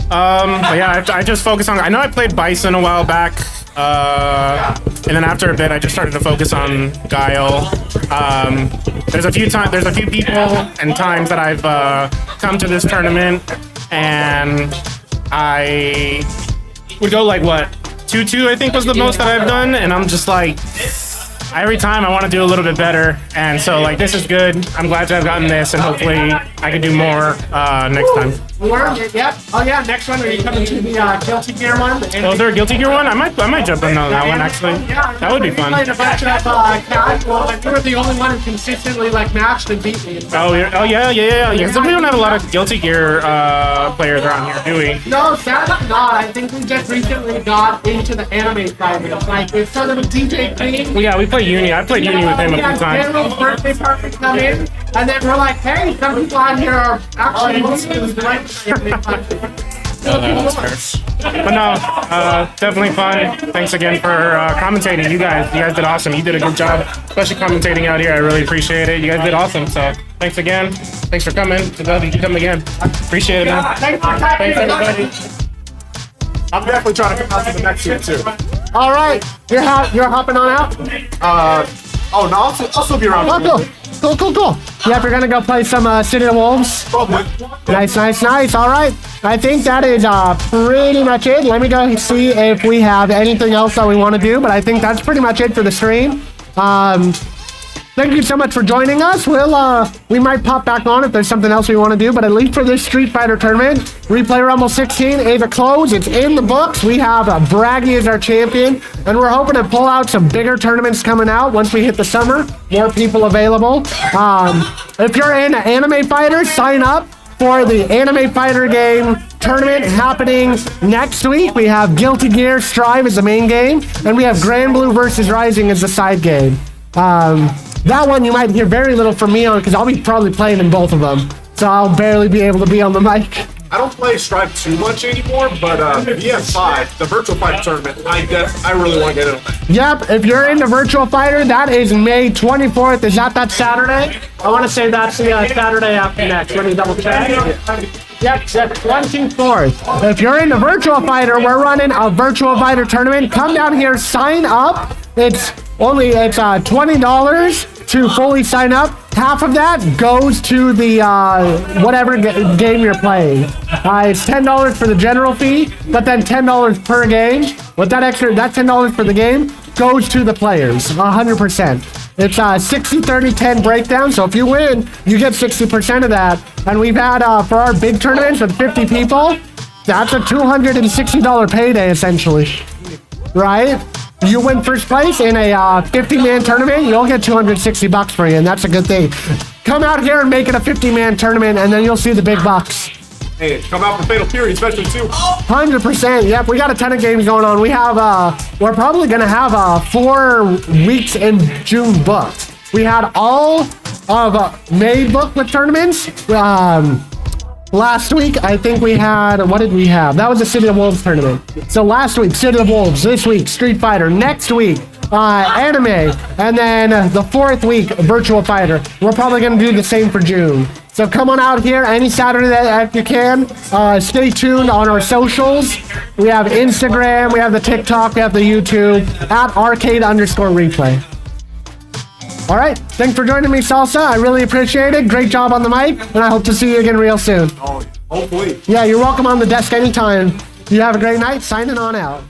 [SPEAKER 5] But yeah, I just focus on. I know I played Bison a while back. And then after a bit, I just started to focus on Guile. There's a few people and times that I've come to this tournament, and I would go like what 2-2 I think was the most that I've done, and I'm just like every time I want to do a little bit better, and so like this is good. I'm glad to have gotten this, and hopefully I can do more next time.
[SPEAKER 1] Yep. Oh yeah, next one. Are you coming to the Guilty Gear one?
[SPEAKER 5] Oh, is there a Guilty Gear one? I might jump in on that one actually. That would be fun.
[SPEAKER 1] Played a bunch of casual, and you were the only one who consistently like matched and beat me.
[SPEAKER 5] Oh yeah. Because we don't have a lot of Guilty Gear players around here, do we?
[SPEAKER 1] No, sadly not. I think we just recently got into the anime side. Like it's sort of a DJ thing.
[SPEAKER 5] Well, yeah, we play Uni. I played Uni with him a few times.
[SPEAKER 1] General's birthday party come in, and then we're like, hey, some people out here are actually listening to the right
[SPEAKER 5] But no, definitely fun. Thanks again for commentating. You guys did awesome. You did a good job, especially commentating out here. I really appreciate it. You guys did awesome. So thanks again. Thanks for coming. I'm glad that you come again. Appreciate it, man. Thanks everybody.
[SPEAKER 2] I'm definitely trying to come out to the next year too.
[SPEAKER 1] All right, you're hopping on out.
[SPEAKER 2] Oh no, I'll still be around.
[SPEAKER 1] Oh, cool. Yep, you're gonna go play some City of Wolves.
[SPEAKER 2] Probably.
[SPEAKER 1] Nice. All right, I think that is pretty much it. Let me go see if we have anything else that we want to do, but I think that's pretty much it for the stream. Thank you so much for joining us. We might pop back on if there's something else we want to do, but at least for this Street Fighter tournament, Replay Rumble 16 is a close. It's in the books. We have Bragi as our champion, and we're hoping to pull out some bigger tournaments coming out once we hit the summer. More people available. If you're into Anime Fighter, sign up for the Anime Fighter game tournament happening next week. We have Guilty Gear Strive as the main game, and we have Grand Blue versus Rising as the side game. That one you might hear very little from me on because I'll be probably playing in both of them. So I'll barely be able to be on the mic.
[SPEAKER 2] I don't play Strive too much anymore, but BF5, the Virtual Fighter tournament, I really want to get in on that.
[SPEAKER 1] Yep, if you're into Virtual Fighter, that is May 24th. Is that Saturday? I want to say that's the Saturday after next. Let me double check. Yep, that's 24th. If you're into Virtual Fighter, we're running a Virtual Fighter tournament. Come down here, sign up. It's $20 to fully sign up. Half of that goes to the whatever game you're playing. It's $10 for the general fee, but then $10 per game. With that $10 for the game goes to the players, 100%. It's 60-30-10 breakdown, so if you win, you get 60% of that. And we've had, for our big tournaments with 50 people, that's a $260 payday, essentially. Right? You win first place in a 50-man tournament, you'll get $260 for you, and that's a good thing. Come out here and make it a 50-man tournament, and then you'll see the big bucks.
[SPEAKER 2] Hey, come out for Fatal Fury, especially too.
[SPEAKER 1] 100%. Yep, we got a ton of games going on. We have, we're probably gonna have 4 weeks in June booked. We had all of May booked with tournaments. Last week, I think we had, what did we have? That was the City of Wolves tournament. So last week, City of Wolves. This week, Street Fighter. Next week, anime. And then the 4th week, Virtual Fighter. We're probably going to do the same for June. So come on out here any Saturday that you can. Stay tuned on our socials. We have Instagram, we have the TikTok, we have the YouTube, at arcade_replay. All right, thanks for joining me, Salsa. I really appreciate it. Great job on the mic, and I hope to see you again real soon.
[SPEAKER 2] Oh, hopefully.
[SPEAKER 1] Yeah, you're welcome on the desk anytime. You have a great night. Signing on out.